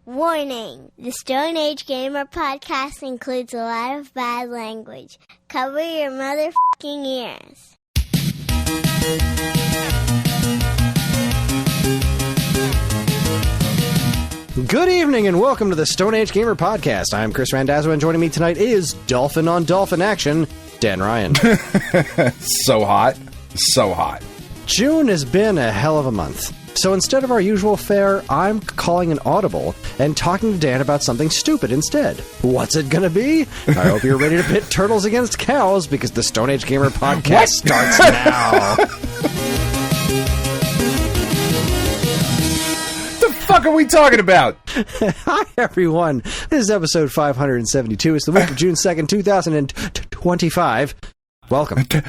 Warning! The Stone Age Gamer podcast includes a lot of bad language. Cover your motherfucking ears. Good evening and welcome to the Stone Age Gamer podcast. I'm Kris Randazzo and joining me tonight is Dolphin on Dolphin Action, Dan Ryan. So hot. So hot. June has been a hell of a month. So instead of our usual fare, I'm calling an audible and talking to Dan about something stupid instead. What's it gonna be? I hope you're ready to pit turtles against cows because the Stone Age Gamer podcast starts now. The fuck are we talking about? Hi, everyone. This is episode 572. It's the week of June 2nd, 2025. Welcome to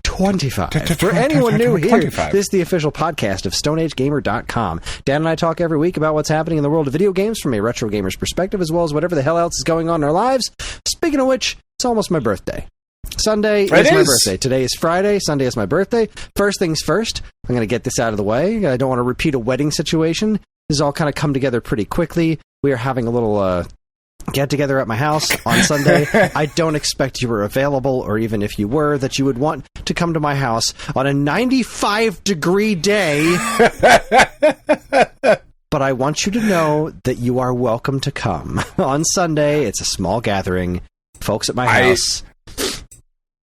25. For anyone new here, this is the official podcast of StoneAgeGamer.com. Dan and I talk every week about what's happening in the world of video games from a retro gamer's perspective, as well as whatever the hell else is going on in our lives. Speaking of which, it's almost my birthday. Sunday is my birthday. Today is Friday. Sunday is my birthday. First things first, I'm going to get this out of the way. I don't want to repeat a wedding situation. This has all kind of come together pretty quickly. We are having a little get together at my house on Sunday. I don't expect you were available, or even if you were, that you would want to come to my house on a 95-degree day. But I want you to know that you are welcome to come. On Sunday, it's a small gathering. Folks at my house.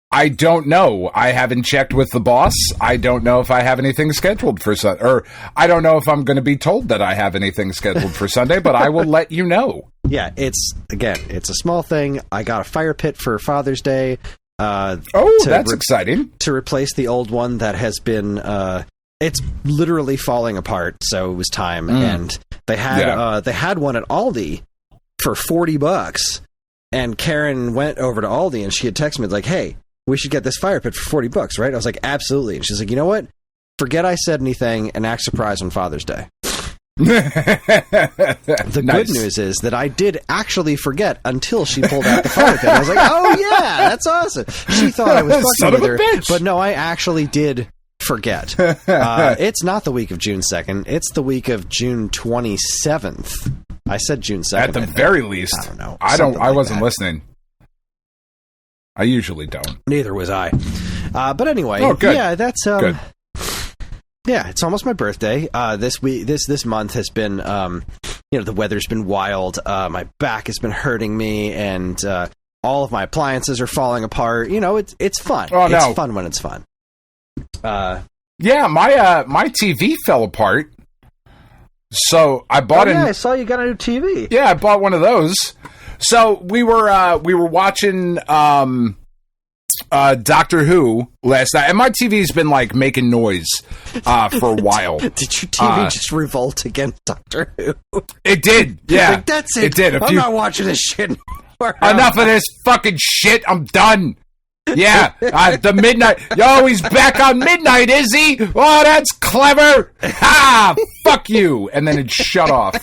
I don't know. I haven't checked with the boss. I don't know if I have anything scheduled for Sunday. Or I don't know if I'm going to be told that I have anything scheduled for Sunday, but I will let you know. Yeah, it's a small thing. I got a fire pit for Father's Day. That's exciting. To replace the old one that has been... it's literally falling apart, so it was time. And they had one at Aldi for $40. And Karen went over to Aldi and she had texted me like, "Hey, we should get this fire pit for $40, right?" I was like, "Absolutely." And she's like, "You know what? Forget I said anything and act surprised on Father's Day." The good news is that I did actually forget until she pulled out the fire pit. I was like, "Oh yeah, that's awesome." She thought I was fucking with her, but no, I actually did forget. It's not the week of June 2nd. It's the week of June 27th. I said June 2nd. At the very least. I don't know. I wasn't listening. I usually don't. Neither was I. But anyway, yeah, that's good. Yeah, it's almost my birthday. This month has been the weather's been wild. My back has been hurting me, and all of my appliances are falling apart. You know, it's fun. Oh, no. It's fun when it's fun. Yeah, my TV fell apart. So I bought I saw you got a new TV. Yeah, I bought one of those. So we were watching Doctor Who last night, and my TV's been like making noise for a while. Did your TV just revolt against Doctor Who? It did. Yeah, like, that's it. It did. I'm not watching this shit anymore. Enough of this fucking shit. I'm done. Yeah, the midnight. Yo, he's back on midnight, is he? Oh, that's clever. Ha! Fuck you. And then it shut off.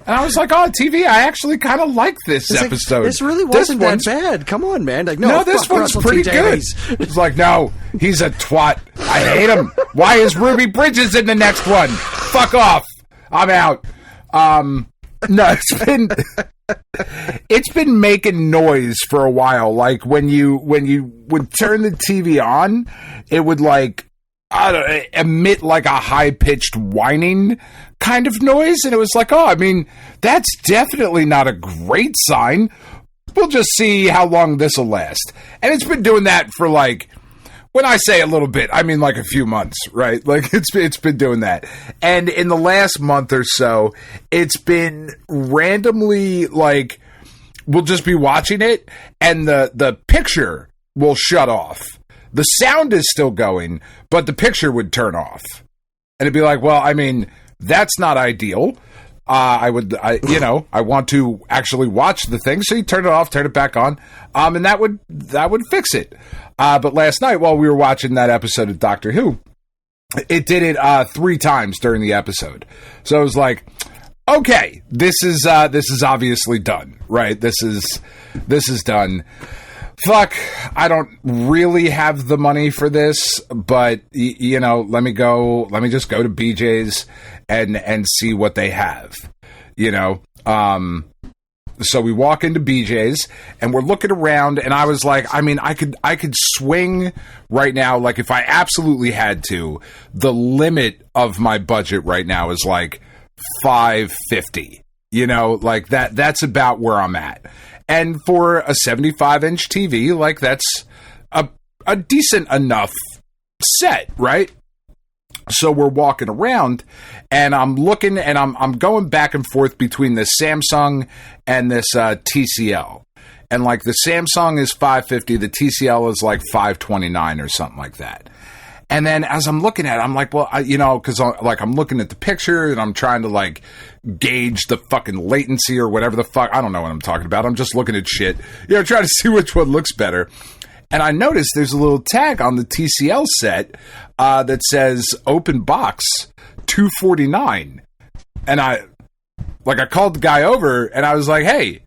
And I was like, oh, TV, I actually kind of like this episode. This really wasn't that bad. Come on, man. Like, no, this one's pretty good. It's like, no, he's a twat. I hate him. Why is Ruby Bridges in the next one? Fuck off. I'm out. No, it's been making noise for a while. Like when you would turn the TV on, it would like emit like a high pitched whining kind of noise, and it was like, oh, I mean, that's definitely not a great sign. We'll just see how long this will last. And it's been doing that for like, when I say a little bit, I mean like a few months, right? Like it's been doing that. And in the last month or so, it's been randomly like, we'll just be watching it and the picture will shut off. The sound is still going, but the picture would turn off. And it'd be like, well, I mean, that's not ideal. I want to actually watch the thing. So you turn it off, turn it back on. And that would fix it. But last night while we were watching that episode of Doctor Who, it did it 3 times during the episode. So I was like, okay, this is obviously done, right? This is done. fuck, I don't really have the money for this, but let me just go to BJ's and see what they have, So we walk into BJ's and we're looking around, and I was like, I mean, I could swing right now. Like, if I absolutely had to, the limit of my budget right now is like $550, like that's about where I'm at. And for a 75-inch TV, like, that's a decent enough set, right? So we're walking around, and I'm looking, and I'm going back and forth between this Samsung and this TCL. And, like, the Samsung is $550, the TCL is like $529 or something like that. And then as I'm looking at it, I'm like, well, because I'm looking at the picture, and I'm trying to, like, gauge the fucking latency or whatever the fuck. I don't know what I'm talking about. I'm just looking at shit, trying to see which one looks better. And I noticed there's a little tag on the TCL set that says open box $249. And I called the guy over, and I was like, hey,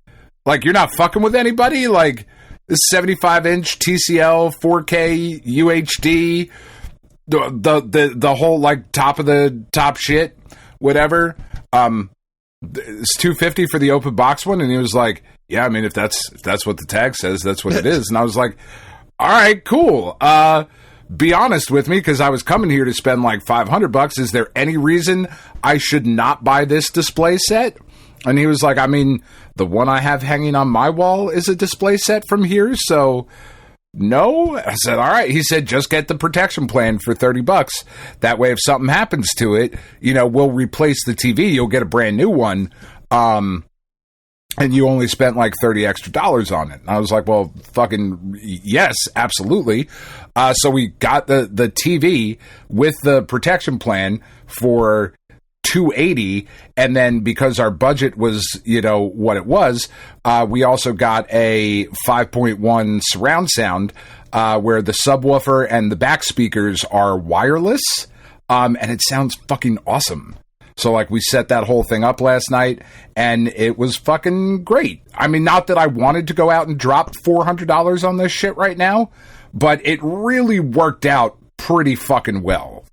like, you're not fucking with anybody? Like, this 75-inch TCL 4K UHD, the whole, like, top of the top shit, whatever. It's $250 for the open box one. And he was like, yeah, I mean, if that's what the tag says, that's what it is. And I was like, all right, cool. Be honest with me, because I was coming here to spend like $500. Is there any reason I should not buy this display set? And he was like, I mean, the one I have hanging on my wall is a display set from here, so no. I said, all right. He said, just get the protection plan for $30. That way, if something happens to it, we'll replace the TV. You'll get a brand new one. And you only spent like $30 extra on it. And I was like, well, fucking yes, absolutely. So we got the TV with the protection plan for $280. And then because our budget was, what it was, we also got a 5.1 surround sound, where the subwoofer and the back speakers are wireless. And it sounds fucking awesome. So, like, we set that whole thing up last night, and it was fucking great. I mean, not that I wanted to go out and drop $400 on this shit right now, but it really worked out pretty fucking well,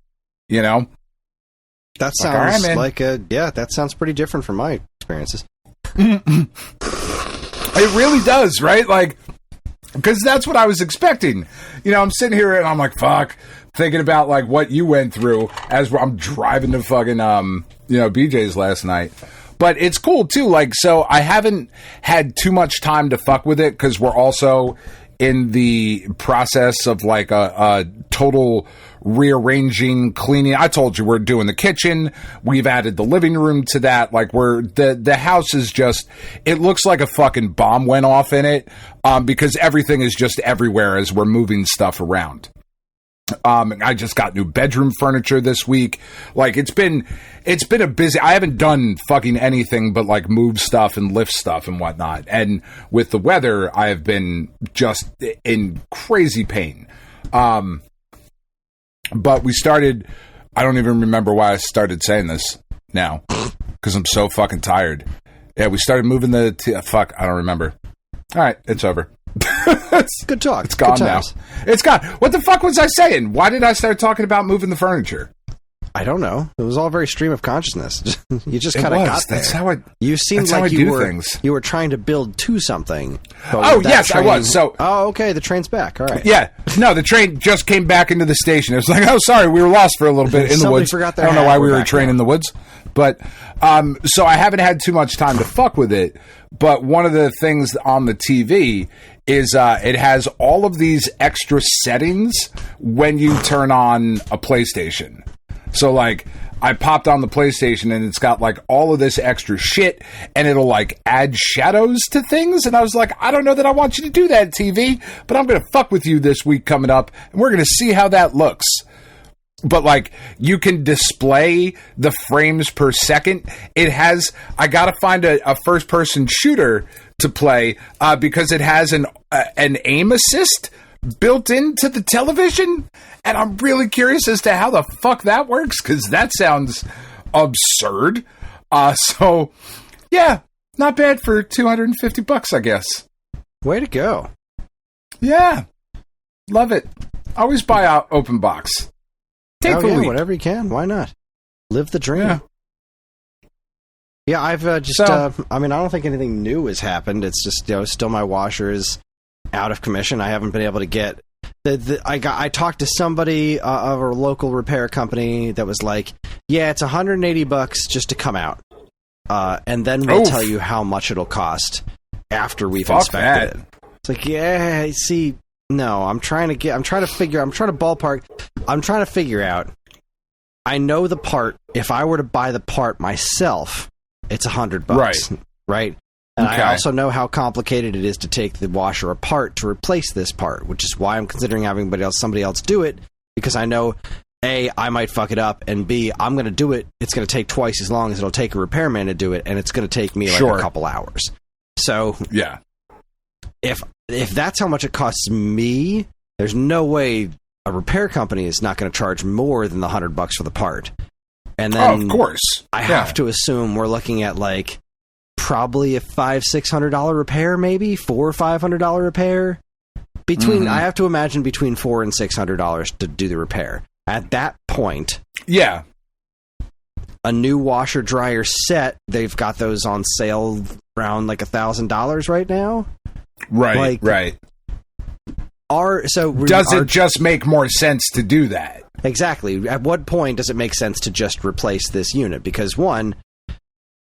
That sounds that sounds pretty different from my experiences. It really does, right? Like, because that's what I was expecting. I'm sitting here, and I'm like, fuck, thinking about, like, what you went through as I'm driving to fucking, BJ's last night. But it's cool, too. Like, so I haven't had too much time to fuck with it, because we're also in the process of, like, a total rearranging, cleaning. I told you we're doing the kitchen. We've added the living room to that. Like, the house is just, it looks like a fucking bomb went off in it, because everything is just everywhere as we're moving stuff around. I just got new bedroom furniture this week. Like, it's been a busy, I haven't done fucking anything but, like, move stuff and lift stuff and whatnot. And with the weather, I have been just in crazy pain. But we started, I don't even remember why I started saying this now, because I'm so fucking tired. Yeah, we started moving fuck, I don't remember. All right, it's over. Good talk. It's gone now. It's gone. What the fuck was I saying? Why did I start talking about moving the furniture? I don't know. It was all very stream of consciousness. You just kind of got there. That's how you seemed like you were trying to build to something. Oh, yes, I was. Okay, the train's back. All right. Yeah. No, the train just came back into the station. It was like, oh, sorry, we were lost for a little bit in the woods. I don't know why we were a train in the woods. But, so I haven't had too much time to fuck with it. But one of the things on the TV is it has all of these extra settings when you turn on a PlayStation. So, like, I popped on the PlayStation, and it's got, like, all of this extra shit, and it'll, like, add shadows to things. And I was like, I don't know that I want you to do that, TV, but I'm going to fuck with you this week coming up, and we're going to see how that looks. But, like, you can display the frames per second. It has, I got to find a first-person shooter to play because it has an aim assist built into the television. And I'm really curious as to how the fuck that works, because that sounds absurd. So, yeah, not bad for $250, I guess. Way to go. Yeah. Love it. Always buy out open box. Take the lead. Whatever you can. Why not? Live the dream. Yeah, I've just, I don't think anything new has happened. It's just, still my washer is out of commission. I haven't been able to get, I talked to somebody of a local repair company that was like, yeah, it's $180 just to come out. And then we'll tell you how much it'll cost after we've inspected it. It's like, yeah, see, no, I'm trying to figure out, I know the part, if I were to buy the part myself, it's $100, right? And I also know how complicated it is to take the washer apart to replace this part, which is why I'm considering having somebody else do it, because I know, A, I might fuck it up, and B, I'm going to do it. It's going to take twice as long as it'll take a repairman to do it, and it's going to take me like a couple hours. So, yeah, if that's how much it costs me, there's no way a repair company is not going to charge more than the $100 for the part. And then, of course, I have to assume we're looking at like probably a $500-600 repair, maybe $400 or $500 repair. I have to imagine between $400 and $600 to do the repair. At that point, a new washer dryer set, they've got those on sale around like $1,000 right now. Right. Does it just make more sense to do that? Exactly. At what point does it make sense to just replace this unit? Because one,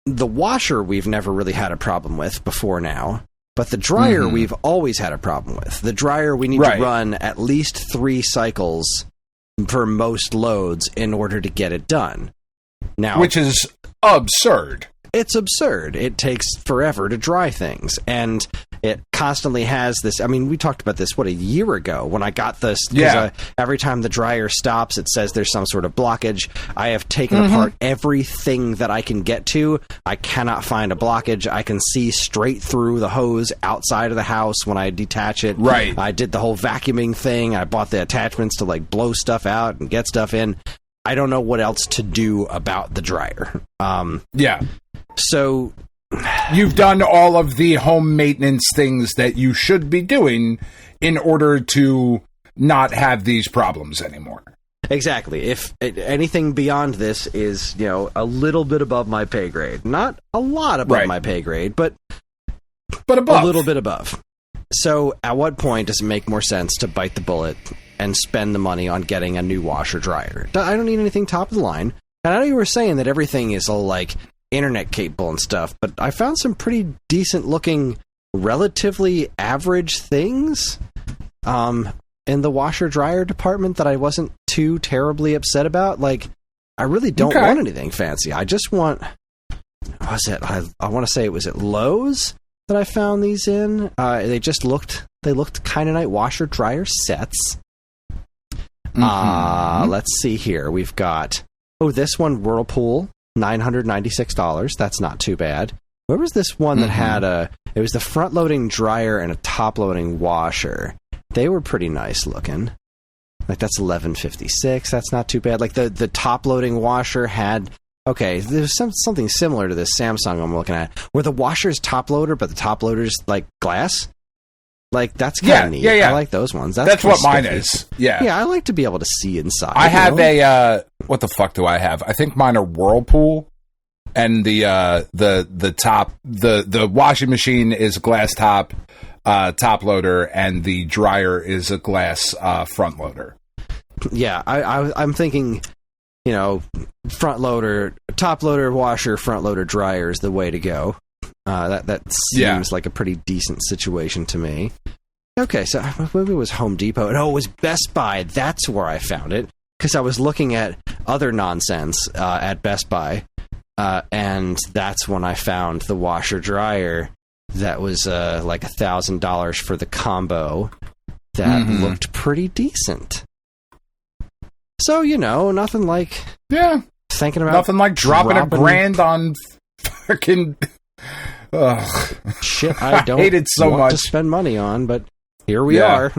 the washer we've never really had a problem with before now, but the dryer we've always had a problem with. The dryer we need to run at least 3 cycles for most loads in order to get it done. Now, which is absurd. It's absurd. It takes forever to dry things, and it constantly has this. I mean, we talked about this, a year ago when I got this. Yeah. Every time the dryer stops, it says there's some sort of blockage. I have taken apart everything that I can get to. I cannot find a blockage. I can see straight through the hose outside of the house when I detach it. Right. I did the whole vacuuming thing. I bought the attachments to like blow stuff out and get stuff in. I don't know what else to do about the dryer. So you've done all of the home maintenance things that you should be doing in order to not have these problems anymore. Exactly. If anything beyond this is, a little bit above my pay grade, not a lot above my pay grade, but above. A little bit above. So at what point does it make more sense to bite the bullet and spend the money on getting a new washer dryer? I don't need anything top of the line. And I know you were saying that everything is all like internet capable and stuff, but I found some pretty decent looking, relatively average things in the washer dryer department that I wasn't too terribly upset about. Like, I really don't want anything fancy. I just want, I want to say it was at Lowe's that I found these in. They looked kind of nice washer dryer sets. Let's see here. We've got, this one, Whirlpool, $996. That's not too bad. Where was this one that had it was the front-loading dryer and a top-loading washer. They were pretty nice looking. Like, that's $11.56. That's not too bad. Like, the top-loading washer had, there's something similar to this Samsung I'm looking at, where the washer is top-loader, but the top-loader's, like, glass. Like, that's kind of neat. Yeah. I like those ones. That's what mine is. Yeah. Yeah, I like to be able to see inside. I have a, what the fuck do I have? I think mine are Whirlpool, and the top, the washing machine is a glass top loader, and the dryer is a glass front loader. Yeah, I'm thinking, front loader, top loader, washer, front loader, dryer is the way to go. That seems like a pretty decent situation to me. Okay, so maybe it was Home Depot. No, it was Best Buy. That's where I found it, because I was looking at other nonsense at Best Buy, and that's when I found the washer dryer that was like $1,000 for the combo that looked pretty decent. So, nothing like thinking about nothing like dropping $1,000 on fucking shit I don't hate it so want much to spend money on, but here we are.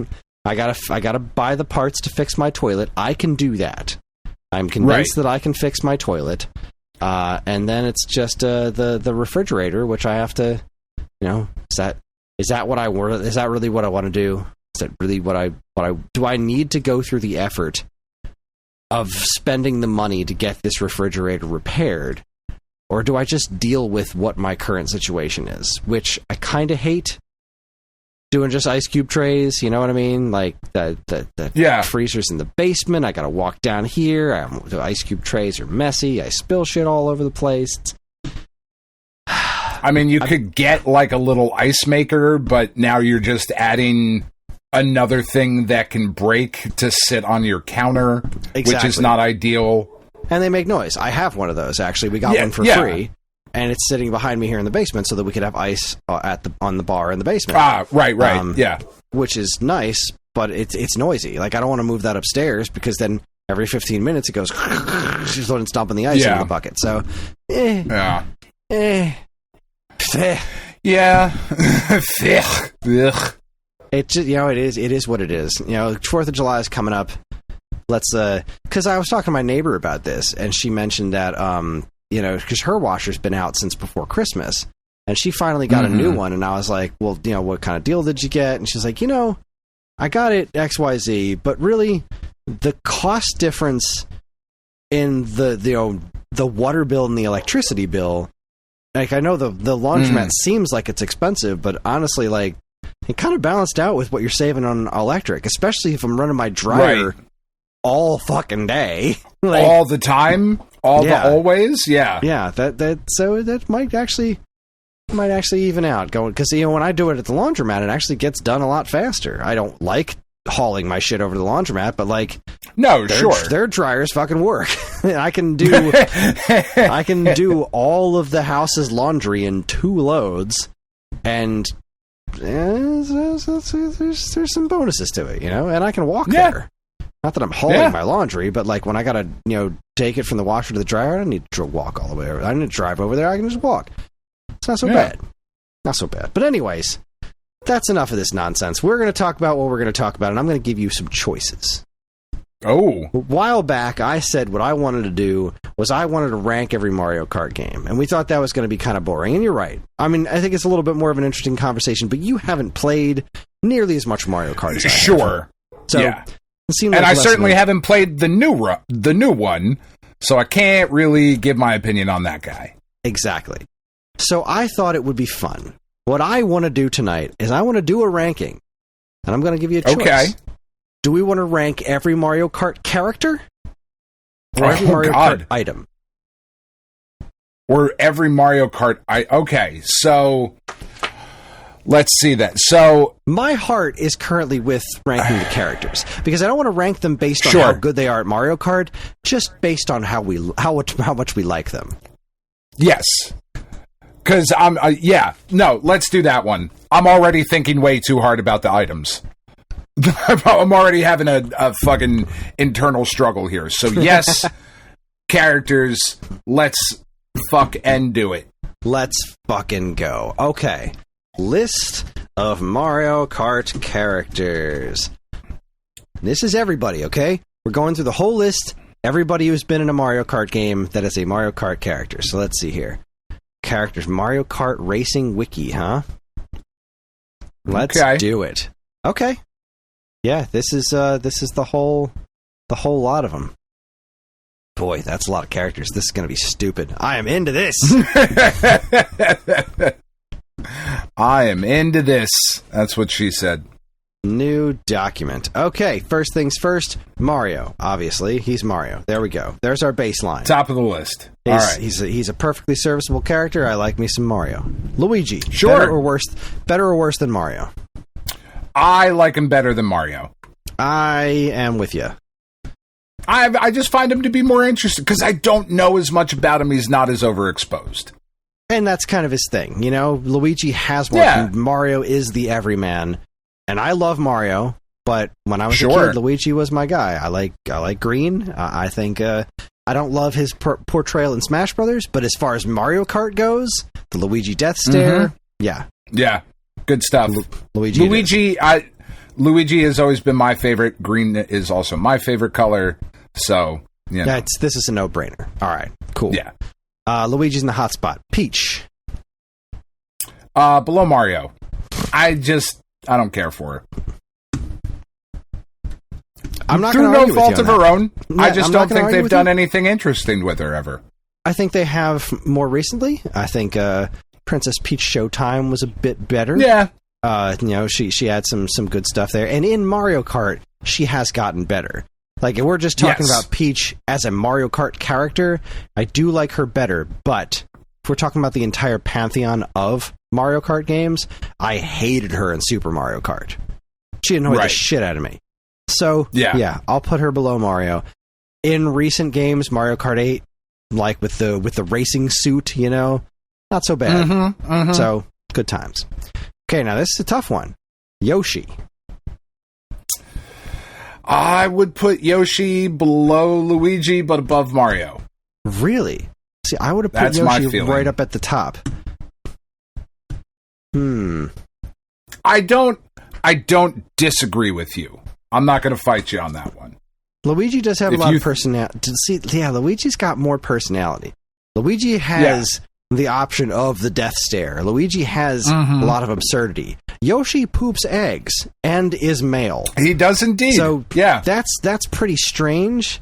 I gotta buy the parts to fix my toilet. I can do that. I'm convinced that I can fix my toilet, and then it's just the refrigerator, which I have to, is that really what I want to do? that really what I do I need to go through the effort of spending the money to get this refrigerator repaired, or do I just deal with what my current situation is, which I kind of hate doing just ice cube trays, you know what I mean? Like the freezer's in the basement, I gotta walk down here, the ice cube trays are messy, I spill shit all over the place. I mean, you could get like a little ice maker, but now you're just adding another thing that can break to sit on your counter, which is not ideal. And they make noise. I have one of those, actually. We got one for free, and it's sitting behind me here in the basement so that we could have ice on the bar in the basement. Right. Which is nice, but it's noisy. Like, I don't want to move that upstairs because then every 15 minutes it goes she's dumping the ice into the bucket. So, It just, it is what it is. 4th of July is coming up. Let's because I was talking to my neighbor about this, and she mentioned that because her washer's been out since before Christmas, and she finally got a new one, and I was like, well, what kind of deal did you get? And she's like, I got it XYZ, but really the cost difference in the water bill and the electricity bill, like, I know the laundromat seems like it's expensive, but honestly, like, it kind of balanced out with what you're saving on electric, especially if I'm running my dryer all fucking day. Like, all the time? Always? Yeah. Yeah, that might actually even out going, because when I do it at the laundromat, it actually gets done a lot faster. I don't like hauling my shit over to the laundromat, but like, their dryers fucking work. I can do all of the house's laundry in 2 loads, and there's some bonuses to it, and I can walk there. Not that I'm hauling my laundry, but like when I gotta take it from the washer to the dryer, I don't need to walk all the way over. I don't need to drive over there. I can just walk. It's not so bad. Not so bad. But anyways, that's enough of this nonsense. We're going to talk about what we're going to talk about, and I'm going to give you some choices. Oh. A while back, I said what I wanted to do was I wanted to rank every Mario Kart game, and we thought that was going to be kind of boring, and you're right. I mean, I think it's a little bit more of an interesting conversation, but you haven't played nearly as much Mario Kart as I have. Sure. So, and I certainly haven't played the new one, so I can't really give my opinion on that guy. Exactly. So I thought it would be fun. What I want to do tonight is I want to do a ranking, and I'm going to give you a choice. Okay. Do we want to rank every Mario Kart character or every Mario Kart item? Or every Mario Kart okay, so let's see that. So my heart is currently with ranking the characters because I don't want to rank them based on how good they are at Mario Kart, just based on how much we like them. Yes. Because let's do that one. I'm already thinking way too hard about the items. I'm already having a fucking internal struggle here. So yes, characters, let's fuck and do it. Let's fucking go. Okay. List of Mario Kart characters. This is everybody, okay? We're going through the whole list. Everybody who's been in a Mario Kart game that is a Mario Kart character. So let's see here. Characters. Mario Kart Racing Wiki, huh? Let's do it. Okay. Yeah, this is the whole lot of them. Boy, that's a lot of characters. This is going to be stupid. I am into this. I am into this. That's what she said. New document. Okay, first things first. Mario. Obviously, he's Mario. There we go. There's our baseline. Top of the list. All right. He's a perfectly serviceable character. I like me some Mario. Luigi. Sure. Better or worse than Mario? I like him better than Mario. I am with you. I just find him to be more interesting because I don't know as much about him. He's not as overexposed. And that's kind of his thing. Luigi has one. Yeah. Mario is the everyman. And I love Mario, but when I was a kid, Luigi was my guy. I like green. I think I don't love his portrayal in Smash Brothers, but as far as Mario Kart goes, the Luigi death stare, yeah, good stuff. Luigi has always been my favorite. Green is also my favorite color. So this is a no-brainer. All right, cool. Yeah, Luigi's in the hot spot. Peach, below Mario. I don't care for her. I'm not through no fault of her own. Yeah, I just don't think they've done anything interesting with her ever. I think they have more recently. I think Princess Peach Showtime was a bit better. Yeah. She had some good stuff there. And in Mario Kart, she has gotten better. Like, if we're just talking about Peach as a Mario Kart character, I do like her better. But if we're talking about the entire pantheon of Mario Kart games, I hated her in Super Mario Kart. She annoyed the shit out of me. So, yeah, I'll put her below Mario. In recent games, Mario Kart 8, like with the racing suit, not so bad. So, good times. Okay, now this is a tough one. Yoshi. I would put Yoshi below Luigi, but above Mario. Really? See, I would have put Yoshi right up at the top. I don't disagree with you. I'm not going to fight you on that one. Luigi does have a lot of personality. Luigi's got more personality. Luigi has the option of the death stare. Luigi has a lot of absurdity. Yoshi poops eggs and is male. He does indeed. So that's pretty strange.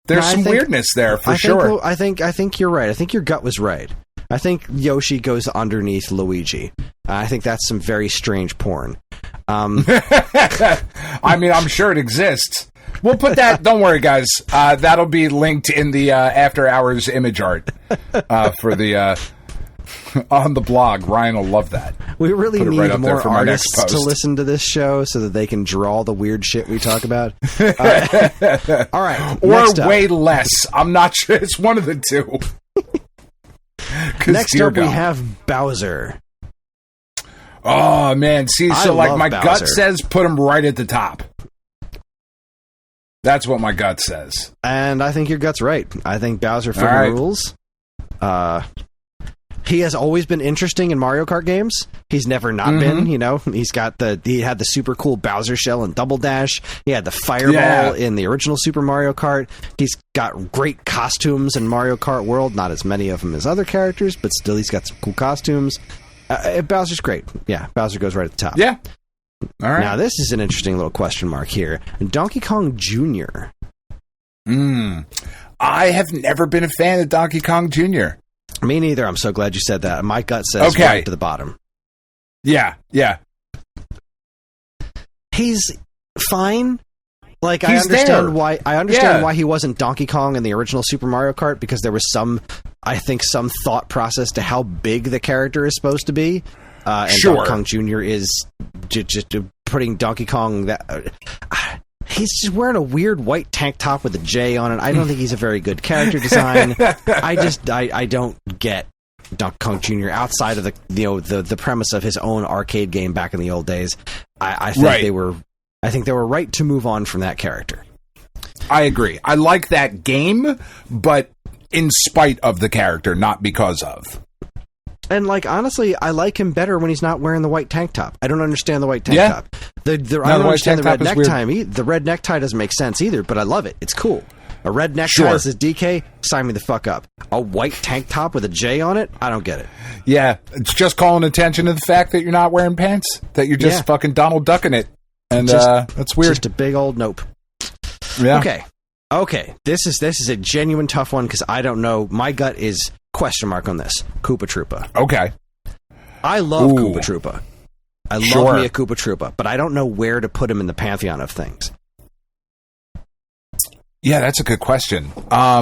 There's some weirdness there for sure. I think you're right. I think your gut was right. I think Yoshi goes underneath Luigi. I think that's some very strange porn. I mean, I'm sure it exists. We'll put that. Don't worry, guys. That'll be linked in the after hours image art for the on the blog. Ryan will love that. We really need more artists to listen to this show so that they can draw the weird shit we talk about. All right, or way less. I'm not sure. It's one of the two. Next up, we have Bowser. Oh man, see, so like my gut says, put him right at the top. That's what my gut says. And I think your gut's right. I think Bowser fucking rules. He has always been interesting in Mario Kart games. He's never not been, He's got he had the super cool Bowser shell in Double Dash. He had the fireball in the original Super Mario Kart. He's got great costumes in Mario Kart World. Not as many of them as other characters, but still he's got some cool costumes. Bowser's great. Yeah, Bowser goes right at the top. Yeah. All right. Now, this is an interesting little question mark here. Donkey Kong Jr. I have never been a fan of Donkey Kong Jr. Me neither. I'm so glad you said that. My gut says right to the bottom. Yeah. He's fine. Like, I understand why he wasn't Donkey Kong in the original Super Mario Kart, because there was some thought process to how big the character is supposed to be. And Donkey Kong Jr. is just putting Donkey Kong he's just wearing a weird white tank top with a J on it. I don't think he's a very good character design. I don't get Donkey Kong Jr. outside of the premise of his own arcade game back in the old days. I think they were right to move on from that character. I agree. I like that game, but in spite of the character, not because of. And, like, honestly, I like him better when he's not wearing the white tank top. I don't understand the white tank top. I don't understand the red necktie. The red necktie doesn't make sense either, but I love it. It's cool. A red necktie says DK, sign me the fuck up. A white tank top with a J on it? I don't get it. Yeah, it's just calling attention to the fact that you're not wearing pants, that you're just fucking Donald Ducking it. And that's weird. Just a big old nope. Yeah. Okay. This is a genuine tough one because I don't know. My gut is question mark on this. Koopa Troopa. Okay. I love Koopa Troopa. I love me a Koopa Troopa, but I don't know where to put him in the pantheon of things. Yeah, that's a good question.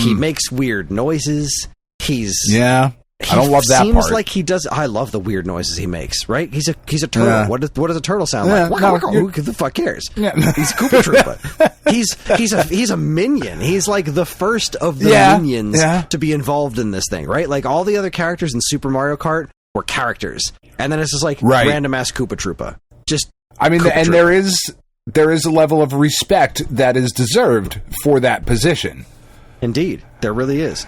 He makes weird noises. I don't love that part. Seems like he does. I love the weird noises he makes. Right? He's a turtle. Yeah. What does a turtle sound like? Who the fuck cares? Yeah. He's Koopa Troopa. He's a minion. He's like the first of the minions to be involved in this thing. Right? Like all the other characters in Super Mario Kart were characters, and then it's just like random ass Koopa Troopa. There is a level of respect that is deserved for that position. Indeed, there really is.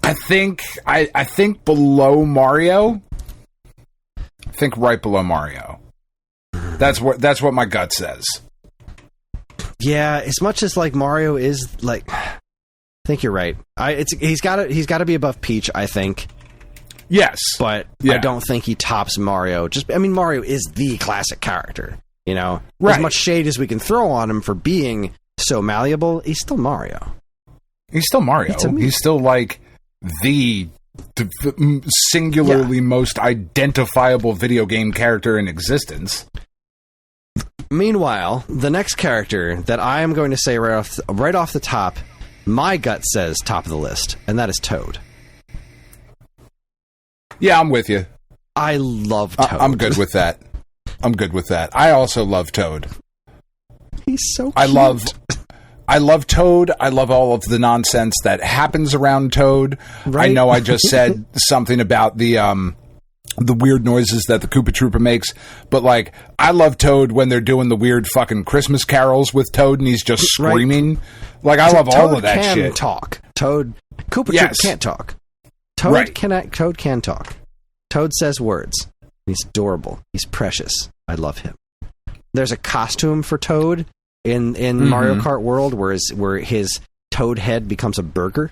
I think below Mario. I think right below Mario. That's what my gut says. Yeah, as much as like Mario is like, I think you're right. He's got to be above Peach, I think. Yes, but I don't think he tops Mario. Mario is the classic character. You know, right. As much shade as we can throw on him for being so malleable, he's still Mario. He's still Mario. He's still like the singularly most identifiable video game character in existence. Meanwhile, the next character that I am going to say right off the top, my gut says top of the list, and that is Toad. Yeah, I'm with you. I love Toad. I'm good with that. I also love Toad. He's so cute. I love Toad. I love all of the nonsense that happens around Toad. Right? I know I just said something about the weird noises that the Koopa Troopa makes, but like, I love Toad when they're doing the weird fucking Christmas carols with Toad and he's just screaming. Right. Like, I love all of that shit. Toad can talk. Koopa Troopa can't talk. Toad can talk. Toad says words. He's adorable. He's precious. I love him. There's a costume for Toad in Mario Kart World where his Toad head becomes a burger.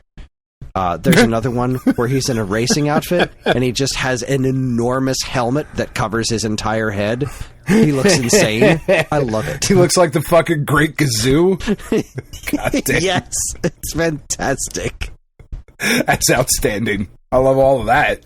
There's another one where he's in a racing outfit and he just has an enormous helmet that covers his entire head. He looks insane. I love it. He looks like the fucking Great Gazoo. God damn. Yes, it's fantastic. That's outstanding. I love all of that.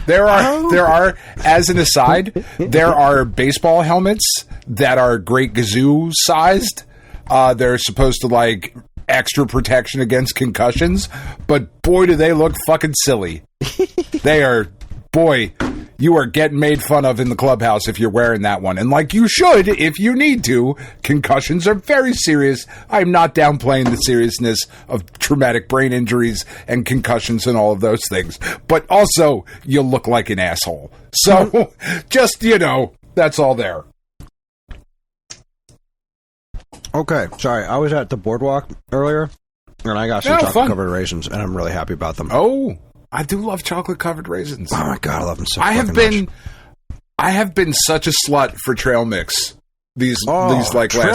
There are, as an aside, there are baseball helmets that are Great Gazoo sized. They're supposed to like extra protection against concussions, but boy, do they look fucking silly. They are, boy, you are getting made fun of in the clubhouse if you're wearing that one. And like you should, if you need to. Concussions are very serious. I'm not downplaying the seriousness of traumatic brain injuries and concussions and all of those things. But also, you look like an asshole. So, just, that's all there. Okay, sorry. I was at the boardwalk earlier, and I got some chocolate-covered raisins, and I'm really happy about them. Oh, I do love chocolate-covered raisins. Oh my god, I love them so much. I have been such a slut for trail mix these last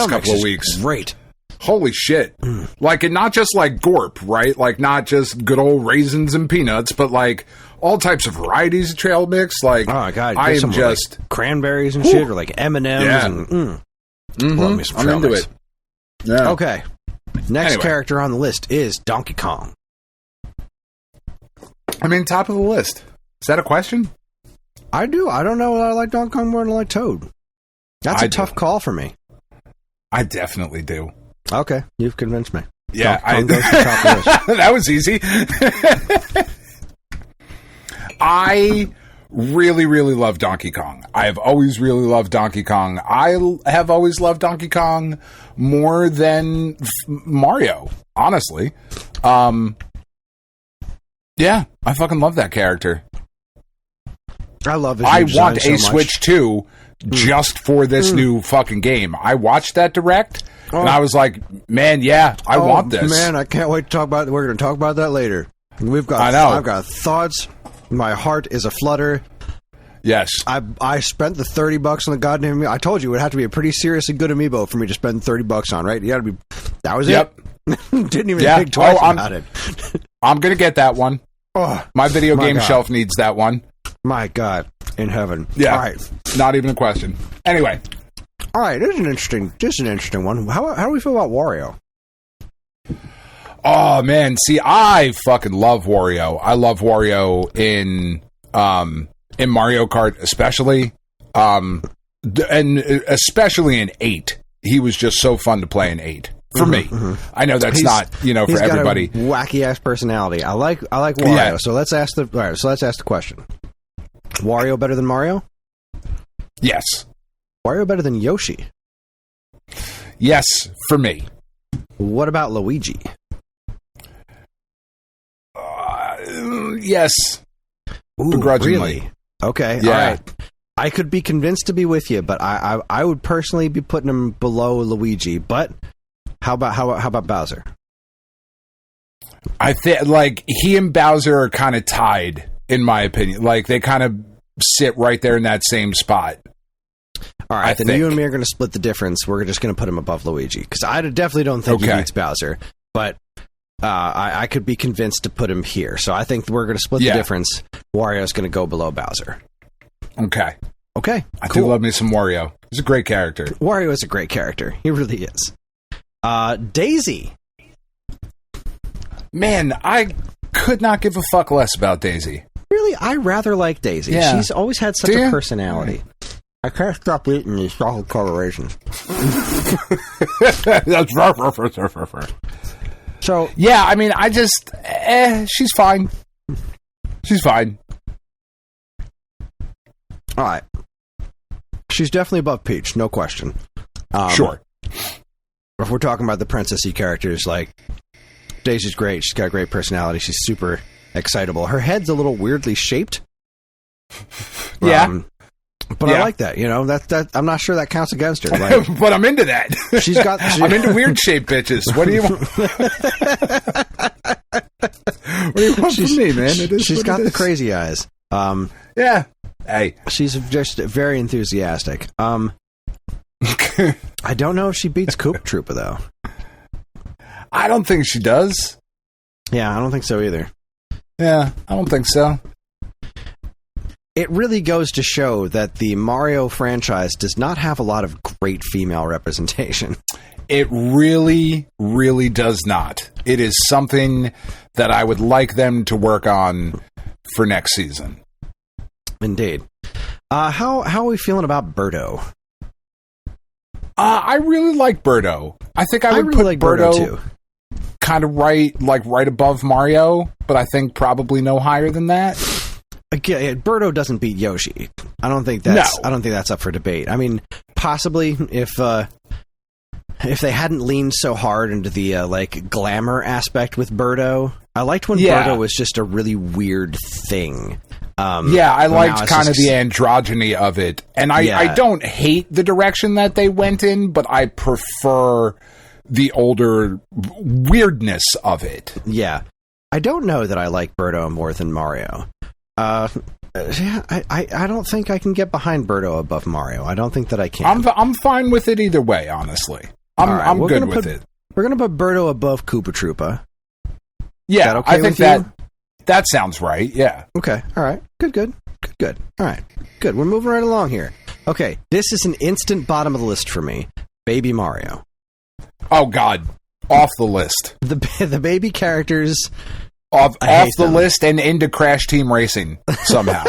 couple of weeks. Great. Holy shit. Like, and not just like Gorp, right? Like, not just good old raisins and peanuts, but like all types of varieties of trail mix. Like, oh my god, I am just like cranberries and shit, or like M&Ms. Yeah. And love me some trail I'm into mix. it. Yeah. Okay. Next character on the list is Donkey Kong. I mean, top of the list. Is that a question? I do. I don't know. I like Donkey Kong more than I like Toad. That's a tough call for me. I definitely do. Okay. You've convinced me. Yeah. Donkey Kong goes to the top of the list. That was easy. I really, really love Donkey Kong. I have always really loved Donkey Kong. I have always loved Donkey Kong more than Mario, honestly. Yeah, I fucking love that character. I love it. I want a Switch 2 just for this new fucking game. I watched that direct, and I was like, man, yeah, I want this. Man, I can't wait to talk about it. We're going to talk about that later. I've got thoughts. My heart is a flutter. Yes. I spent the $30 on the goddamn... I told you it would have to be a pretty seriously good amiibo for me to spend $30 on, right? You gotta be... That was it? Didn't even think twice about it. I'm going to get that one. My video game shelf needs that one. My God. In heaven. Yeah. All right. Not even a question. Anyway. All right. This is an interesting one. How do we feel about Wario? Oh, man. See, I fucking love Wario. I love Wario in Mario Kart especially. And especially in 8. He was just so fun to play in 8. For me. I know that's not, for everybody. He's got a wacky ass personality. I like Wario. Yeah. So let's ask the question. Wario better than Mario? Yes. Wario better than Yoshi? Yes, for me. What about Luigi? Yes. Ooh, begrudgingly. Really? Okay. Yeah. All right. I could be convinced to be with you, but I would personally be putting him below Luigi. But how about Bowser? I think like he and Bowser are kind of tied, in my opinion. Like they kind of sit right there in that same spot. All right, then you and me are going to split the difference. We're just going to put him above Luigi because I definitely don't think he beats Bowser. But I could be convinced to put him here. So I think we're going to split the difference. Wario's going to go below Bowser. Okay. Okay. I do love me some Wario. He's a great character. Wario is a great character. He really is. Daisy. Man, I could not give a fuck less about Daisy. Really, I rather like Daisy. Yeah. She's always had such a personality. I can't stop eating these chocolate colorations. So, yeah, I mean, I just... she's fine. She's fine. All right. She's definitely above Peach, no question. Sure. If we're talking about the princessy characters, like, Daisy's great. She's got a great personality. She's super excitable. Her head's a little weirdly shaped. Yeah. But I like that, you know. That I'm not sure that counts against her. Like, but I'm into that. I'm into weird shaped bitches. What do you want? What do you want from me, man? She's got the crazy eyes. Yeah. Hey. She's just very enthusiastic. I don't know if she beats Koopa Troopa, though. I don't think she does. Yeah, I don't think so either. Yeah, I don't think so. It really goes to show that the Mario franchise does not have a lot of great female representation. It really, really does not. It is something that I would like them to work on for next season. Indeed. How are we feeling about Birdo? I really like Birdo. I think I would really put like Birdo too. Kind of right above Mario, but I think probably no higher than that. Again, Birdo doesn't beat Yoshi. I don't think that's up for debate. I mean, possibly if they hadn't leaned so hard into the like glamour aspect with Birdo. I liked when Birdo was just a really weird thing. I liked kind of the androgyny of it. And I don't hate the direction that they went in, but I prefer the older weirdness of it. Yeah. I don't know that I like Birdo more than Mario. I don't think I can get behind Birdo above Mario. I don't think that I can. I'm fine with it either way, honestly. I'm good with it. We're going to put Birdo above Koopa Troopa. Yeah, okay, I think that sounds right, yeah. Okay, all right. Good. All right, good. We're moving right along here. Okay, this is an instant bottom of the list for me. Baby Mario. Oh, God. Off the list. The baby characters... Off the list and into Crash Team Racing somehow.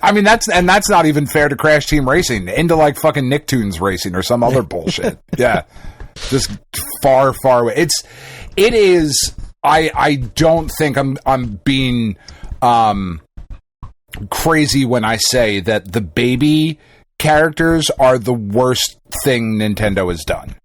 I mean, that's not even fair to Crash Team Racing. Into like fucking Nicktoons Racing or some other bullshit. Yeah, just far away. It is. I don't think I'm being crazy when I say that the baby characters are the worst thing Nintendo has done.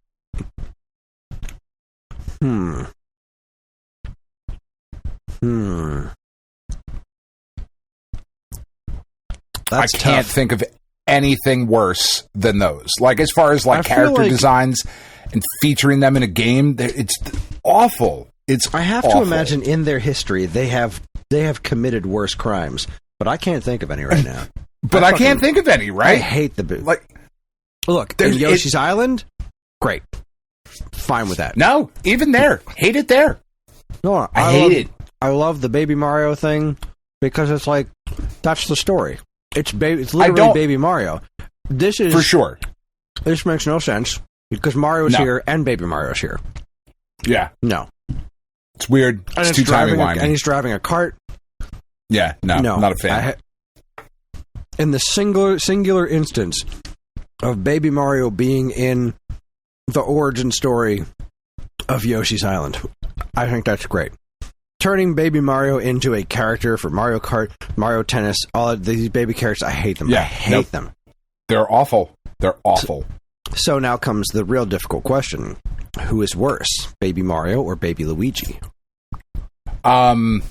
I can't think of anything worse than those. Like, as far as like character designs and featuring them in a game, it's awful. I have to imagine in their history they have committed worse crimes, but I can't think of any right now. But I can't think of any, right? I hate look, in Yoshi's Island, great. Fine with that. No, even there. Hate it there. No, I hate it. I love the Baby Mario thing because it's like, that's the story. It's literally Baby Mario. This is... For sure. This makes no sense because Mario's here and Baby Mario's here. Yeah. No. It's weird. It's too timey-wimey. And he's driving a cart. Yeah, no, not a fan. In the singular instance of Baby Mario being in the origin story of Yoshi's Island, I think that's great. Turning Baby Mario into a character for Mario Kart, Mario Tennis, all of these baby characters, I hate them. Yeah, I hate them. They're awful. They're awful. So now comes the real difficult question. Who is worse, Baby Mario or Baby Luigi? I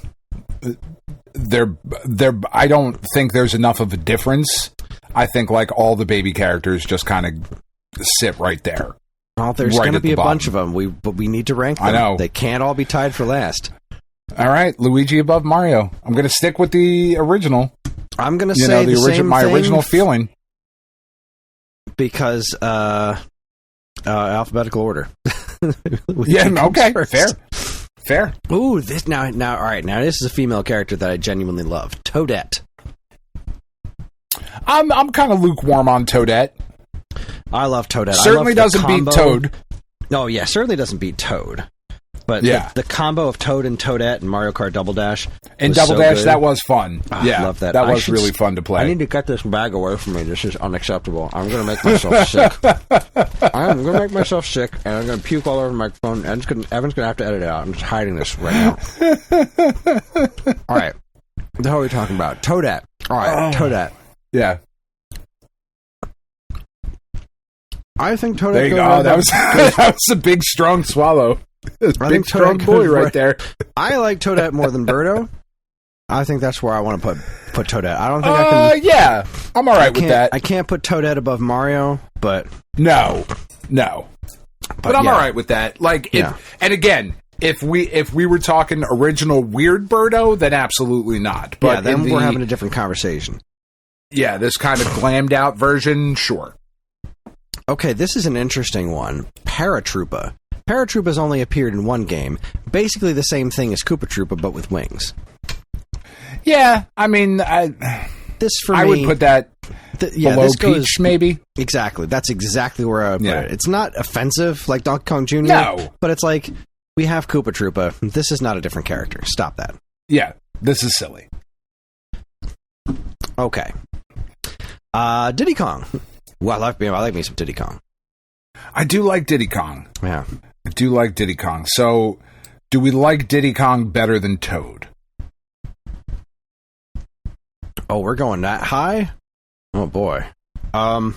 don't think there's enough of a difference. I think like all the baby characters just kind of sit right there. Well, there's going to be a bunch of them. But we need to rank them. I know. They can't all be tied for last. All right, Luigi above Mario. I'm going to stick with the original. I'm going to say the same my thing original feeling. Because alphabetical order. Yeah, okay, fair. Ooh, this now all right. Now this is a female character that I genuinely love. Toadette. I'm kind of lukewarm on Toadette. I love Toadette. Certainly doesn't beat Toad. No, yeah, certainly doesn't beat Toad. But the combo of Toad and Toadette and Mario Kart Double Dash and Double Dash, that was fun. I love that. That was really fun to play. I need to get this bag away from me. This is unacceptable. I'm going to make myself sick. I'm going to make myself sick, and I'm going to puke all over my phone. Evan's going to have to edit it out. I'm just hiding this right now. All right. What the hell are we talking about? Toadette. All right, Toadette. Yeah. I think Toadette. There you go. That was a big, strong swallow. Big, strong boy right there. I like Toadette more than Birdo. I think that's where I want to put Toadette. I don't think I can. Yeah, I'm all right with that. I can't put Toadette above Mario, but no. But I'm all right with that. Like, and again, if we were talking original Weird Birdo, then absolutely not. But then we're having a different conversation. Yeah, this kind of glammed out version, sure. Okay, this is an interesting one. Paratroopa. Paratroopa's only appeared in one game. Basically the same thing as Koopa Troopa, but with wings. Yeah, I mean, I would put that below Peach, maybe. Exactly. That's exactly where I would put it. It's not offensive like Donkey Kong Jr., but it's like, we have Koopa Troopa. This is not a different character. Stop that. Yeah, this is silly. Okay. Diddy Kong. Well, I like me some Diddy Kong. I do like Diddy Kong. Yeah. I do like Diddy Kong. So, do we like Diddy Kong better than Toad? Oh, we're going that high? Oh, boy. I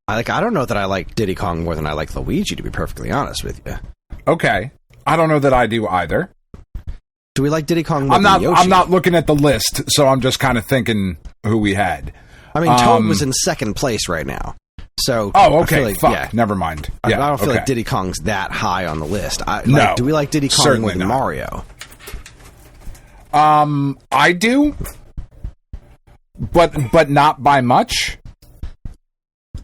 don't know that I like Diddy Kong more than I like Luigi, to be perfectly honest with you. Okay. I don't know that I do either. Do we like Diddy Kong more than Yoshi? I'm not looking at the list, so I'm just kind of thinking who we had. I mean, Toad was in second place right now. So, okay. Fuck. Never mind. I don't feel like Diddy Kong's that high on the list. No. Do we like Diddy Kong more than Mario? I do, but not by much.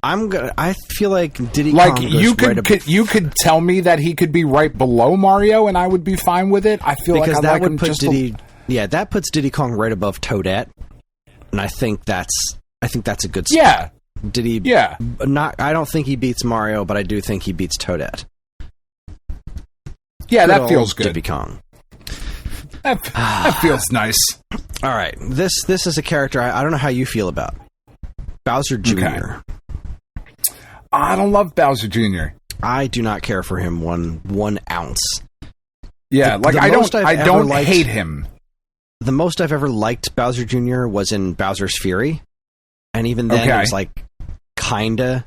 I feel like Diddy Kong goes you could tell me that he could be right below Mario, and I would be fine with it. I feel because like that would put Diddy. That puts Diddy Kong right above Toadette, and I think that's a good spot. Yeah. Diddy. Yeah. I don't think he beats Mario, but I do think he beats Toadette. Yeah, that feels good. Diddy Kong. That feels nice. All right, this is a character I don't know how you feel about. Bowser Jr. Okay. I don't love Bowser Jr. I do not care for him one ounce. Yeah, I don't hate him. The most I've ever liked Bowser Jr. was in Bowser's Fury, and even then it was like kinda.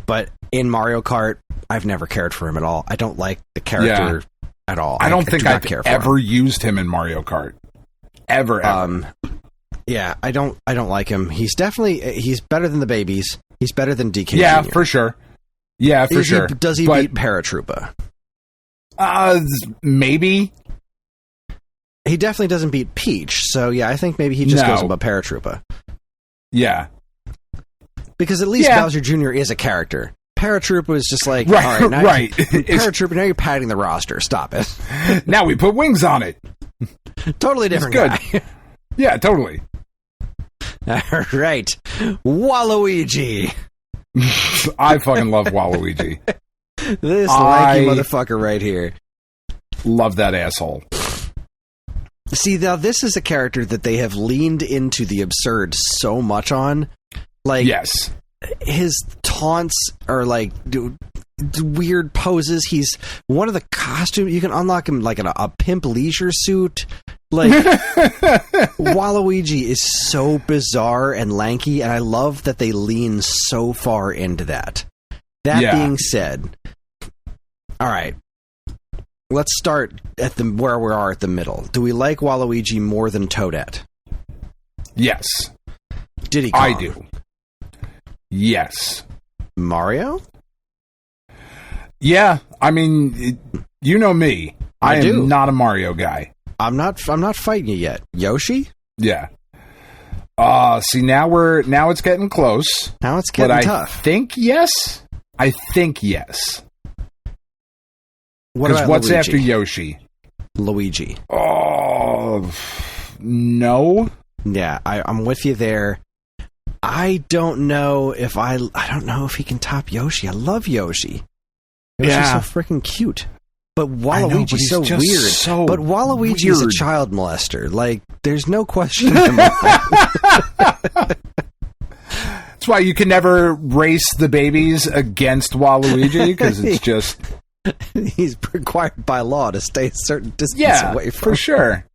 But in Mario Kart, I've never cared for him at all. I don't like the character at all. I don't think I've ever used him in Mario Kart. Ever. Yeah, I don't like him. He's better than the babies. He's better than DK. Yeah, Jr. for sure. Yeah, for sure. Does he beat Paratroopa? Maybe. He definitely doesn't beat Peach. So yeah, I think maybe he just goes above Paratroopa. Yeah. Because at least Bowser Jr. is a character. Paratroopa is just like, all right, now Paratroopa, now you're padding the roster. Stop it. Now we put wings on it. Totally different guy. Yeah, totally. All right. Waluigi. I fucking love Waluigi. This lanky motherfucker right here. Love that asshole. See, now this is a character that they have leaned into the absurd so much on. Like, yes. His taunts are like weird poses. He's one of the costumes. You can unlock him like in a pimp leisure suit. Like, Waluigi is so bizarre and lanky, and I love that they lean so far into that. That being said, all right, let's start at where we are at the middle. Do we like Waluigi more than Toadette? Yes. Diddy Kong? I do. Yes. Mario? Yeah, I mean, you know me. I am not a Mario guy. I'm not fighting you yet. Yoshi? Yeah. See, now it's getting close. Now it's getting tough. I think yes. Because what's Luigi? after Yoshi? Luigi. Oh, no. Yeah, I'm with you there. I don't know if I don't know if he can top Yoshi. I love Yoshi. Yoshi's so freaking cute. But Waluigi's so weird. But Waluigi is a child molester. Like, there's no question in my mind. That's why you can never race the babies against Waluigi, because it's just... He's required by law to stay a certain distance away from for sure.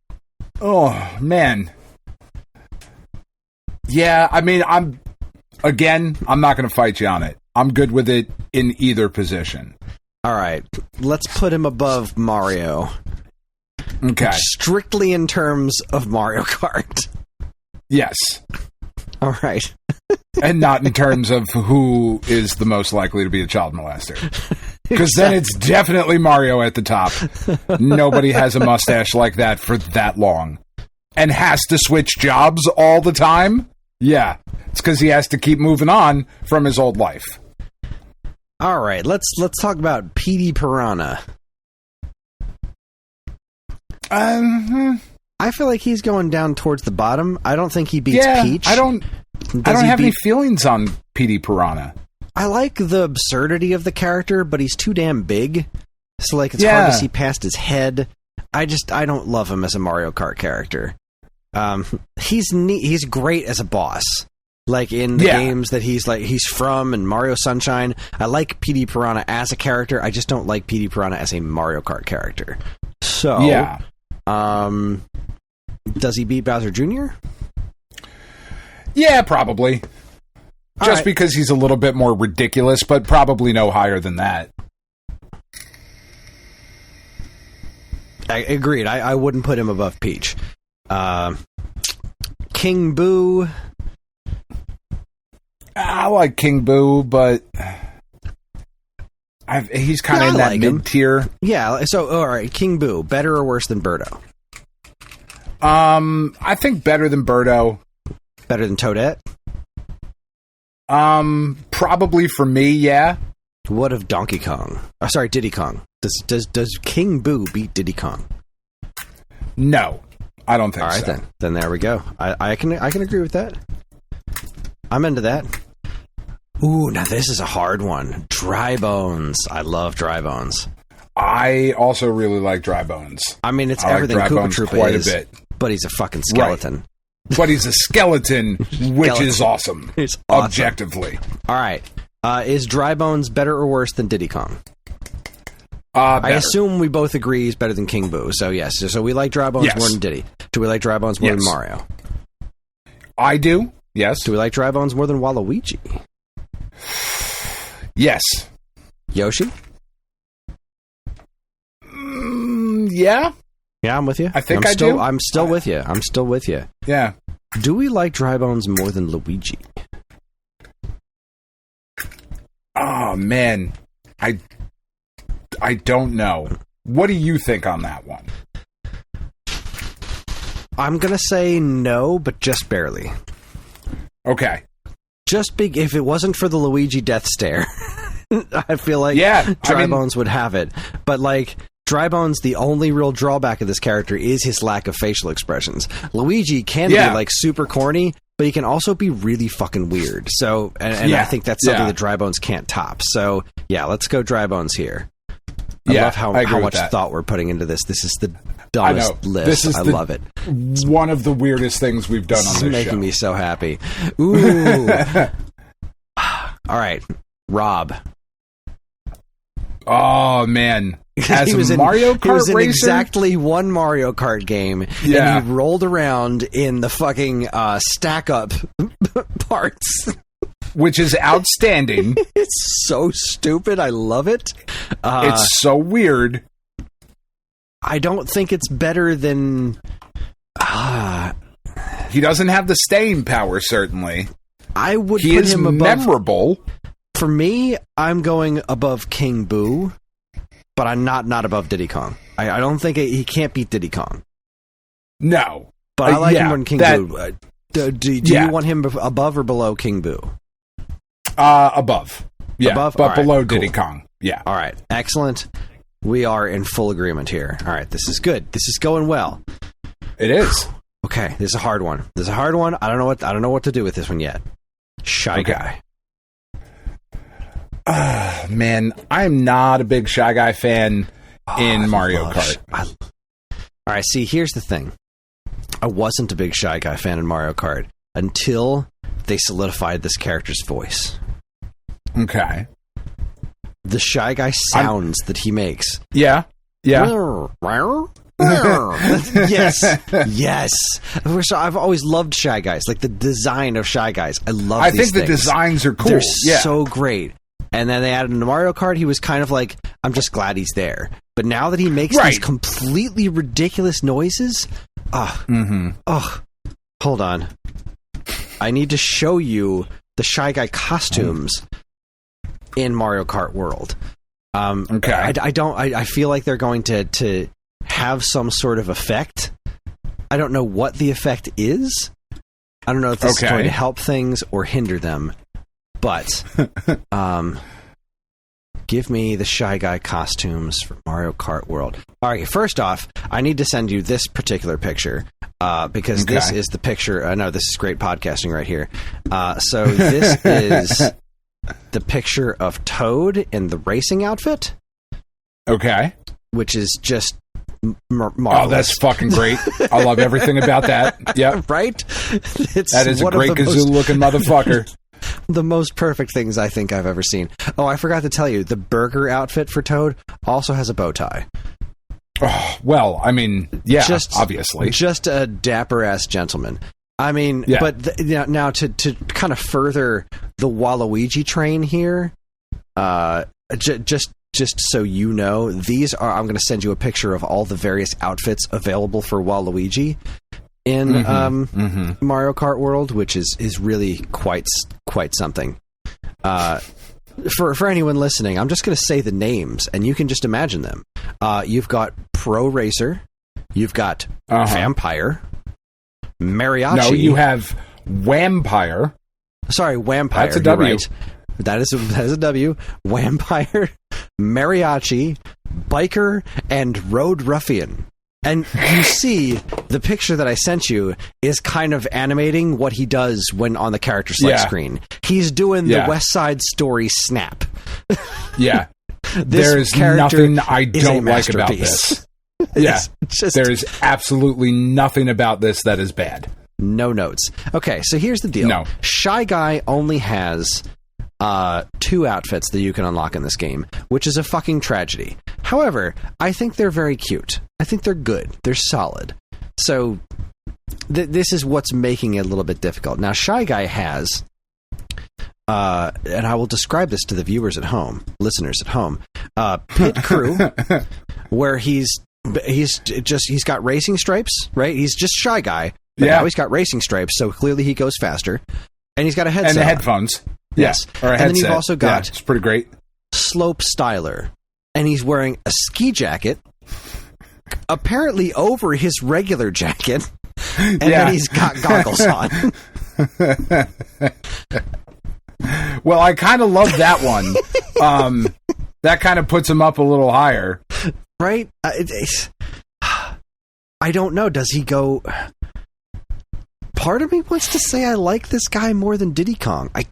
Oh, man. Yeah, I mean, I'm not going to fight you on it. I'm good with it in either position. All right, let's put him above Mario. Okay. Strictly in terms of Mario Kart. Yes. All right. And not in terms of who is the most likely to be a child molester. Because then it's definitely Mario at the top. Nobody has a mustache like that for that long. And has to switch jobs all the time? Yeah. It's because he has to keep moving on from his old life. All right, let's talk about Petey Piranha. I feel like he's going down towards the bottom. I don't think he beats Peach. I don't have any feelings on Petey Piranha. I like the absurdity of the character, but he's too damn big. So like it's hard to see past his head. I don't love him as a Mario Kart character. He's neat. He's great as a boss. Like in the games that he's from and Mario Sunshine. I like Petey Piranha as a character. I just don't like Petey Piranha as a Mario Kart character. So, does he beat Bowser Jr.? Yeah, probably. Just because he's a little bit more ridiculous, but probably no higher than that. I agreed. I wouldn't put him above Peach. King Boo. I like King Boo, but he's kind of in that mid-tier. Yeah, so, all right, King Boo, better or worse than Birdo? I think better than Birdo. Better than Toadette? Probably for me, yeah. What of Donkey Kong? Sorry, Diddy Kong. Does King Boo beat Diddy Kong? No, I don't think so. All right, then there we go. I can agree with that. I'm into that. Ooh, now this is a hard one. Dry Bones. I love Dry Bones. I also really like Dry Bones. I mean, it's everything Koopa Troopa is, a bit. But he's a fucking skeleton. Right. But he's a skeleton, which is awesome. It's awesome. Objectively. All right. Is Dry Bones better or worse than Diddy Kong? I assume we both agree he's better than King Boo. So yes. So we like Dry Bones more than Diddy. Do we like Dry Bones more than Mario? I do. Yes. Do we like Dry Bones more than Waluigi? Yes. Yoshi? Yeah. Yeah, I'm with you. I think I do. I'm still with you. I'm still with you. Yeah. Do we like Dry Bones more than Luigi? Oh, man. I don't know. What do you think on that one? I'm going to say no, but just barely. Okay. Just big. If it wasn't for the Luigi death stare, I feel like Dry Bones would have it. But like Dry Bones, the only real drawback of this character is his lack of facial expressions. Luigi can be like super corny, but he can also be really fucking weird. So, and I think that's something that Dry Bones can't top. So, yeah, let's go Dry Bones here. I love how much thought we're putting into this. This is the dumbest list. I love it. One of the weirdest things we've done on this show. It's making me so happy. Ooh. All right, Rob. Oh, man. As he was Mario Kart he was in racer? Exactly one Mario Kart game, and he rolled around in the fucking stack-up parts. Which is outstanding. It's so stupid. I love it. It's so weird. I don't think it's better than... He doesn't have the staying power, certainly. I would put him above... memorable. For me, I'm going above King Boo, but I'm not above Diddy Kong. I don't think he can't beat Diddy Kong. No. But I like him more than King Boo. Do you want him above or below King Boo? Above. Yeah, above? But below Diddy Kong. Yeah. All right. Excellent. We are in full agreement here. All right. This is good. This is going well. It is. Okay. This is a hard one. I don't know what to do with this one yet. Shy Guy. Man, I'm not a big Shy Guy fan in Mario Kart. All right, see, here's the thing. I wasn't a big Shy Guy fan in Mario Kart until they solidified this character's voice. Okay. The Shy Guy sounds that he makes. Yeah. Yes. So I've always loved Shy Guys, like the design of Shy Guys. I love these things. The designs are cool. They're so great. And then they added into Mario Kart, he was kind of like, I'm just glad he's there. But now that he makes these completely ridiculous noises, hold on. I need to show you the Shy Guy costumes in Mario Kart World. Okay. I feel like they're going to have some sort of effect. I don't know what the effect is. I don't know if this is going to help things or hinder them. But give me the Shy Guy costumes for Mario Kart World. All right, first off, I need to send you this particular picture because this is the picture. I know this is great podcasting right here. So this is the picture of Toad in the racing outfit. Okay. Which is just marvelous. Oh, that's fucking great. I love everything about that. Yeah. Right? That is a great kazoo-looking motherfucker. The most perfect things I think I've ever seen. Oh, I forgot to tell you, the burger outfit for Toad also has a bow tie. Oh, well, I mean, obviously. Just a dapper-ass gentleman. I mean, but now to kind of further the Waluigi train here, just so you know, these are, I'm going to send you a picture of all the various outfits available for Waluigi in Mario Kart World, which is really quite something. For anyone listening, I'm just going to say the names, and you can just imagine them. You've got Pro Racer, you've got Vampire, Mariachi. No, you have Wampire. Sorry, Wampire. That's a W. Right. That is a W. Wampire, Mariachi, Biker, and Road Ruffian. And you see, the picture that I sent you is kind of animating what he does when on the character select screen. He's doing the West Side Story snap. Yeah. There's nothing I don't like about this. Yeah. There is absolutely nothing about this that is bad. No notes. Okay, so here's the deal. No. Shy Guy only has 2 outfits that you can unlock in this game, which is a fucking tragedy. However, I think they're very cute. I think they're good. They're solid. So this is what's making it a little bit difficult. Now, Shy Guy has, and I will describe this to the viewers at home, listeners at home, Pit Crew, where he's got racing stripes, right? He's just Shy Guy, but now he's got racing stripes, so clearly he goes faster. And he's got a headset. And the headphones. Yes. Or a headset. And then you've also got it's pretty great. Slope Styler. And he's wearing a ski jacket, apparently over his regular jacket, and then he's got goggles on. Well, I kind of love that one. That kind of puts him up a little higher. Right? I don't know. Does he go... Part of me wants to say I like this guy more than Diddy Kong. I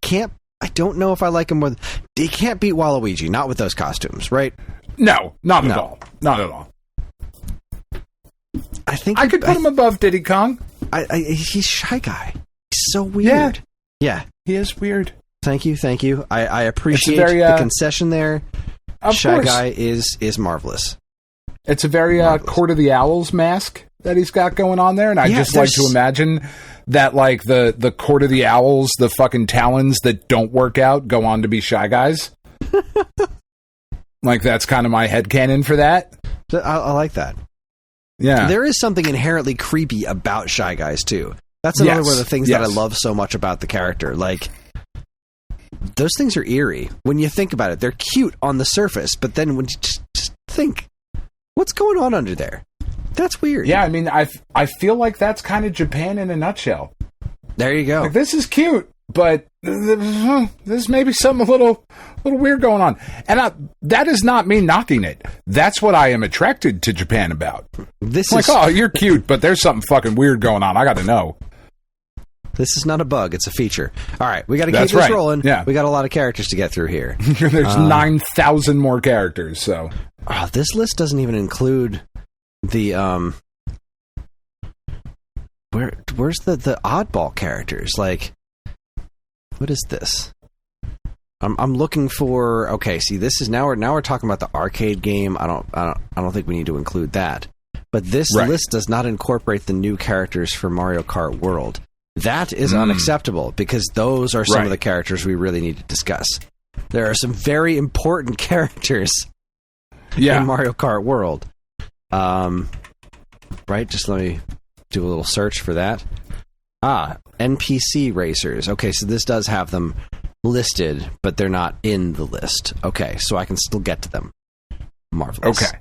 don't know if I like him more. He can't beat Waluigi, not with those costumes, right? No, not at all. Not at all. I think I could put him above Diddy Kong. He's Shy Guy. He's so weird. Yeah. He is weird. Thank you. I appreciate the concession there. Shy Guy is marvelous. It's a very Court of the Owls mask that he's got going on there, and I just like to imagine that, like, the Court of the Owls, the fucking talons that don't work out, go on to be Shy Guys. Like, that's kind of my headcanon for that. I like that. Yeah. There is something inherently creepy about Shy Guys, too. That's another one of the things that I love so much about the character. Like, those things are eerie. When you think about it, they're cute on the surface, but then when you just think, what's going on under there? That's weird. Yeah, I mean, I feel like that's kind of Japan in a nutshell. There you go. Like, this is cute, but there's maybe something a little weird going on. And that is not me knocking it. That's what I am attracted to Japan about. Oh, you're cute, but there's something fucking weird going on. I got to know. This is not a bug. It's a feature. All right. We got to keep this rolling. Yeah. We got a lot of characters to get through here. There's 9,000 more characters, so. This list doesn't even include the, where's the oddball characters? Like, what is this? I'm looking for. Okay, see, this is now we're talking about the arcade game. I don't think we need to include that. But this list does not incorporate the new characters for Mario Kart World. That is unacceptable because those are some of the characters we really need to discuss. There are some very important characters in Mario Kart World. Right? Just let me do a little search for that. NPC racers. Okay, so this does have them listed, but they're not in the list. Okay, so I can still get to them. Marvelous. Okay.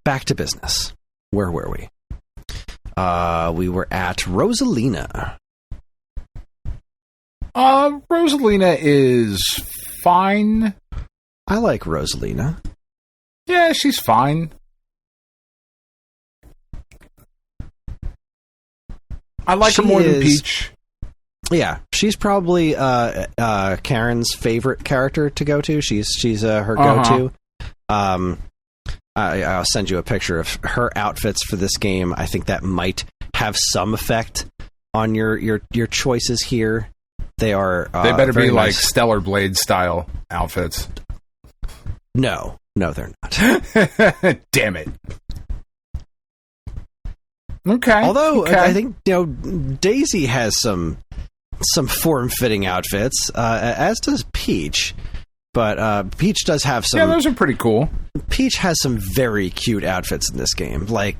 Back to business. Where were we? We were at Rosalina. Rosalina is fine. I like Rosalina. Yeah, she's fine. I like her more than Peach. Yeah, she's probably Karen's favorite character to go to. She's her go-to. I'll send you a picture of her outfits for this game. I think that might have some effect on your choices here. They are. They better be nice. Like Stellar Blade style outfits. No, they're not. Damn it. Okay. Although I think Daisy has some form-fitting outfits, as does Peach. But Peach does have some... Yeah, those are pretty cool. Peach has some very cute outfits in this game. Like,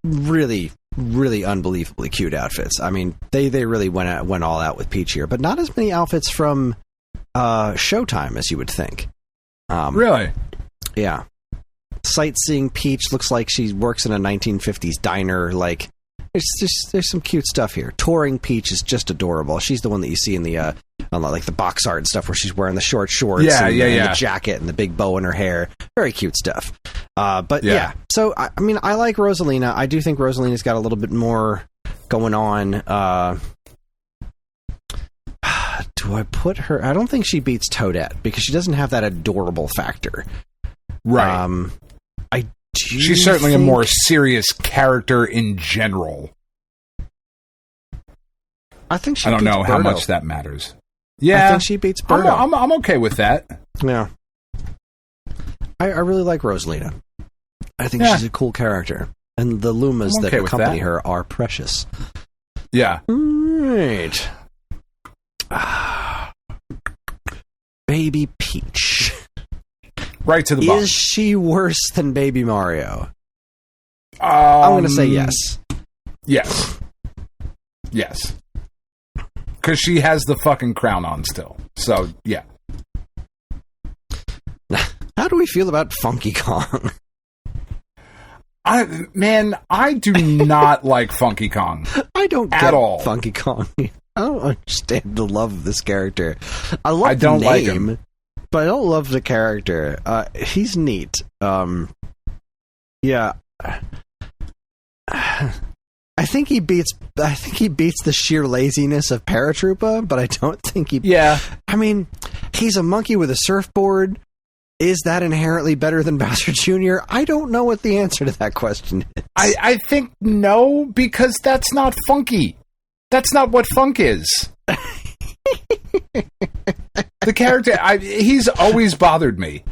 really, really unbelievably cute outfits. I mean, they really went all out with Peach here. But not as many outfits from Showtime as you would think. Really? Yeah. Sightseeing Peach looks like she works in a 1950s diner. Like, there's some cute stuff here. Touring Peach is just adorable. She's the one that you see in the like the box art and stuff where she's wearing the short shorts and the jacket and the big bow in her hair. Very cute stuff. But yeah. So I mean, I like Rosalina. I do think Rosalina's got a little bit more going on. Do I put her? I don't think she beats Toadette because she doesn't have that adorable factor. Right. She's certainly a more serious character in general. I think she. I don't beats know Birdo. how much that matters. Yeah, I think she beats Birdo. I'm okay with that. Yeah, I really like Rosalina. I think she's a cool character, and the Lumas that accompany her are precious. Yeah. Right. Baby Peach. Right to the bottom. Is she worse than Baby Mario? I'm going to say yes. Yes. Yes. Because she has the fucking crown on still. So, yeah. How do we feel about Funky Kong? I do not like Funky Kong. I don't at get all. Funky Kong. I don't understand the love of this character. I love the name, like him. But I don't love the character. He's neat. Yeah. I think he beats the sheer laziness of Paratroopa, but I don't think he... Yeah. I mean, he's a monkey with a surfboard. Is that inherently better than Bowser Jr.? I don't know what the answer to that question is. I think no, because that's not funky. That's not what funk is. The character, he's always bothered me.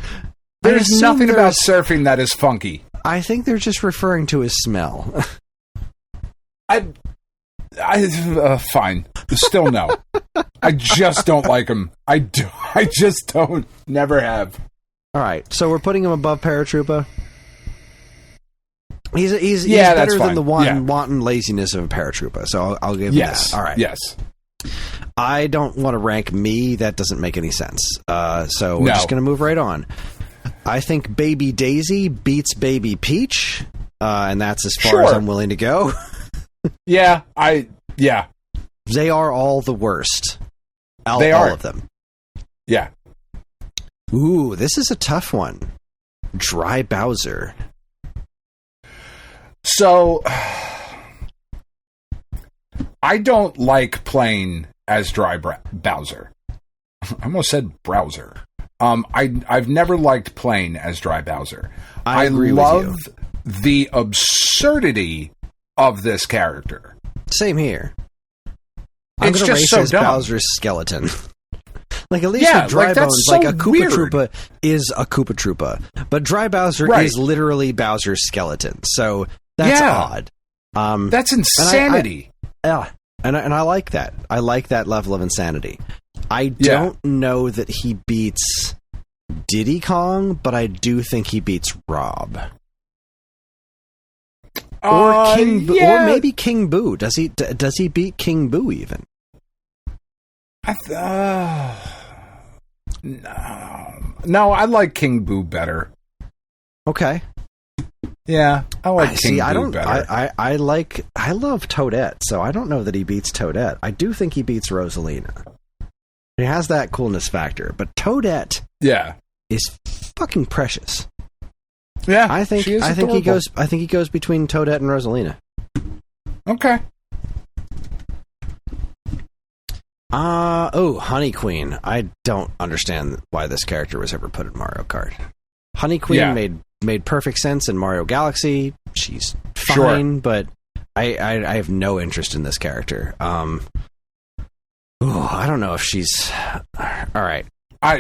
There's nothing about surfing that is funky. I think they're just referring to his smell. Fine. Still no. I just don't like him. I just don't. Never have. All right, so we're putting him above Paratroopa. He's better than the wanton laziness of a Paratroopa, so I'll give him that. All right. Yes. I don't want to rank me. That doesn't make any sense. So we're just going to move right on. I think Baby Daisy beats Baby Peach, and that's as far as I'm willing to go. Yeah. They are all the worst. All of them. Yeah. Ooh, this is a tough one. Dry Bowser. So, I don't like playing as Dry Bowser. I almost said browser. I've never liked playing as Dry Bowser. I agree love with you. The absurdity of this character. Same here. I'm It's gonna just race so as dumb. Bowser's skeleton. Like, at least Yeah, with Dry like, that's Bones, so like, a Koopa weird. Troopa is a Koopa Troopa. But Dry Bowser Right. is literally Bowser's skeleton. So that's odd. That's insanity. And I like that. I like that level of insanity. I don't know that he beats Diddy Kong, but I do think he beats Rob. Or King Boo, or maybe King Boo. Does he beat King Boo even? No, I like King Boo better. Okay. Yeah, I like King Boo better. I love Toadette, so I don't know that he beats Toadette. I do think he beats Rosalina. He has that coolness factor, but Toadette is fucking precious. Yeah, I think he goes between Toadette and Rosalina. Okay. Honey Queen. I don't understand why this character was ever put in Mario Kart. Honey Queen made perfect sense in Mario Galaxy. She's fine, but I have no interest in this character. I don't know if she's all right.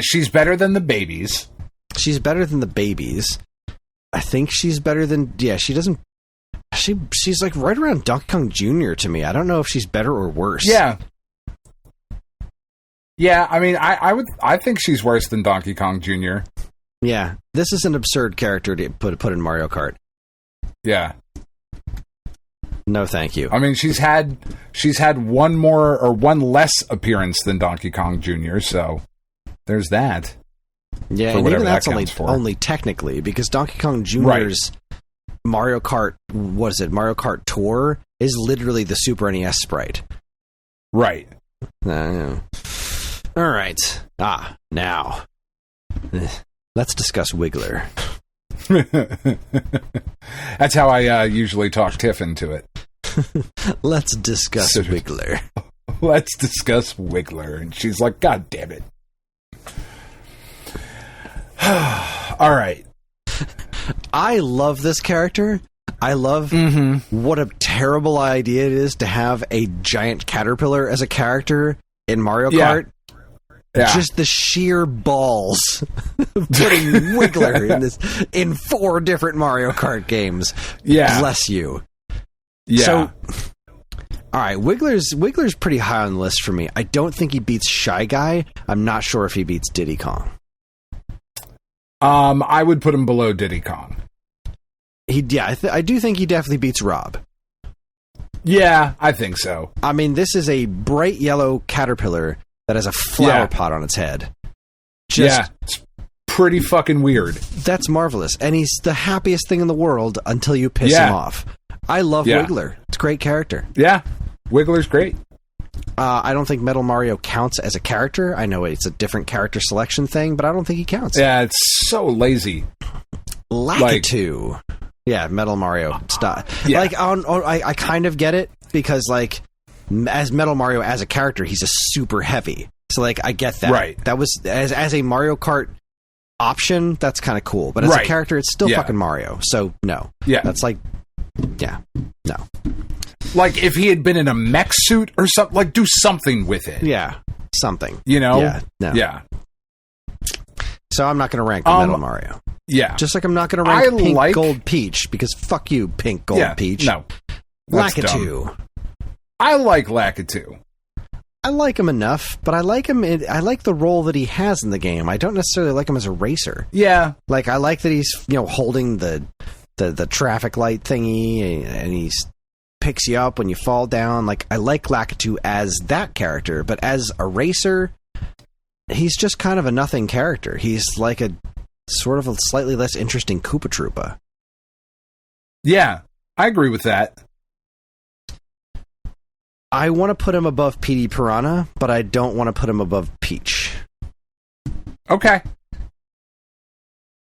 She's better than the babies. She's better than the babies. I think she's better than she doesn't. She's like right around Donkey Kong Jr. to me. I don't know if she's better or worse. Yeah. Yeah, I mean, I think she's worse than Donkey Kong Jr. Yeah, this is an absurd character to put in Mario Kart. Yeah. No, thank you. I mean, she's had one more or one less appearance than Donkey Kong Jr., so there's that. Yeah, and even that's only technically, because Donkey Kong Jr.'s Mario Kart, what is it? Mario Kart Tour is literally the Super NES sprite. Right. All right. Now. Let's discuss Wiggler. That's how I usually talk Tiff into it. Let's discuss Wiggler. Let's discuss Wiggler. And she's like, God damn it. All right. I love this character. I love what a terrible idea it is to have a giant caterpillar as a character in Mario Kart. Yeah. Just the sheer balls of putting Wiggler in 4 different Mario Kart games. Yeah. Bless you. Yeah. So, all right, Wiggler's pretty high on the list for me. I don't think he beats Shy Guy. I'm not sure if he beats Diddy Kong. I would put him below Diddy Kong. I do think he definitely beats Rob. Yeah, I think so. I mean, this is a bright yellow caterpillar that has a flower pot on its head. It's pretty fucking weird. That's marvelous. And he's the happiest thing in the world until you piss him off. I love Wiggler. It's a great character. Yeah, Wiggler's great. I don't think Metal Mario counts as a character. I know it's a different character selection thing, but I don't think he counts. Yeah, it's so lazy. Lakitu. Yeah, Metal Mario stuff. Yeah. Like, I kind of get it, because, like, as Metal Mario as a character, he's a super heavy. So, like, I get that. Right. That was, as a Mario Kart option, that's kind of cool. But as a character, it's still fucking Mario. So, no. Yeah. That's like, no. Like, if he had been in a mech suit or something, like, do something with it. Yeah, something. You know? Yeah, no. Yeah. So I'm not going to rank Metal Mario. Yeah. Just like I'm not going to rank Pink Gold Peach, because fuck you, Pink Gold Peach. No. Lakitu. I like Lakitu. I like him enough, but I like him. I like the role that he has in the game. I don't necessarily like him as a racer. Yeah. Like, I like that he's, holding the traffic light thingy, and he's picks you up when you fall down. Like, I like Lakitu as that character, but as a racer, he's just kind of a nothing character. He's like a sort of a slightly less interesting Koopa Troopa. Yeah, I agree with that. I want to put him above PD Piranha, but I don't want to put him above Peach. Okay.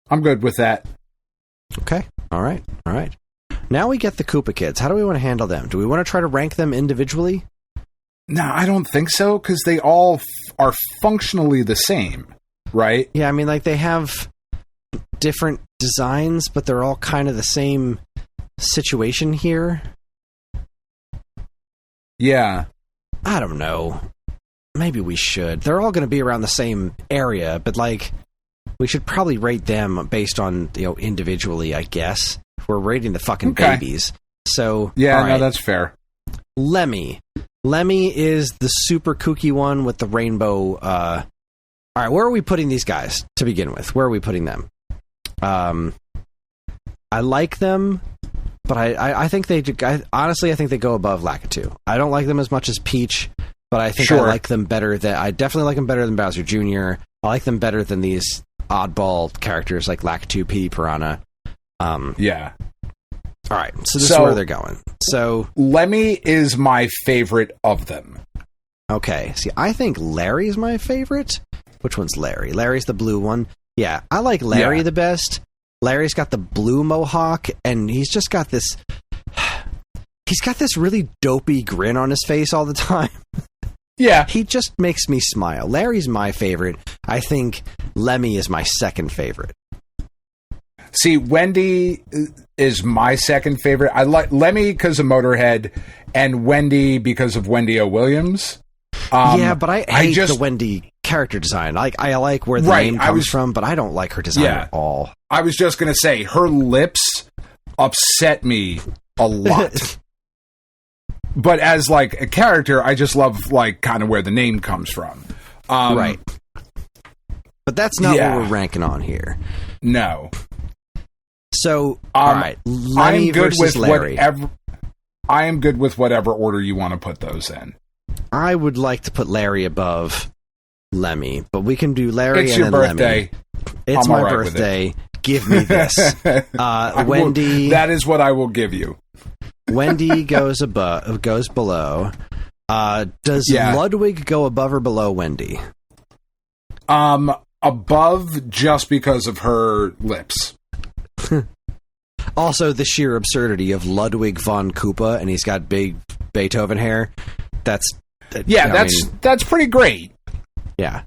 I'm good with that. Okay. All right. Now we get the Koopa Kids. How do we want to handle them? Do we want to try to rank them individually? No, I don't think so, because they all are functionally the same, right? Yeah, I mean, like, they have different designs, but they're all kind of the same situation here. Yeah. I don't know. Maybe we should. They're all going to be around the same area, but, like, we should probably rate them based on, individually, I guess. We're rating the fucking babies. So, yeah, right. No, that's fair. Lemmy. Lemmy is the super kooky one with the rainbow. All right, where are we putting these guys to begin with? Where are we putting them? I like them, but I think honestly, I think they go above Lakitu. I don't like them as much as Peach, but I think I like them better I definitely like them better than Bowser Jr. I like them better than these oddball characters like Lakitu, P. Piranha. Yeah. All right, so this is where they're going. So Lemmy is my favorite of them. Okay, see, I think Larry's my favorite. Which one's Larry? Larry's the blue one. Yeah, I like Larry the best. Larry's got the blue mohawk, and he's just got this... He's got this really dopey grin on his face all the time. Yeah. He just makes me smile. Larry's my favorite. I think Lemmy is my second favorite. See, Wendy is my second favorite. I like Lemmy because of Motorhead, and Wendy because of Wendy O. Williams. Yeah, but I hate the Wendy character design. I like where the name comes from, but I don't like her design at all. I was just going to say, her lips upset me a lot. But as, like, a character, I just love, like, kind of where the name comes from. Right. But that's not what we're ranking on here. No. So, all right, Lemmy versus Larry. I am good with whatever order you want to put those in. I would like to put Larry above Lemmy, but we can do Larry it's and your then birthday. Lemmy. It's my birthday. Give me this. Wendy. That is what I will give you. Wendy goes below. Does Ludwig go above or below Wendy? Above just because of her lips. Also, the sheer absurdity of Ludwig von Koopa, and he's got big Beethoven hair. That's pretty great. Yeah,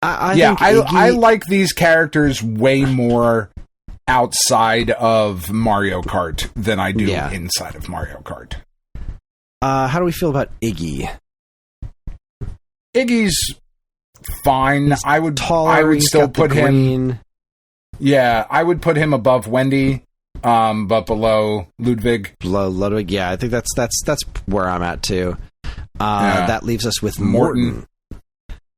I like these characters way more outside of Mario Kart than I do inside of Mario Kart. How do we feel about Iggy? Iggy's fine. He's I would still put him. Yeah, I would put him above Wendy, but below Ludwig. Below Ludwig, yeah, I think that's where I'm at too. That leaves us with Morton.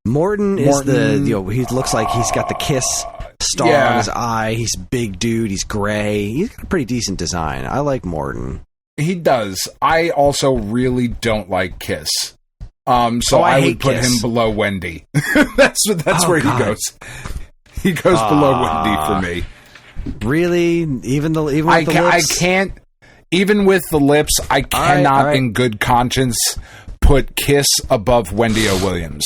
Morton is he looks like he's got the kiss star on his eye. He's a big dude. He's gray. He's got a pretty decent design. I like Morton. He does. I also really don't like Kiss. So I would put him below Wendy. that's where he goes. He goes below Wendy for me. Really? Even with the lips? I can't. Even with the lips, I cannot, in good conscience, put Kiss above Wendy O. Williams.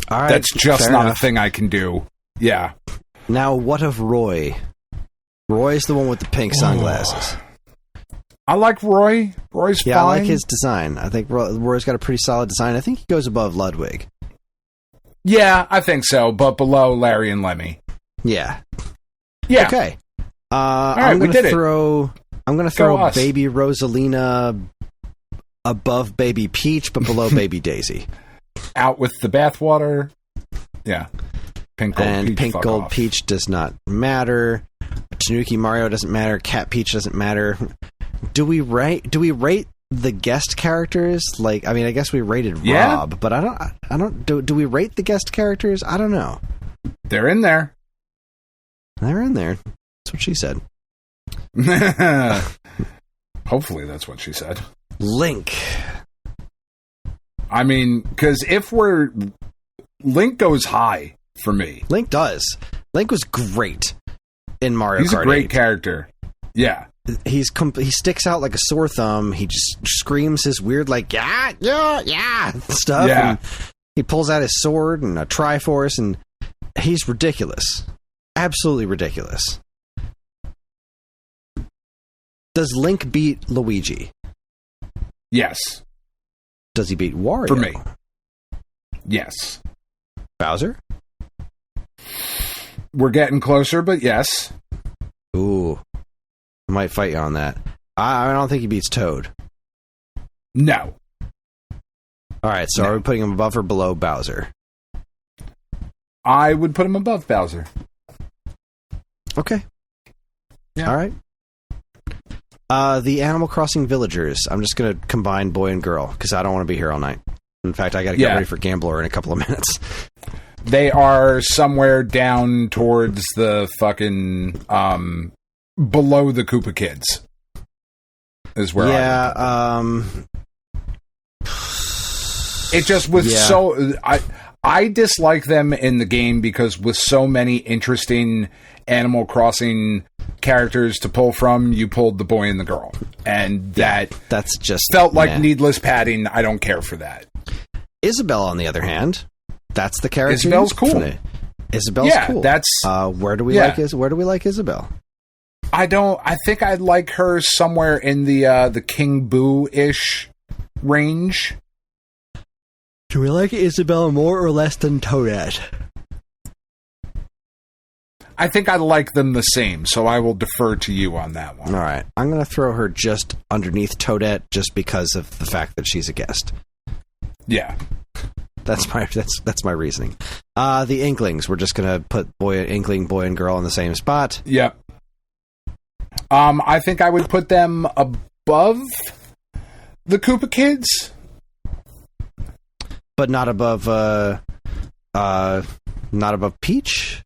All right, that's just not a thing I can do. Yeah. Now, what of Roy? Roy's the one with the pink sunglasses. I like Roy. Roy's fine. I like his design. I think Roy's got a pretty solid design. I think he goes above Ludwig. Yeah, I think so, but below Larry and Lemmy. Yeah. Yeah. Okay. I'm going to throw Baby Rosalina above Baby Peach, but below Baby Daisy. Out with the bathwater. Yeah. Pink Gold Peach does not matter. Tanuki Mario doesn't matter. Cat Peach doesn't matter. Do we rate the guest characters? Like, I mean, I guess we rated Rob, but I don't. Do we rate the guest characters? I don't know. They're in there. They're in there. That's what she said. Hopefully, that's what she said. Link. I mean, because Link goes high for me. Link does. Link was great in Mario Kart. He's a great character. Yeah. He sticks out like a sore thumb. He just screams his weird, like, yeah stuff. Yeah. And he pulls out his sword and a Triforce, and he's ridiculous. Absolutely ridiculous. Does Link beat Luigi? Yes. Does he beat Wario? For me. Yes. Bowser? We're getting closer, but yes. Ooh. I might fight you on that. I don't think he beats Toad. No. All right, so are we putting him above or below Bowser? I would put him above Bowser. Okay. Yeah. All right. The Animal Crossing villagers. I'm just going to combine boy and girl because I don't want to be here all night. In fact, I got to get ready for Gambler in a couple of minutes. They are somewhere down towards the fucking below the Koopa Kids. Is where it just was so I dislike them in the game because with so many interesting Animal Crossing characters to pull from, you pulled the boy and the girl, and that's just felt like needless padding. I don't care for that. Isabelle, on the other hand, that's the character. Isabelle's cool. Isabelle's cool. That's where do we like Isabelle? I think I'd like her somewhere in the King Boo-ish range. Do we like Isabelle more or less than Toadette? I think I like them the same, so I will defer to you on that one. All right. I'm going to throw her just underneath Toadette just because of the fact that she's a guest. Yeah. That's my reasoning. The Inklings, we're just going to put Inkling, boy, and girl in the same spot. Yep. I think I would put them above the Koopa Kids. But not above Peach?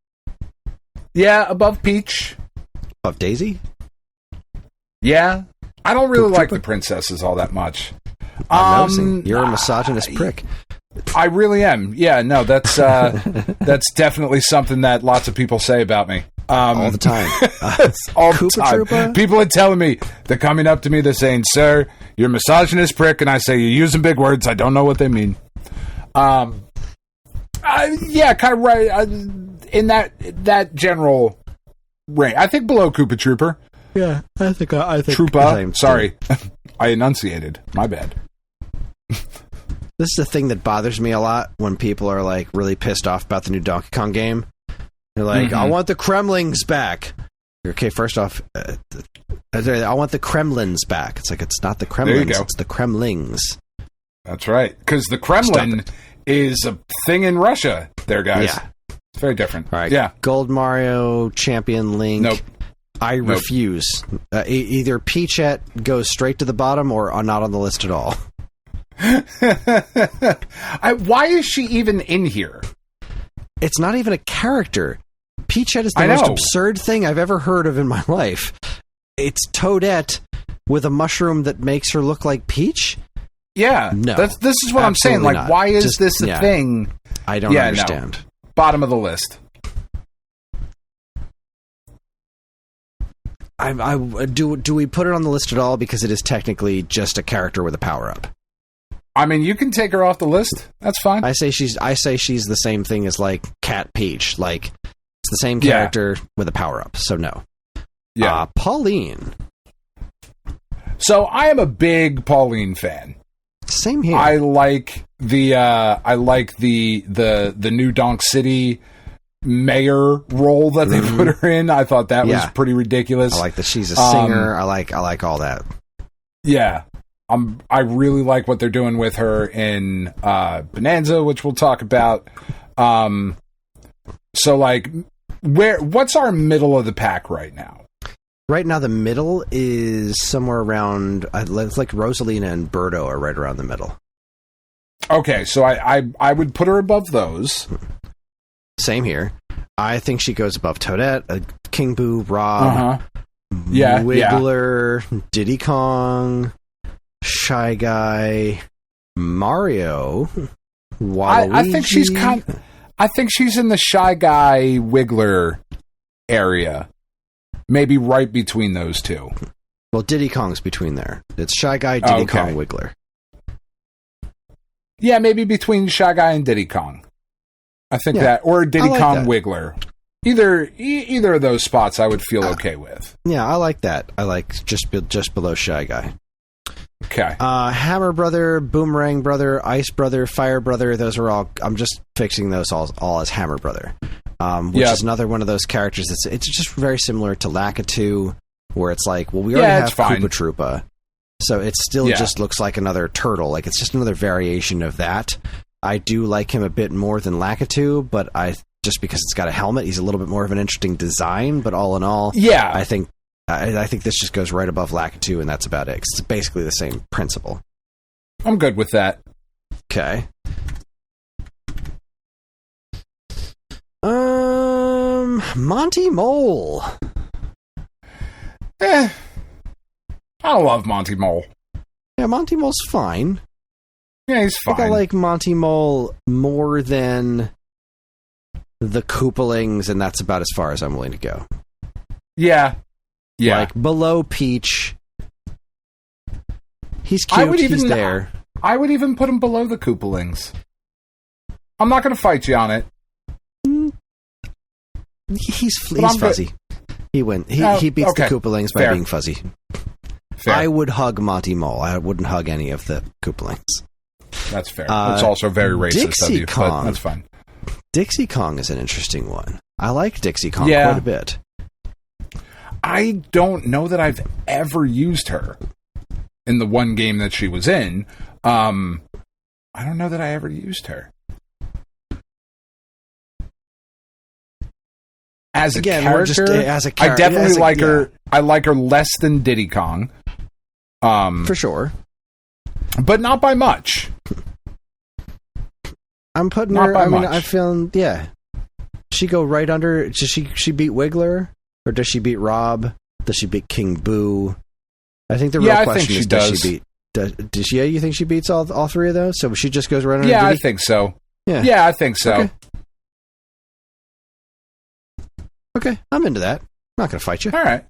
Yeah, above Peach. Above Daisy? Yeah. I don't really like the princesses all that much. I'm noticing. You're a misogynist prick. I really am. Yeah, no, that's definitely something that lots of people say about me. All the time. All the time. Troopa? People are telling me, they're coming up to me, they're saying, "Sir, you're a misogynist prick," and I say, "You're using big words. I don't know what they mean." Kind of right in that general range. I think below Koopa Trooper. Yeah, I think Troopa. Sorry, I enunciated. My bad. This is the thing that bothers me a lot when people are like really pissed off about the new Donkey Kong game. They're like, I want the Kremlings back. Okay, first off, I want the Kremlins back. It's like, it's not the Kremlins, it's the Kremlings. That's right. Because the Kremlin is a thing in Russia there, guys. Yeah. It's very different. All right. Yeah. Gold Mario, Champion Link. Nope. I refuse. Either Peachette goes straight to the bottom or not on the list at all. Why is she even in here? It's not even a character. Peachette is the most absurd thing I've ever heard of in my life. It's Toadette with a mushroom that makes her look like Peach? Yeah. No. This is what I'm saying. Like, not. why is this a thing? I don't understand. No. Bottom of the list. Do we put it on the list at all because it is technically just a character with a power-up? I mean, you can take her off the list. That's fine. I say she's the same thing as like Cat Peach. Like, it's the same character with a power-up. So no. Yeah. Pauline. So I am a big Pauline fan. Same here. I like the new Donk City mayor role that they put her in. I thought that was pretty ridiculous. I like that she's a singer. I like all that. Yeah. I really like what they're doing with her in Bonanza, which we'll talk about. So like, what's our middle of the pack right now? Right now, the middle is somewhere around. It's like Rosalina and Birdo are right around the middle. Okay, so I would put her above those. Same here. I think she goes above Toadette, King Boo, Rob, Wiggler, Diddy Kong, Shy Guy, Mario, Waluigi. I think she's in the Shy Guy Wiggler area. Maybe right between those two. Well, Diddy Kong's between there. It's Shy Guy, Diddy Kong, Wiggler. Yeah, maybe between Shy Guy and Diddy Kong. I think that, or Diddy Kong Wiggler. Either of those spots I would feel okay with. Yeah, I like that. I like just below Shy Guy. Okay. Hammer Brother, Boomerang Brother, Ice Brother, Fire Brother, those are all... I'm just fixing those all as Hammer Brother. Which is another one of those characters it's just very similar to Lakitu, where it's like, well, we already have Koopa Troopa, so it still just looks like another turtle. Like, it's just another variation of that. I do like him a bit more than Lakitu, but just because it's got a helmet, he's a little bit more of an interesting design, but all in all, I think this just goes right above Lakitu, and that's about it. It's basically the same principle. I'm good with that. Okay. Monty Mole. I love Monty Mole. Yeah, Monty Mole's fine. Yeah, he's fine. I like Monty Mole more than the Koopalings, and that's about as far as I'm willing to go. Yeah. Like, below Peach. He's cute, he's there. I would even put him below the Koopalings. I'm not going to fight you on it. He's fuzzy. He beats the Koopalings by being fuzzy. Fair. I would hug Monty Mole. I wouldn't hug any of the Koopalings. That's fair. It's also very racist of you, but that's fine. Dixie Kong is an interesting one. I like Dixie Kong quite a bit. I don't know that I've ever used her in the one game that she was in. I don't know that I ever used her. As a character, I definitely like her. I like her less than Diddy Kong. For sure. But not by much. I'm putting her... I feel... Yeah. She go right under... Does she beat Wiggler? Or does she beat Rob? Does she beat King Boo? I think the real question is, does she beat... you think she beats all three of those? So she just goes right under Yeah, Diddy? I think so. Yeah, I think so. Okay, I'm into that. I'm not going to fight you. All right.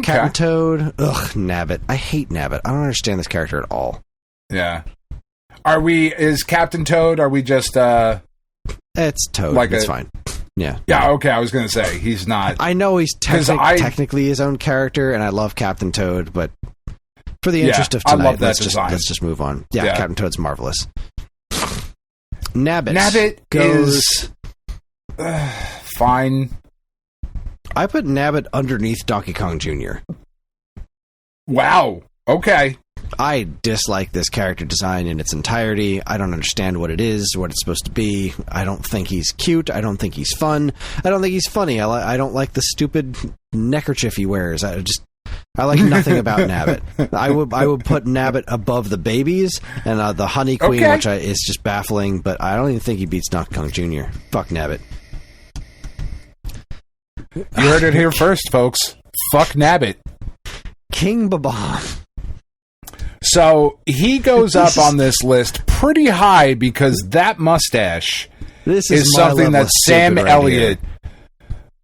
Captain Toad. Ugh, Nabbit. I hate Nabbit. I don't understand this character at all. Yeah. Is Captain Toad, are we just... It's Toad. It's fine. Yeah. Yeah, okay, I was going to say, he's not... I know he's technically his own character, and I love Captain Toad, but for the interest of tonight, let's just move on. Yeah, Captain Toad's marvelous. Nabbit goes... fine. I put Nabbit underneath Donkey Kong Jr. Wow. Okay. I dislike this character design in its entirety. I don't understand what it is, what it's supposed to be. I don't think he's cute. I don't think he's fun. I don't think he's funny. I don't like the stupid neckerchief he wears. I like nothing about Nabbit. I would put Nabbit above the babies and the Honey Queen, which is just baffling, but I don't even think he beats Donkey Kong Jr. Fuck Nabbit. You heard it here first, folks. Fuck Nabbit. King Babam. So he goes up on this list pretty high because that mustache is something that Sam Elliott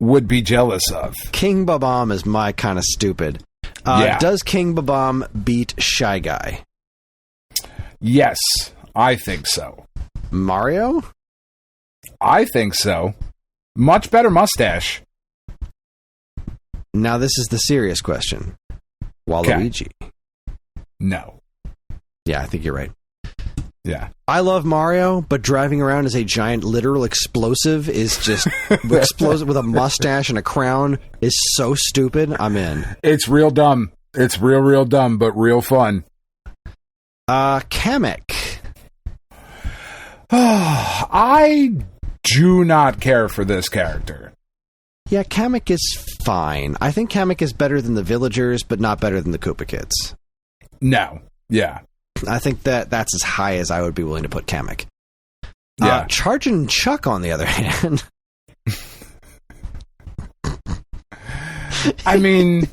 would be jealous of. King Babam is my kind of stupid. Does King Babam beat Shy Guy? Yes, I think so. Mario? I think so. Much better mustache. Now this is the serious question. Waluigi. No. Yeah, I think you're right. Yeah. I love Mario, but driving around as a giant literal explosive is just... explosive with a mustache and a crown is so stupid. I'm in. It's real dumb. It's real dumb, but real fun. Kamek. I do not care for this character. Yeah, Kamek is fine. I think Kamek is better than the villagers, but not better than the Koopa Kids. No. Yeah. I think that's as high as I would be willing to put Kamek. Yeah. Chargin' Chuck, on the other hand. I mean...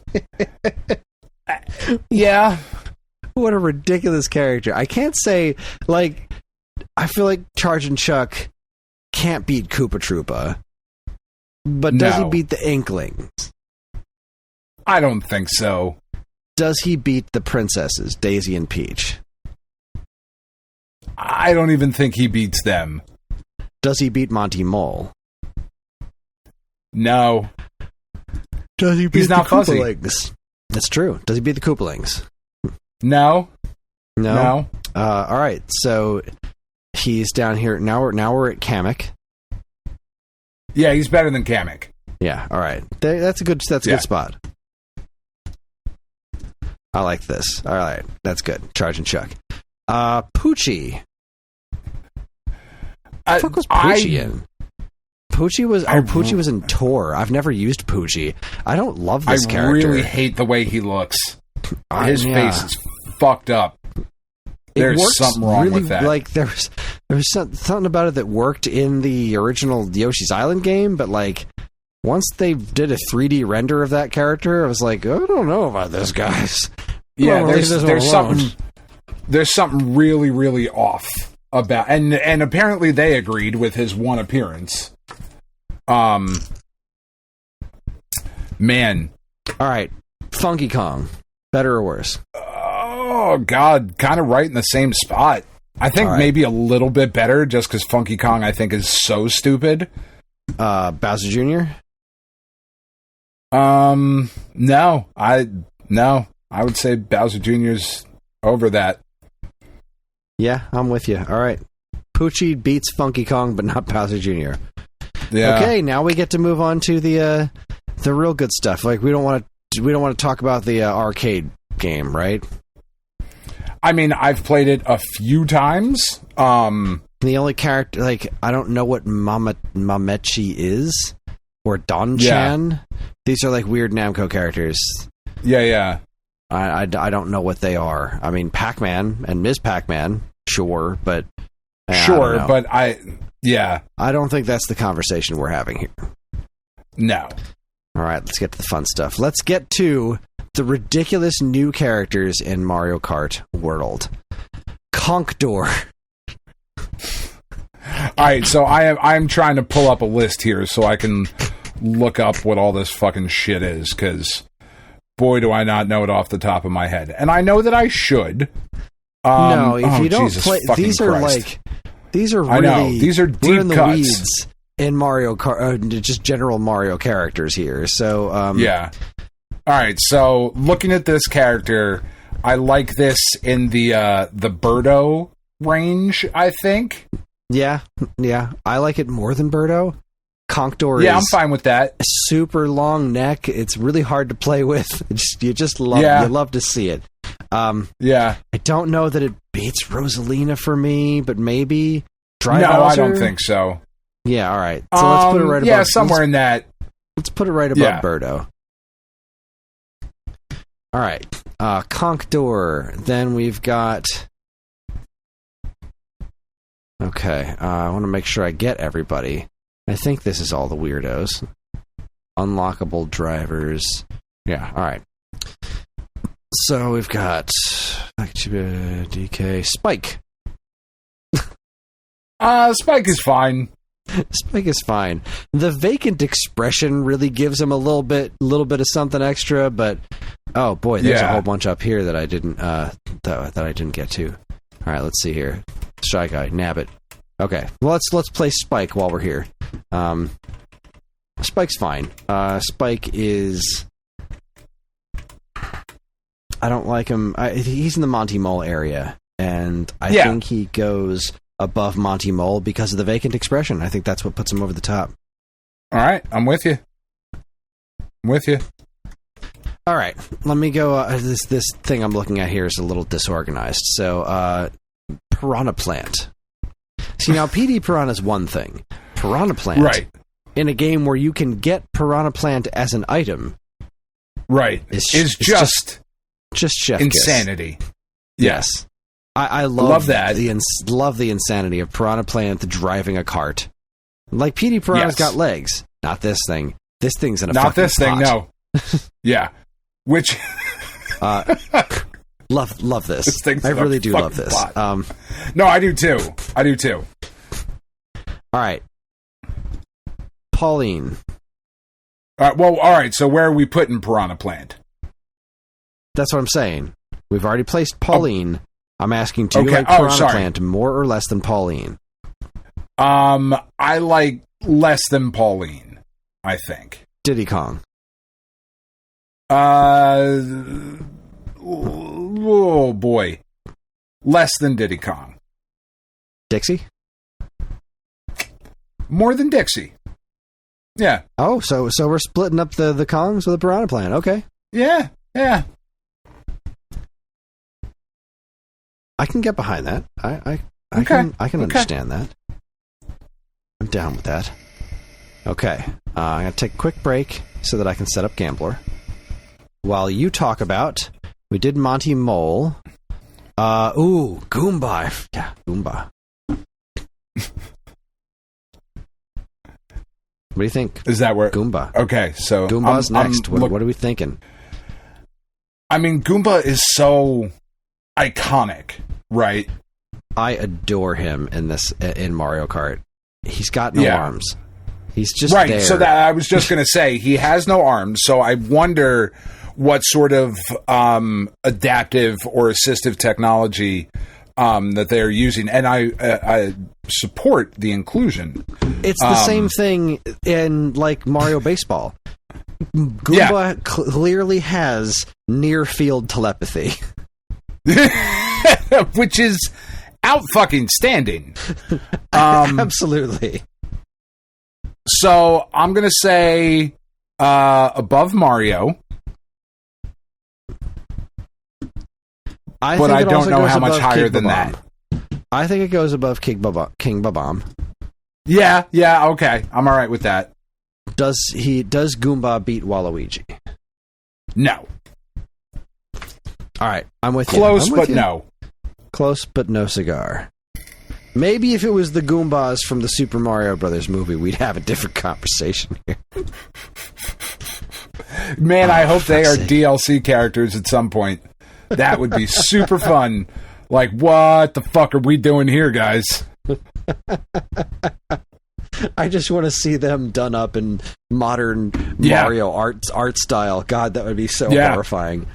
yeah. What a ridiculous character. I can't say, I feel like Chargin' Chuck can't beat Koopa Troopa. But does he beat the Inklings? I don't think so. Does he beat the princesses, Daisy and Peach? I don't even think he beats them. Does he beat Monty Mole? No. Does he beat the Koopalings? That's true. Does he beat the Koopalings? No. No. All right, so he's down here now. We're at Kamek. Yeah, he's better than Kamek. Yeah. All right, that's a good spot. I like this. All right, that's good. Charge and Chuck. Poochie. What the fuck was Poochie in? Poochie was in Tor. I've never used Poochie. I don't love this character. I really hate the way he looks. His face is fucked up. There's something wrong with that. Like there was something about it that worked in the original Yoshi's Island game, but like once they did a 3D render of that character, I was like, I don't know about this, guys. Yeah, there's something really, really off about, and apparently they agreed with his one appearance. Man. All right, Funky Kong, better or worse? Oh God, kind of right in the same spot. I think maybe a little bit better, just because Funky Kong I think is so stupid. Bowser Jr. No, I would say Bowser Jr.'s over that. Yeah, I'm with you. All right. Poochie beats Funky Kong, but not Bowser Jr. Yeah. Okay, now we get to move on to the real good stuff. Like we don't want to talk about the arcade game, right? I mean, I've played it a few times. The only character, like, I don't know what Mamechi is, or Don-chan. Yeah. These are like weird Namco characters. Yeah. I don't know what they are. I mean, Pac-Man and Ms. Pac-Man, sure, but... I don't think that's the conversation we're having here. No. All right, let's get to the fun stuff. Let's get to the ridiculous new characters in Mario Kart World. Conkdor. All right, so I'm trying to pull up a list here so I can look up what all this fucking shit is, because boy, do I not know it off the top of my head. And I know that I should. No, if you don't Jesus play... These are Christ. like... These are really... I know. These are deep we're in the cuts. weeds in Mario Kart, just general Mario characters here. So, yeah. All right, so looking at this character, I like this in the Birdo range, I think. Yeah. I like it more than Birdo. Conkdor I'm fine with that. Super long neck. It's really hard to play with. You love to see it. I don't know that it beats Rosalina for me, but maybe Dry No, Bowser? I don't think so. Yeah, all right. So let's put it right above. Yeah, somewhere in that. Let's put it right above Birdo. All right. Conkdor. Then we've got... Okay. I want to make sure I get everybody. I think this is all the weirdos. Unlockable drivers. Yeah, all right. So we've got DK Spike. Spike is fine. Spike is fine. The vacant expression really gives him a little bit of something extra, but oh boy, there's a whole bunch up here that I didn't that I didn't get to. All right, let's see here. Shy Guy, Nabbit. Okay, well, let's play Spike while we're here. Spike's fine. Spike is... I don't like him. He's in the Monty Mole area, and I think he goes above Monty Mole because of the vacant expression. I think that's what puts him over the top. All right, I'm with you. All right, let me go. This thing I'm looking at here is a little disorganized. So, Piranha Plant. See, now PD Piranha is one thing. Piranha Plant, right? In a game where you can get Piranha Plant as an item, right? Is just chef insanity. Kiss. Yes, I love that. Love the insanity of Piranha Plant driving a cart. Like PD Piranha's got legs, not this thing. This thing's in a not fucking this thing. pot. No, yeah, which love this. I really do love this. No, I do too. All right, Pauline. All right. So where are we putting Piranha Plant? That's what I'm saying. We've already placed Pauline. I'm asking, do you like Piranha Plant more or less than Pauline? I like less than Pauline, I think. Diddy Kong. Oh boy. Less than Diddy Kong. Dixie? More than Dixie. Yeah. Oh, so we're splitting up the Kongs with a Piranha Plant. Okay. Yeah. I can get behind that. I can understand that. I'm down with that. Okay. I'm going to take a quick break so that I can set up Gambler. While you talk about, we did Monty Mole. Goomba. Yeah, Goomba. What do you think? Is that where... Goomba. Okay, so... Goomba's next. What are we thinking? I mean, Goomba is so iconic, right? I adore him in Mario Kart. He's got no arms. He's just right. There. So that I was just going to say, he has no arms. So I wonder what sort of adaptive or assistive technology that they're using, and I support the inclusion. It's the same thing in like Mario Baseball. Goomba clearly has near field telepathy, which is out fucking standing. Absolutely. So I'm gonna say above Mario. But I don't know how much higher than that. I think it goes above King Babam. Yeah, okay. I'm all right with that. Does Goomba beat Waluigi? No. All right, I'm with Close, you. But no. Close, but no cigar. Maybe if it was the Goombas from the Super Mario Brothers movie, we'd have a different conversation here. Man, I hope they are DLC characters at some point. That would be super fun. Like, what the fuck are we doing here, guys? I just want to see them done up in modern Mario art style. God, that would be so horrifying.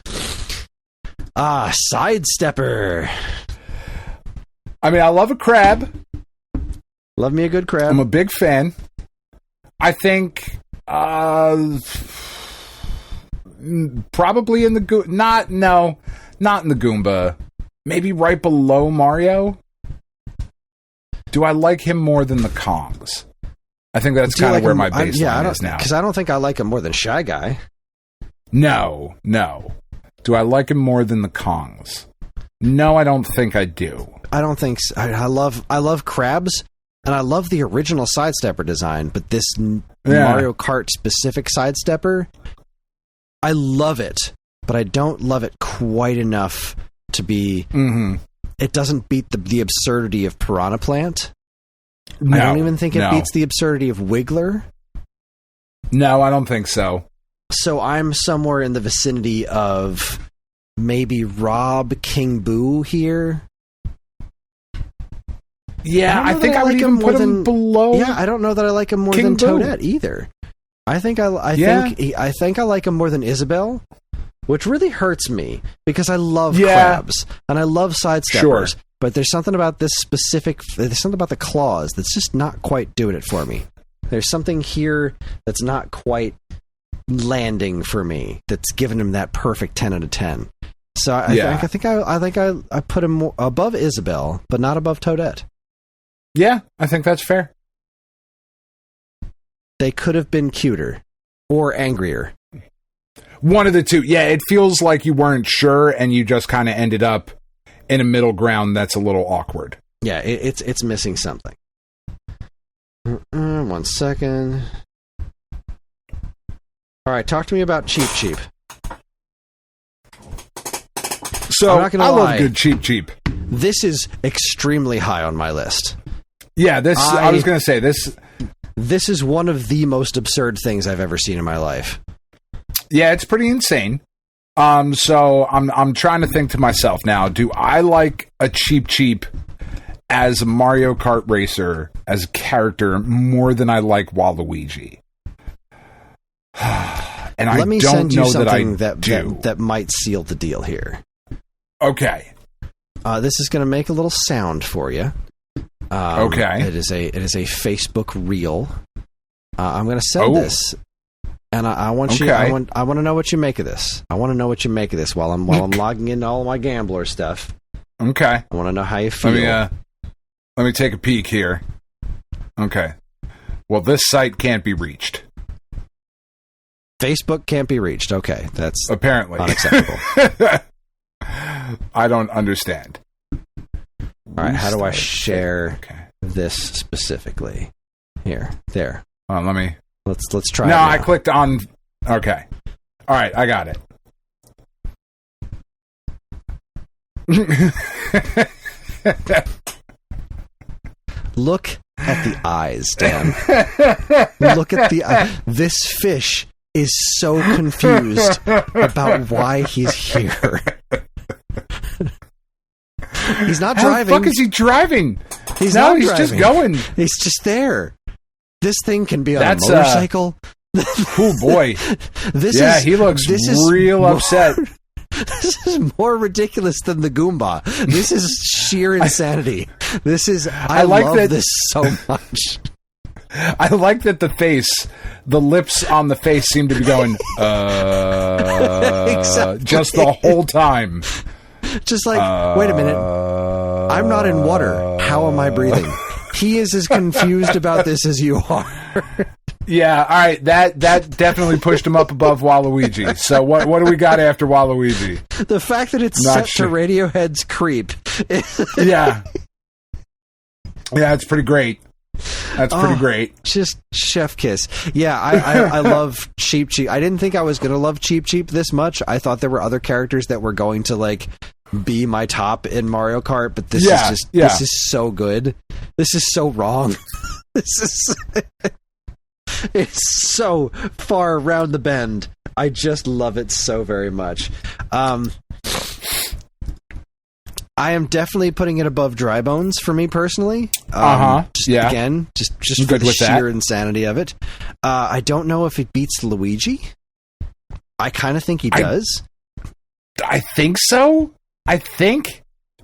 Sidestepper. I mean, I love a crab. Love me a good crab. I'm a big fan. I think probably in the not in the Goomba. Maybe right below Mario. Do I like him more than the Kongs? I think that's kind of where my baseline is now. Because I don't think I like him more than Shy Guy. No. Do I like him more than the Kongs? No, I don't think I do. I don't think so. I love crabs, and I love the original Sidestepper design, but this Mario Kart specific Sidestepper, I love it, but I don't love it quite enough to be... Mm-hmm. It doesn't beat the absurdity of Piranha Plant. No, I don't even think it beats the absurdity of Wiggler. No, I don't think so. So I'm somewhere in the vicinity of maybe Rob King Boo here. Yeah, I think I would even put him below. Yeah, I don't know that I like him more than Toadette either. I think I like him more than Isabelle, which really hurts me because I love crabs and I love Sidesteppers. Sure. But there's something about there's something about the claws that's just not quite doing it for me. There's something here that's not quite landing for me that's giving him that perfect 10 out of 10. So I think I put him more above Isabelle, but not above Toadette. Yeah, I think that's fair. They could have been cuter or angrier. One of the two. Yeah, it feels like you weren't sure and you just kind of ended up in a middle ground that's a little awkward. Yeah, it's missing something. 1 second. All right, talk to me about Cheep Cheep. So, I love good Cheep. This is extremely high on my list. Yeah, I was going to say this. This is one of the most absurd things I've ever seen in my life. Yeah, it's pretty insane. So I'm trying to think to myself now, do I like a Cheep as a Mario Kart racer, as a character, more than I like Waluigi? And Let me don't send you know something that I do. That might seal the deal here. Okay. This is going to make a little sound for you. Okay. It is a Facebook reel. I'm going to send this, and I want you. I want to know what you make of this. I want to know what you make of this while I'm logging in all my Gambler stuff. Okay. I want to know how you feel. Let me take a peek here. Okay. Well, this site can't be reached. Facebook can't be reached. Okay, that's apparently unacceptable. I don't understand. All right, how do I share this specifically? Here, there. Let me. Let's try. No, it now. I clicked on. Okay. All right, I got it. Look at the eyes, Dan. Look at the this fish is so confused about why he's here. He's not driving. How the fuck is he driving? He's just going. He's just there. This thing can be on a motorcycle. Oh boy. He looks real upset. This is more ridiculous than the Goomba. This is sheer insanity. I love this so much. I like that the lips on the face seem to be going, exactly. Just the whole time. Just like, wait a minute. I'm not in water. How am I breathing? He is as confused about this as you are. Yeah, all right. That definitely pushed him up above Waluigi. So what do we got after Waluigi? The fact that it's set to Radiohead's Creep. Yeah. Yeah, it's pretty great. That's pretty great. Just chef kiss. Yeah, I love Cheep Cheep. I didn't think I was going to love Cheep Cheep this much. I thought there were other characters that were going to like be my top in Mario Kart, but this is so good. This is so wrong. It's so far around the bend. I just love it so very much. I am definitely putting it above Dry Bones for me personally. Again, just for the sheer insanity of it. I don't know if it beats Luigi. I kind of think he does. I think so.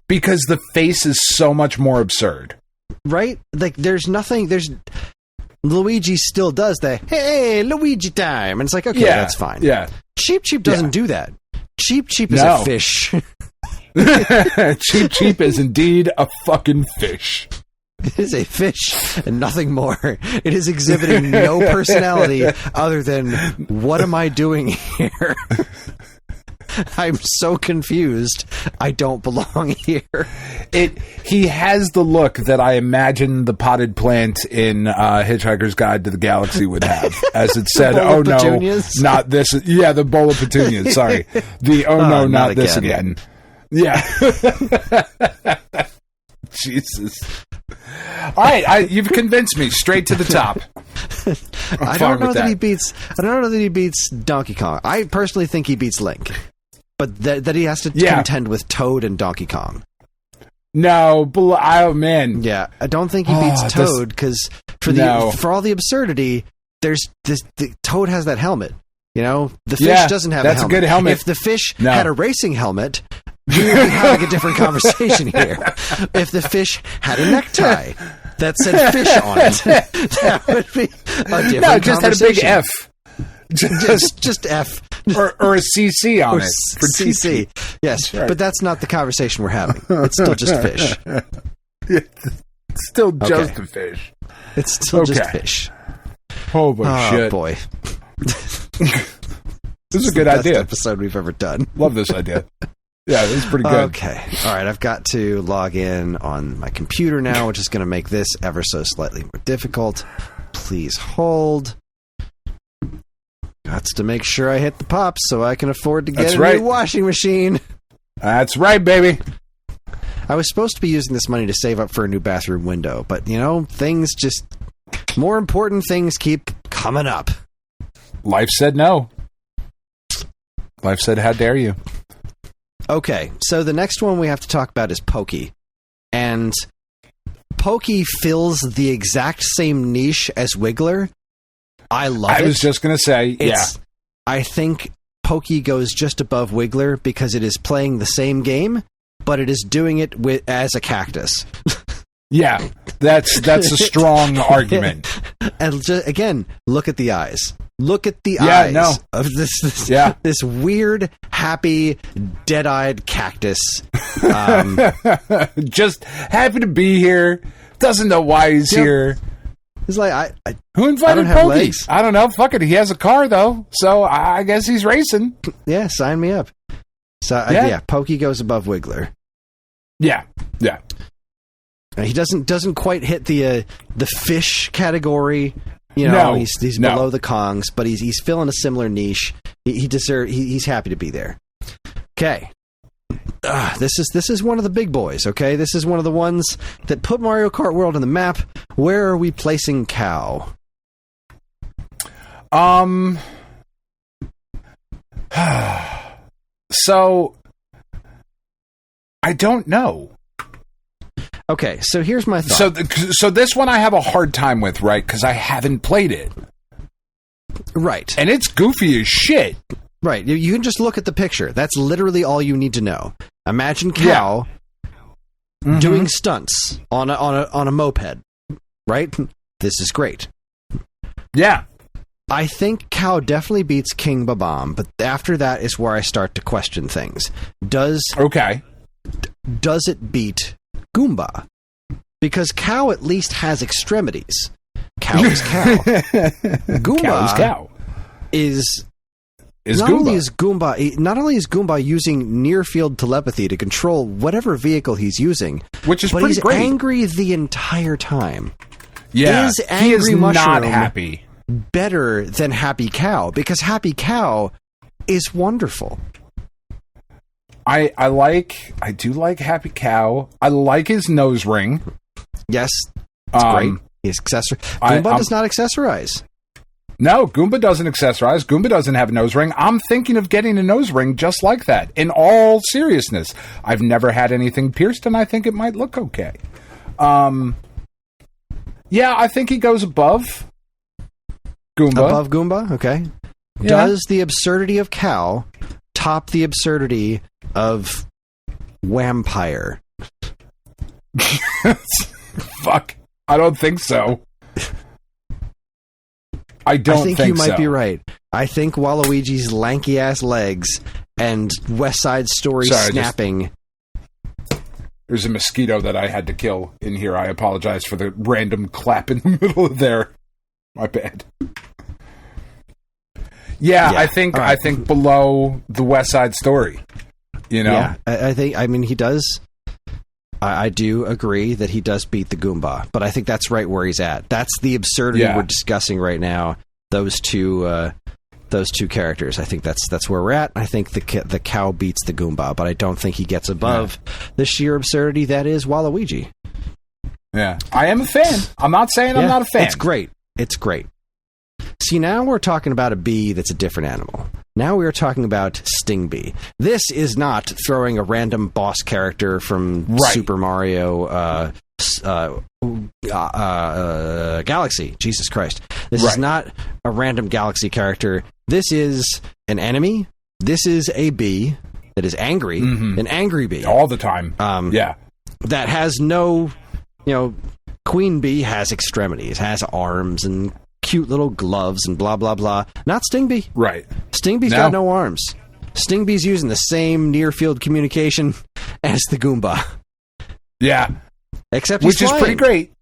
Because the face is so much more absurd. Right? Like, Luigi still does the, hey, Luigi time. And it's like, okay, that's fine. Yeah. Cheep Cheep doesn't do that. Cheep Cheep is a fish. Cheep Cheep is indeed a fucking fish. It is a fish and nothing more. It is exhibiting no personality other than, what am I doing here? I'm so confused. I don't belong here. He has the look that I imagine the potted plant in Hitchhiker's Guide to the Galaxy would have. As it said, oh no, not this. Yeah, the bowl of petunias. Sorry. No, not this again. Yeah. Jesus. All right, you've convinced me. Straight to the top. I don't know that he beats Donkey Kong. I personally think he beats Link. But that he has to contend with Toad and Donkey Kong. No, man. Yeah, I don't think he beats Toad because for all the absurdity, the Toad has that helmet. You know, the fish doesn't have a helmet. That's a good helmet. If the fish had a racing helmet, we would be having a different conversation here. If the fish had a necktie that said fish on it, that would be a different conversation. Just had a big F. Just F. or a CC on it. For CC. Yes, right. But that's not the conversation we're having. It's still just fish. It's still just a fish. It's still just fish. Oh, shit. Boy. This is a good idea. Best episode we've ever done. Love this idea. Yeah, this is pretty good. Okay. All right, I've got to log in on my computer now, which is going to make this ever so slightly more difficult. Please hold. Got to make sure I hit the pops so I can afford to get a new washing machine. That's right, baby. I was supposed to be using this money to save up for a new bathroom window, but, more important things keep coming up. Life said no. Life said, how dare you? Okay, so the next one we have to talk about is Pokey. And Pokey fills the exact same niche as Wiggler. I love it. I was just going to say, I think Pokey goes just above Wiggler because it is playing the same game, but it is doing it as a cactus. Yeah, that's a strong argument. And again, look at the eyes. Look at the eyes of this weird, happy, dead-eyed cactus. Just happy to be here. Doesn't know why he's here. He's like, who invited Pokey? I don't know. Fuck it. He has a car, though. So I guess he's racing. Yeah, sign me up. So, Pokey goes above Wiggler. Yeah. He doesn't quite hit the fish category. He's below the Kongs, but he's filling a similar niche. He's happy to be there. Okay. This is one of the big boys, okay? This is one of the ones that put Mario Kart World on the map. Where are we placing Cow? So I don't know. Okay, so here's my thought. So this one I have a hard time with, right? Because I haven't played it. Right. And it's goofy as shit. Right. You can just look at the picture. That's literally all you need to know. Imagine Cow doing stunts on a moped. Right? This is great. Yeah. I think Cow definitely beats King Babam, but after that is where I start to question things. Does it beat Goomba? Because Cow at least has extremities. Cow is Cow. Goomba Cow is Cow. Is not Goomba. Not only is Goomba using near-field telepathy to control whatever vehicle he's using, which is but pretty he's great. Angry the entire time. Yeah, is Angry he is Mushroom not happy. Better than Happy Cow? Because Happy Cow is wonderful. I do like Happy Cow. I like his nose ring. Yes, it's great. He's Goomba does not accessorize. No, Goomba doesn't accessorize. Goomba doesn't have a nose ring. I'm thinking of getting a nose ring just like that. In all seriousness, I've never had anything pierced, and I think it might look okay. Yeah, I think he goes above Goomba. Above Goomba? Okay. Yeah. Does the absurdity of Cow top the absurdity of Vampire? Fuck. I don't think so. I think you might be right. I think Waluigi's lanky-ass legs and West Side Story snapping... There's a mosquito that I had to kill in here. I apologize for the random clap in the middle of there. My bad. Yeah, I think below the West Side Story. Yeah, he does. I do agree that he does beat the Goomba, but I think that's right where he's at. That's the absurdity we're discussing right now. Those two characters. I think that's where we're at. I think the Cow beats the Goomba, but I don't think he gets above the sheer absurdity that is Waluigi. Yeah, I am a fan. I'm not saying I'm not a fan. It's great. It's great. See, now we're talking about a bee that's a different animal. Now we are talking about Sting Bee. This is not throwing a random boss character from Super Mario Galaxy. Jesus Christ. This is not a random Galaxy character. This is an enemy. This is a bee that is angry. An angry bee. All the time. That has no... Queen Bee has extremities, has arms and cute little gloves and blah, blah, blah. Not Sting Bee. Right. Sting Bee's got no arms. Sting Bee's using the same near-field communication as the Goomba. Yeah. Except he's flying. Is pretty great.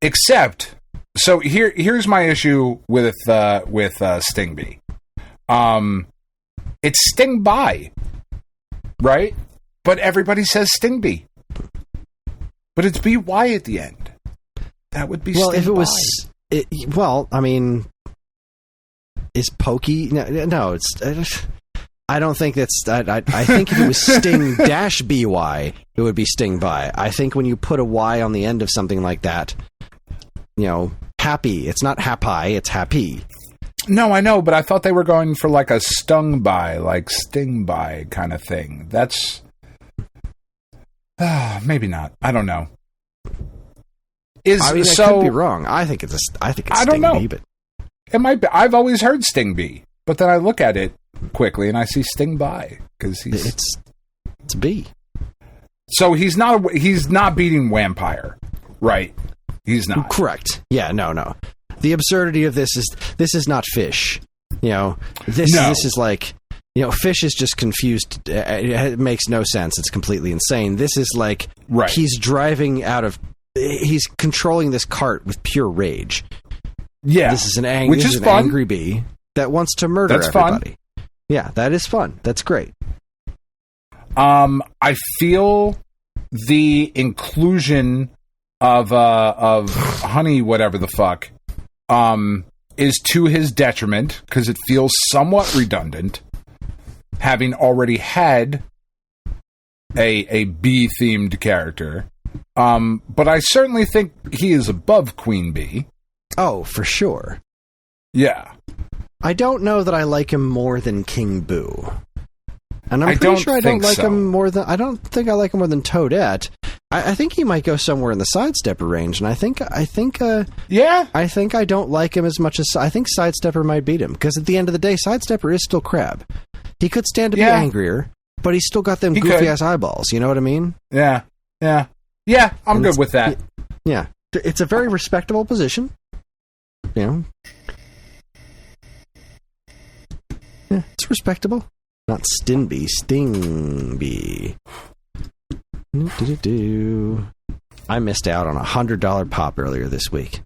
Except, so here's my issue with Sting Bee. It's Sting By, right? But everybody says Sting Bee. But it's BY at the end. That would be Sting if it By. Was... is Pokey... No, it's... I don't think that's... I think if it was Sting dash BY, it would be Sting By. I think when you put a Y on the end of something like that, happy. It's not happy, it's happy. No, I know, but I thought they were going for like a stung by, like Sting By kind of thing. That's... maybe not. I don't know. I could be wrong. I think it's Sting Bee, but it might be. I've always heard Sting Bee, but then I look at it quickly and I see Sting By because it's a bee. So he's not beating Vampire, right? He's not. Correct. Yeah. No. The absurdity of this is not fish. This is like, fish is just confused. It makes no sense. It's completely insane. This is like he's he's controlling this cart with pure rage. Yeah, this is an angry bee that wants to murder everybody. Fun. Yeah, that is fun. That's great. I feel the inclusion of honey, whatever the fuck, is to his detriment because it feels somewhat redundant, having already had a bee-themed character. But I certainly think he is above Queen Bee. Oh, for sure. Yeah. I don't know that I like him more than King Boo. And I'm pretty sure I don't like him more than... I don't think I like him more than Toadette. I think he might go somewhere in the Sidestepper range, and I think I don't like him as much as... I think Sidestepper might beat him, because at the end of the day, Sidestepper is still Crab. He could stand to be angrier, but he's still got them goofy-ass eyeballs, you know what I mean? Yeah, I'm good with that. Yeah. It's a very respectable position. Yeah, it's respectable. Not Stinby, Stingbee. I missed out on $100 pop earlier this week.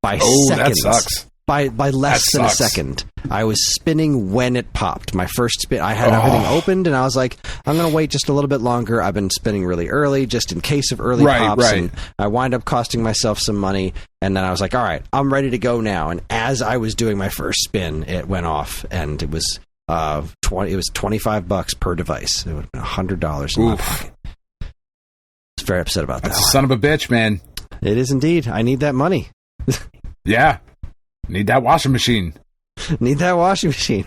By seconds. That sucks. By less than a second. I was spinning when it popped. My first spin, I had everything opened, and I was like, I'm going to wait just a little bit longer. I've been spinning really early, just in case of early pops, and I wind up costing myself some money, and then I was like, all right, I'm ready to go now. And as I was doing my first spin, it went off, and it was $25 per device. It would have been $100 in my pocket. I was very upset about that. That's a son of a bitch, man. It is indeed. I need that money. Yeah. Need that washing machine. Need that washing machine.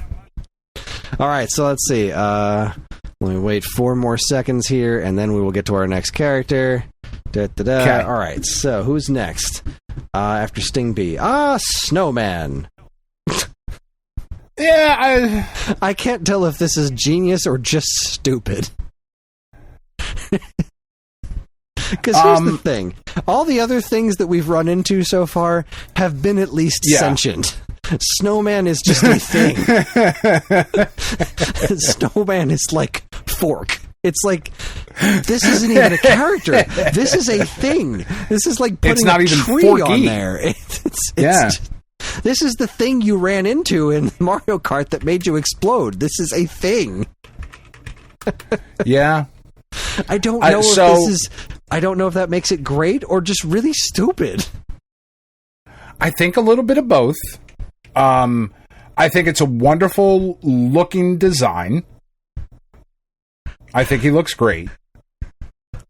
All right, so let's see. Let me wait 4 more seconds here, and then we will get to our next character. Okay. All right, so who's next? After Stingbee. Snowman. Yeah, I can't tell if this is genius or just stupid. Because here's the thing. All the other things that we've run into so far have been at least sentient. Snowman is just a thing. Snowman is like Fork. It's like, this isn't even a character. This is a thing. This is like putting a tree on there. This is the thing you ran into in Mario Kart that made you explode. This is a thing. Yeah. I don't know if this is... I don't know if that makes it great or just really stupid. I think a little bit of both. I think it's a wonderful looking design. I think he looks great.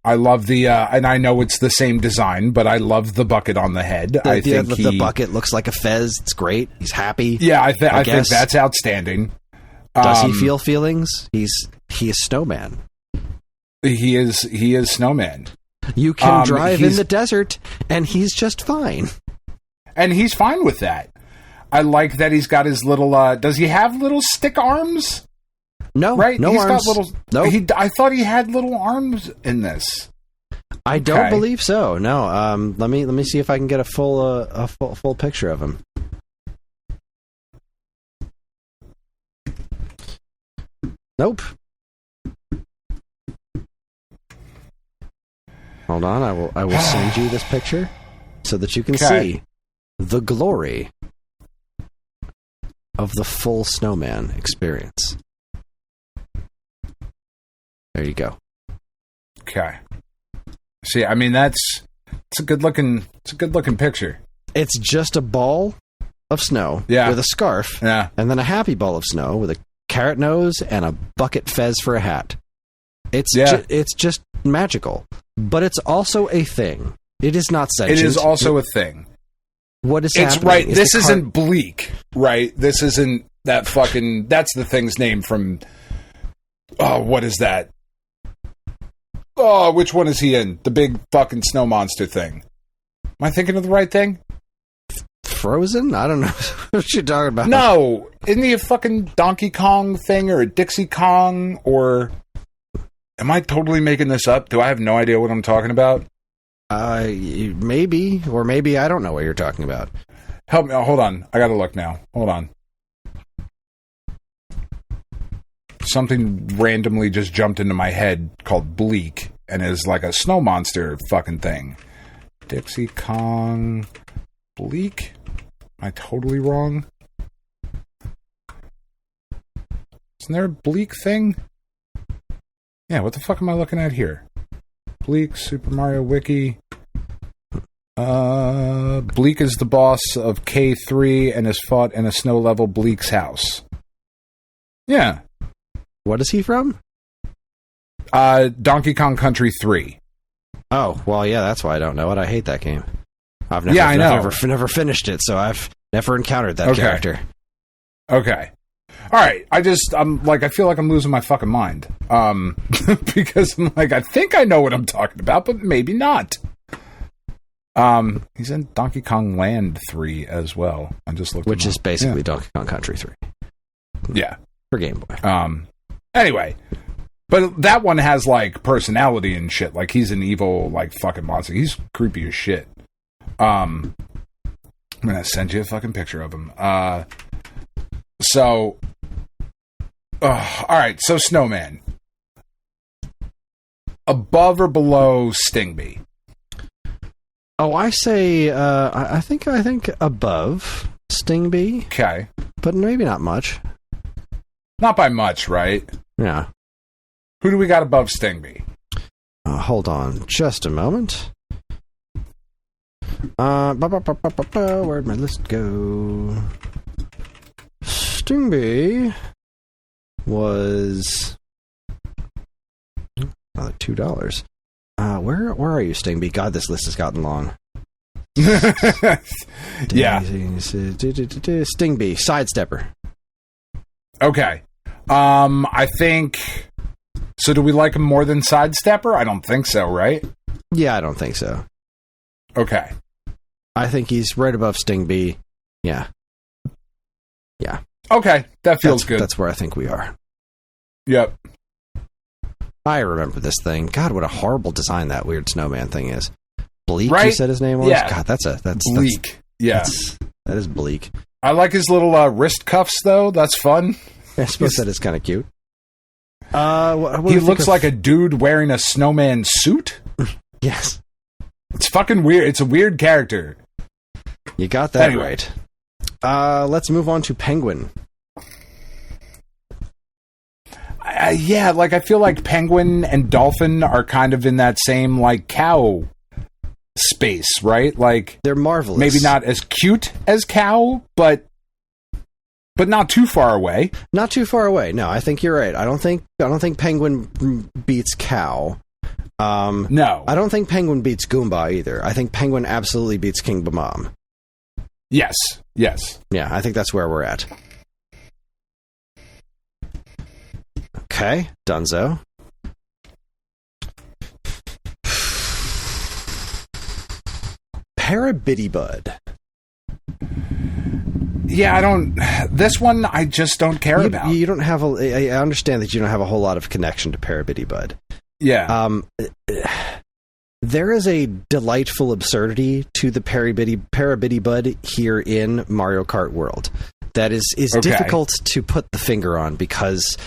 I love the, and I know it's the same design, but I love the bucket on the head. I think the bucket looks like a fez. It's great. He's happy. Yeah, I think that's outstanding. Does he feel feelings? He is Snowman. He is Snowman. You can drive in the desert, and he's just fine. And he's fine with that. I like that he's got his little... does he have little stick arms? No, right? No he's arms. Got little, nope. I thought he had little arms in this. I don't believe so. No. Let me see if I can get a full picture of him. Nope. Hold on, I will send you this picture so that you can see the glory of the full Snowman experience. There you go. Okay. See, I mean it's a good looking picture. It's just a ball of snow with a scarf, and then a happy ball of snow with a carrot nose and a bucket fez for a hat. It's just magical. But it's also a thing. It is not sentient. It is also a thing. What is happening? Right. This isn't Bleak, right? This isn't that fucking... That's the thing's name from... Oh, what is that? Oh, which one is he in? The big fucking snow monster thing. Am I thinking of the right thing? Frozen? I don't know what you're talking about. No. Isn't he a fucking Donkey Kong thing or a Dixie Kong or... Am I totally making this up? Do I have no idea what I'm talking about? Maybe, or maybe I don't know what you're talking about. Help me. Oh, hold on. I gotta look now. Hold on. Something randomly just jumped into my head called Bleak and is like a snow monster fucking thing. Dixie Kong Bleak? Am I totally wrong? Isn't there a Bleak thing? Yeah, what the fuck am I looking at here? Bleak, Super Mario Wiki. Bleak is the boss of K3 and has fought in a snow level Bleak's house. Yeah. What is he from? Donkey Kong Country 3. Oh, well, yeah, that's why I don't know it. I hate that game. I've never finished it, so I've never encountered that character. Okay. All right. I feel like I'm losing my fucking mind. Because I'm like, I think I know what I'm talking about, but maybe not. He's in Donkey Kong Land 3 as well. I just looked, which is basically Donkey Kong Country 3. Yeah, for Game Boy. Anyway, but that one has like personality and shit. Like he's an evil like fucking monster. He's creepy as shit. I'm gonna send you a fucking picture of him. All right. So Snowman, above or below Stingby? Oh, I say, I think above Stingby. Okay. But maybe not much. Not by much, right? Yeah. Who do we got above Stingby? Hold on just a moment. Where'd my list go? Stingby was another $2. Where are you, Stingby? God, this list has gotten long. Yeah. Stingby, Sidestepper. Okay. I think... So do we like him more than Sidestepper? I don't think so, right? Yeah, I don't think so. Okay. I think he's right above Stingby. Yeah. Yeah. Okay, that feels good. That's where I think we are. Yep. I remember this thing. God, what a horrible design that weird snowman thing is. Bleak, right? You said his name was? Yeah. God, that's Bleak. That is bleak. I like his little wrist cuffs, though. That's fun. I suppose that is kind of cute. He looks like a dude wearing a snowman suit. Yes. It's fucking weird. It's a weird character. You got that right. Let's move on to Penguin. Yeah, like I feel like Penguin and Dolphin are kind of in that same like cow space, right? Like they're marvelous. Maybe not as cute as cow, but not too far away. Not too far away. No, I think you're right. I don't think Penguin beats cow. No, I don't think Penguin beats Goomba either. I think Penguin absolutely beats King Bamam. Yes. Yeah, I think that's where we're at. Okay, Dunzo. Parabitty-Bud. Yeah, I don't... This one, I just don't care about. You don't have I understand that you don't have a whole lot of connection to Parabitty-Bud. Yeah. There is a delightful absurdity to the Parabitty-Bud here in Mario Kart World that is difficult to put the finger on because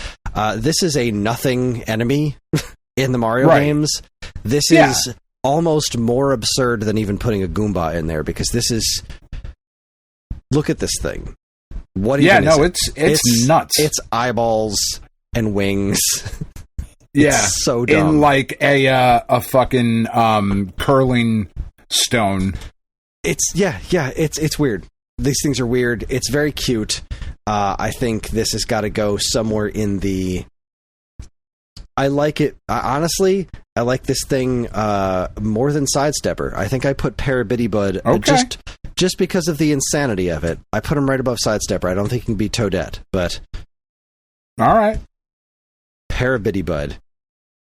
this is a nothing enemy in the Mario games. This is almost more absurd than even putting a Goomba in there because this is... Look at this thing. What even is it? It's nuts. It's eyeballs and wings. Yeah, it's so dumb. In like a fucking curling stone. It's weird. These things are weird. It's very cute. I think this has got to go somewhere in the... I like it. Honestly, I like this thing more than Sidestepper. I think I put Parabitty-Bud just because of the insanity of it. I put him right above Sidestepper. I don't think he can beat Toadette, but... All right. Parabitty-Bud.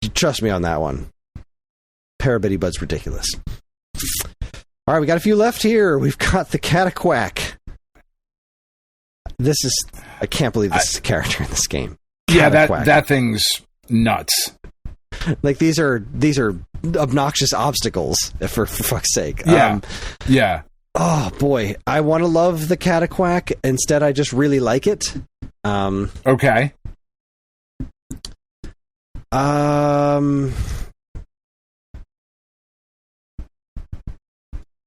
You trust me on that one. Parabitty-Bud's ridiculous. All right, we got a few left here. We've got the Cataquack. I can't believe this is a character in this game. Yeah, that thing's nuts. Like these are obnoxious obstacles for fuck's sake. Yeah. Oh boy, I want to love the Cataquack. Instead, I just really like it. Okay.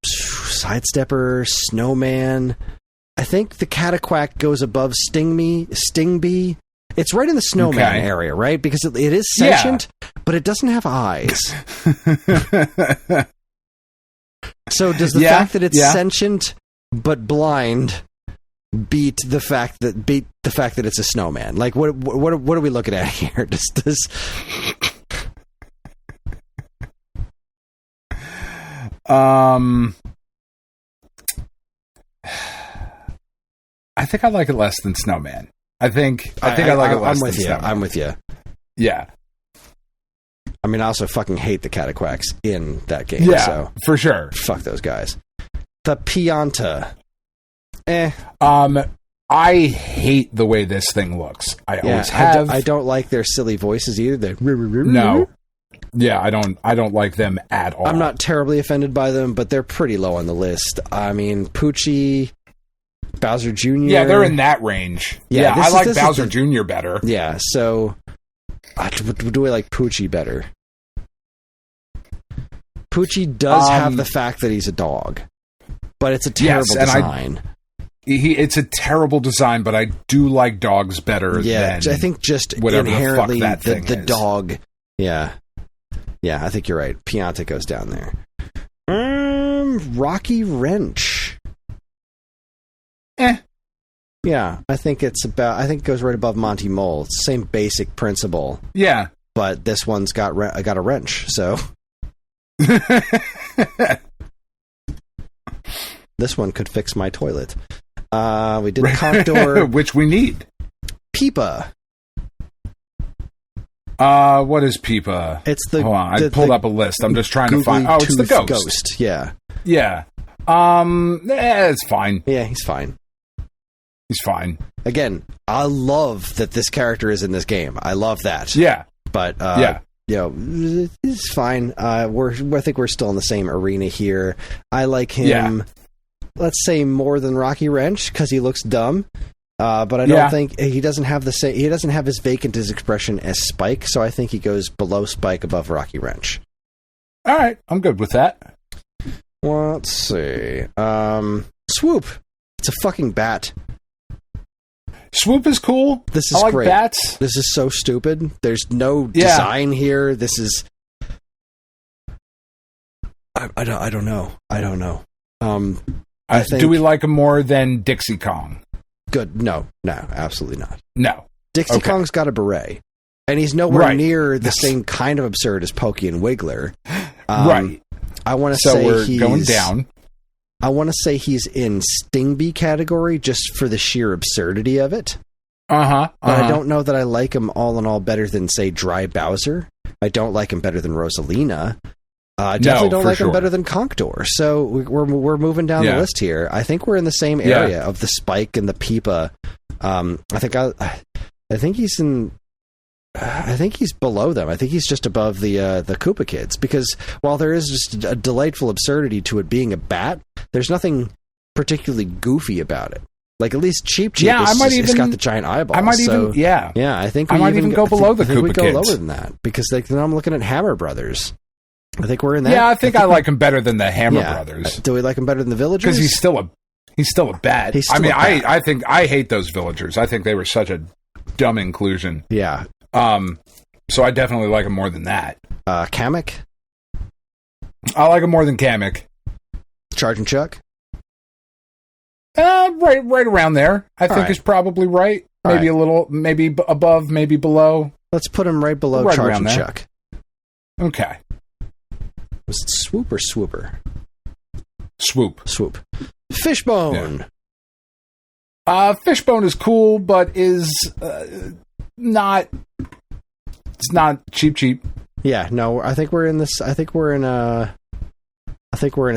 Sidestepper, Snowman. I think the Cataquack goes above Stingbee. It's right in the Snowman area, right? Because it is sentient, but it doesn't have eyes. So does the fact that it's sentient but blind beat the fact that it's a snowman? Like what are we looking at here? I think I like it less than Snowman. I think I like it less than Snowman. I'm with you. Yeah. I mean, I also fucking hate the Cataquacks in that game. Yeah, so for sure. Fuck those guys. The Pianta. I hate the way this thing looks. I always have. I don't like their silly voices either. No. Yeah, I don't like them at all. I'm not terribly offended by them, but they're pretty low on the list. I mean, Poochie, Bowser Jr. Yeah, they're in that range. Yeah, I like Bowser Jr. better. Yeah, so do I like Poochie better? Poochie does have the fact that he's a dog, but it's a terrible design. It's a terrible design, but I do like dogs better than I think just inherently the dog. Yeah. Yeah, I think you're right. Pianta goes down there. Rocky Wrench. Yeah, I think it goes right above Monty Mole. It's the same basic principle. Yeah. But this one's got a wrench, so. This one could fix my toilet. We did Contour. Which we need. Peepa. What is Peepa? It's the. Hold on, I pulled up a list. I'm just trying to find. Oh, it's the ghost. Ghost. Yeah. Yeah. It's fine. Yeah, he's fine. He's fine. Again, I love that this character is in this game. I love that. Yeah. But it's fine. I think we're still in the same arena here. I like him. Let's say more than Rocky Wrench because he looks dumb. But I don't think he doesn't have the same. He doesn't have as vacant as expression as Spike, so I think he goes below Spike, above Rocky Wrench. All right, I'm good with that. Well, let's see. Swoop. It's a fucking bat. Swoop is cool. This is great. Bats. This is so stupid. There's no design here. This is. I don't know. I think, do we like him more than Dixie Kong? Good. No, absolutely not. No. Dixie Kong's got a beret, and he's nowhere near the same kind of absurd as Pokey and Wiggler. Right. I want to say we're going down. I want to say he's in Stingbee category just for the sheer absurdity of it. But I don't know that I like him all in all better than, say, Dry Bowser. I don't like him better than Rosalina. I definitely don't like him better than Contour. So we're moving down the list here. I think we're in the same area of the Spike and the Peepa. I think he's in. I think he's below them. I think he's just above the Koopa Kids, because while there is just a delightful absurdity to it being a bat, there's nothing particularly goofy about it. Like, at least Cheep Cheep it's got the giant eyeballs. I might I think I might even go below the Koopa Kids. We go lower than that, because then I'm looking at Hammer Brothers. I think we're in that. Yeah, I think I like him better than the Hammer Brothers. Do we like him better than the Villagers? Because he's still a bat. I think I hate those Villagers. I think they were such a dumb inclusion. Yeah. So I definitely like him more than that. Kamek? I like him more than Kamek. Charge and Chuck? Right around there. I think is probably right. Maybe a little, maybe above, maybe below. Let's put him right below Charge and Chuck. Okay. Was it Swoop or Swooper? Swoop. Fishbone. Yeah. Fishbone is cool, but is not. It's not cheap. Yeah, no. I think we're in this. I think we're in a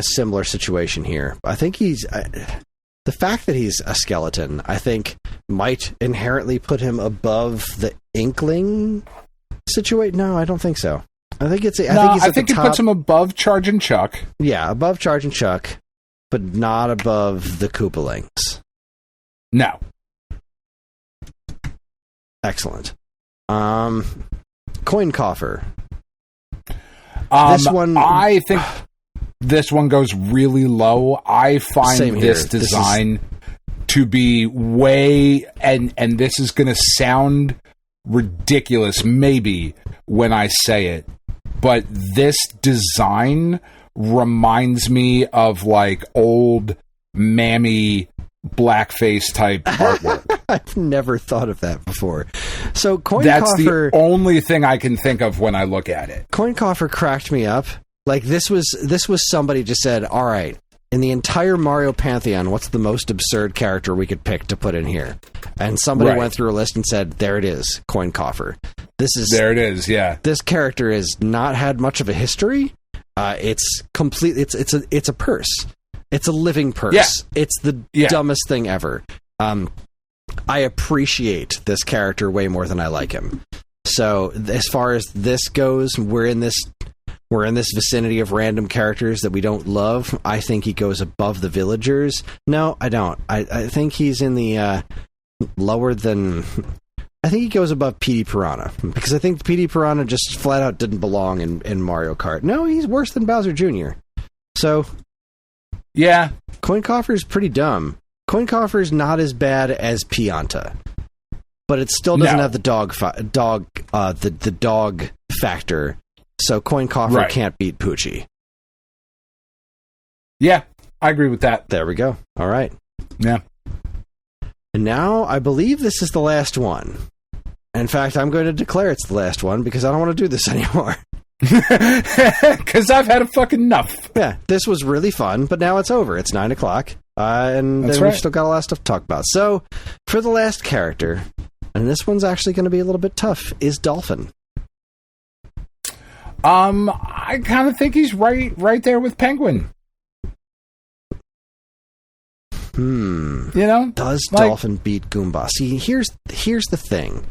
similar situation here. I think he's the fact that he's a skeleton. I think might inherently put him above the Inkling situation. No, I don't think so. I think it's. I think it puts him above Charge and Chuck. Yeah, above Charge and Chuck. but not above the Koopalings. No. Excellent. Coin coffer. This one, I think this one goes really low. I find this design to be way, and this is going to sound ridiculous maybe when I say it, but this design reminds me of like old mammy blackface type artwork. I've never thought of that before. So coin That's coffer, the only thing I can think of when I look at it. Coin coffer cracked me up. Like this was somebody just said, all right, in the entire Mario Pantheon, what's the most absurd character we could pick to put in here? And somebody went through a list and said, there it is, Coin coffer. There it is, yeah. This character has not had much of a history. It's complete. It's a purse. It's a living purse. Yeah. It's the dumbest thing ever. I appreciate this character way more than I like him. So as far as this goes, we're in this vicinity of random characters that we don't love. I think he goes above the villagers. No, I don't. I think he's in the lower than... I think he goes above PD Piranha, because I think PD Piranha just flat out didn't belong in Mario Kart. No, he's worse than Bowser Jr. So, yeah, Coin Coffer is pretty dumb. Coin Coffer is not as bad as Pianta, but it still doesn't have the dog factor. So Coin Coffer can't beat Poochie. Yeah, I agree with that. There we go. All right. Yeah. And now I believe this is the last one. In fact, I'm going to declare it's the last one because I don't want to do this anymore. Because I've had a fucking enough. Yeah, this was really fun, but now it's over. It's 9 o'clock, and then we've still got a lot of stuff to talk about. So, for the last character, and this one's actually going to be a little bit tough, is Dolphin. I kind of think he's right there with Penguin. You know, does Dolphin beat Goomba? See, here's the thing,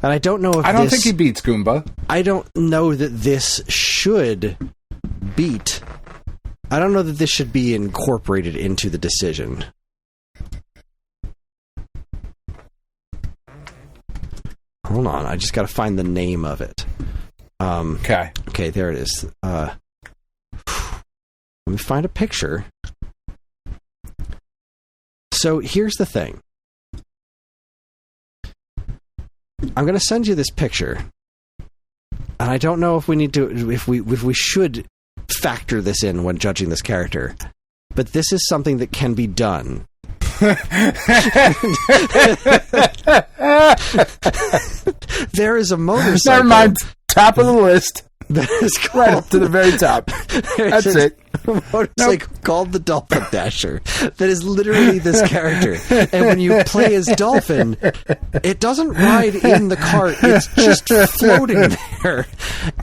and I don't know if I don't think he beats Goomba. I don't know that this should beat. I don't know that this should be incorporated into the decision. Hold on, I just got to find the name of it. Okay, there it is. Let me find a picture. So here's the thing. I'm going to send you this picture, and I don't know if we need to, if we should factor this in when judging this character. But this is something that can be done. There is a motorcycle. Never mind. Top of the list. That is right up to the very top. That's it. A motorcycle called the Dolphin Dasher. That is literally this character. And when you play as Dolphin, it doesn't ride in the cart. It's just floating there.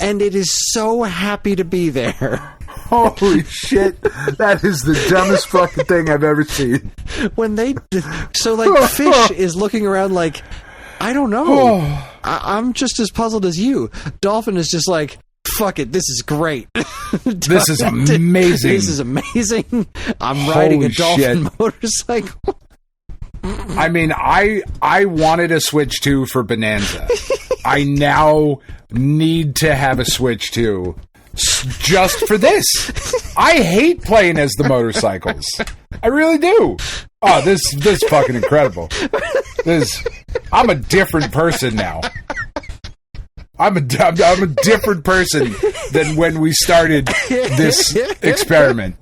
And it is so happy to be there. Holy shit. That is the dumbest fucking thing I've ever seen. Fish is looking around like, I don't know. I'm just as puzzled as you. Dolphin is just like, fuck it, this is great. This is amazing. This is amazing. I'm riding a Dolphin motorcycle. I mean, I wanted a Switch 2 for Bonanza. I now need to have a Switch 2 just for this. I hate playing as the motorcycles. I really do. Oh, this is fucking incredible. I'm a different person now. I'm a different person than when we started this experiment.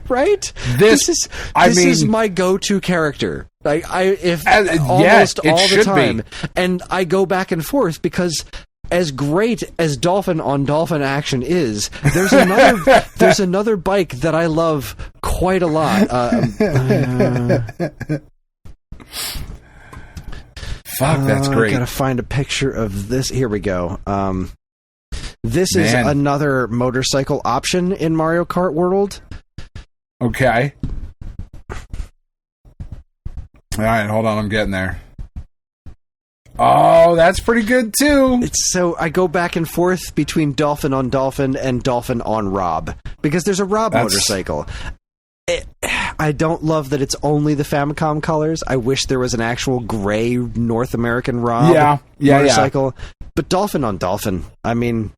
Right? This is my go-to character. Almost all the time. And I go back and forth because as great as Dolphin on Dolphin action is, there's another bike that I love quite a lot. Fuck, that's great. I gotta find a picture of this. Here we go. This is another motorcycle option in Mario Kart World. Okay. All right, hold on. I'm getting there. Oh, that's pretty good too. So I go back and forth between Dolphin on Dolphin and Dolphin on Rob because there's a Rob motorcycle. I don't love that it's only the Famicom colors. I wish there was an actual gray North American Rob motorcycle. Yeah. But Dolphin on Dolphin. I mean,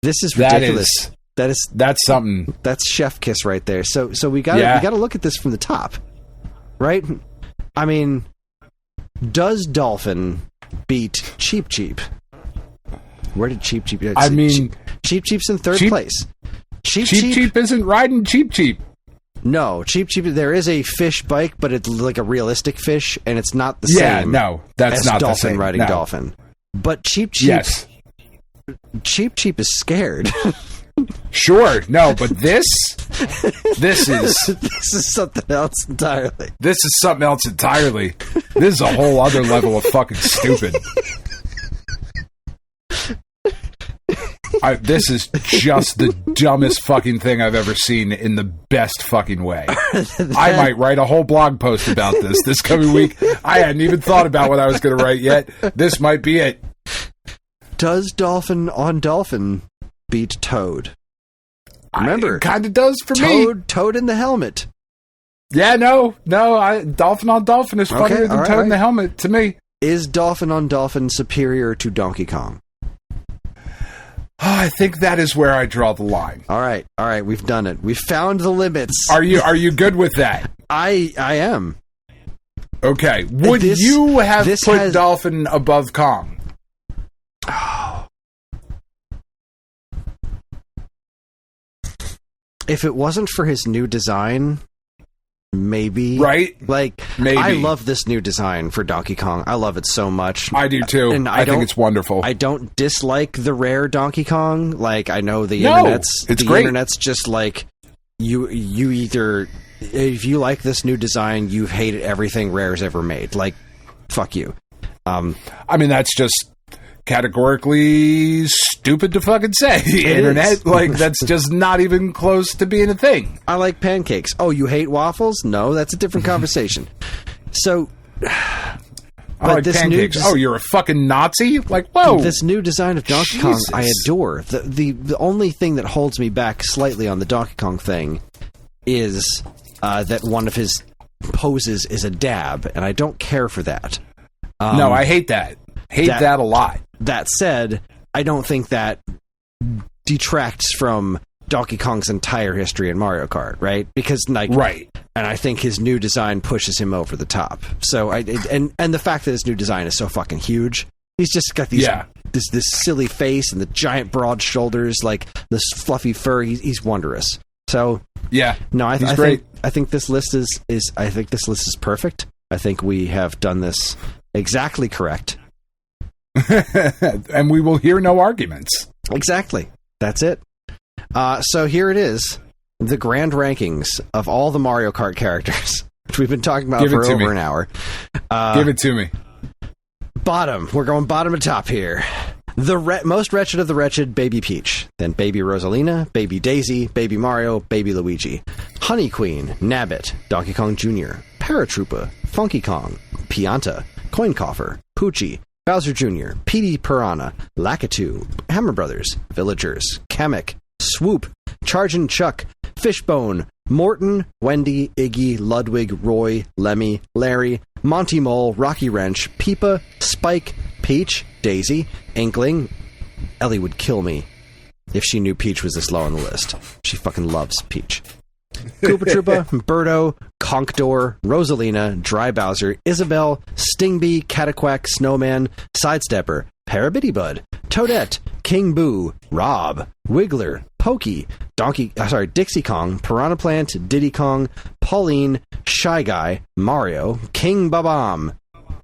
this is ridiculous. That's something. That's chef kiss right there. So we got to look at this from the top, right? I mean, does Dolphin beat Cheep Cheep? Where did Cheep Cheep? I mean, Cheep Cheep's in third place. Cheep Cheep isn't riding Cheep Cheep. No, Cheep Cheep. There is a fish bike, but it's like a realistic fish, and it's not the same. Yeah, no, that's not Dolphin the same. Riding Dolphin. But Cheep Cheep. Yes. Cheep Cheep is scared. Sure, no, but this is something else entirely. This is something else entirely. This is a whole other level of fucking stupid. This is just the dumbest fucking thing I've ever seen in the best fucking way. I might write a whole blog post about this coming week. I hadn't even thought about what I was going to write yet. This might be it. Does Dolphin on Dolphin beat Toad? Remember, it kind of does for me. Toad in the helmet. Yeah, no. Dolphin on Dolphin is funnier than Toad in the helmet to me. Is Dolphin on Dolphin superior to Donkey Kong? I think that is where I draw the line. All right, we've done it. We've found the limits. Are you good with that? I am. Okay. Would you have put Dolphin above Kong? Oh. If it wasn't for his new design, maybe. Right? Like, maybe. I love this new design for Donkey Kong. I love it so much. I do too. And I think it's wonderful. I don't dislike the rare Donkey Kong. Like, I know the internet's just like, you either, if you like this new design, you've hated everything Rare's ever made. Like, fuck you. I mean, that's just categorically stupid to fucking say. Internet, like, that's just not even close to being a thing. I like pancakes. Oh, you hate waffles? No, that's a different conversation. So, I like pancakes. You're a fucking Nazi? Like, whoa! This new design of Donkey Kong, I adore. The only thing that holds me back slightly on the Donkey Kong thing is that one of his poses is a dab, and I don't care for that. No, I hate that. That a lot. That said, I don't think that detracts from Donkey Kong's entire history in Mario Kart, right? Because, like, right. And I think his new design pushes him over the top. So, and the fact that his new design is so fucking huge, he's just got these this silly face and the giant broad shoulders, like this fluffy fur. He's wondrous. So, yeah, no, he's great. I think this list is perfect. I think we have done this exactly correct. And we will hear no arguments. Exactly. That's it. So here it is. The grand rankings of all the Mario Kart characters, which we've been talking about for over an hour. Give it to me. Bottom. We're going bottom to top here. The most wretched of the wretched, Baby Peach. Then Baby Rosalina, Baby Daisy, Baby Mario, Baby Luigi. Honey Queen, Nabbit, Donkey Kong Jr., Paratroopa, Funky Kong, Pianta, Coin Coffer, Poochie, Bowser Jr., Petey Piranha, Lakitu, Hammer Brothers, Villagers, Kamek, Swoop, Chargin' Chuck, Fishbone, Morton, Wendy, Iggy, Ludwig, Roy, Lemmy, Larry, Monty Mole, Rocky Wrench, Peepa, Spike, Peach, Daisy, Inkling. Ellie would kill me if she knew Peach was this low on the list. She fucking loves Peach. Koopa Troopa, Birdo, Conkdor, Rosalina, Dry Bowser, Isabelle, Stingbee, Cataquack, Snowman, Sidestepper, Parabittybud, Toadette, King Boo, Rob, Wiggler, Pokey, Dixie Kong, Piranha Plant, Diddy Kong, Pauline, Shy Guy, Mario, King Babam,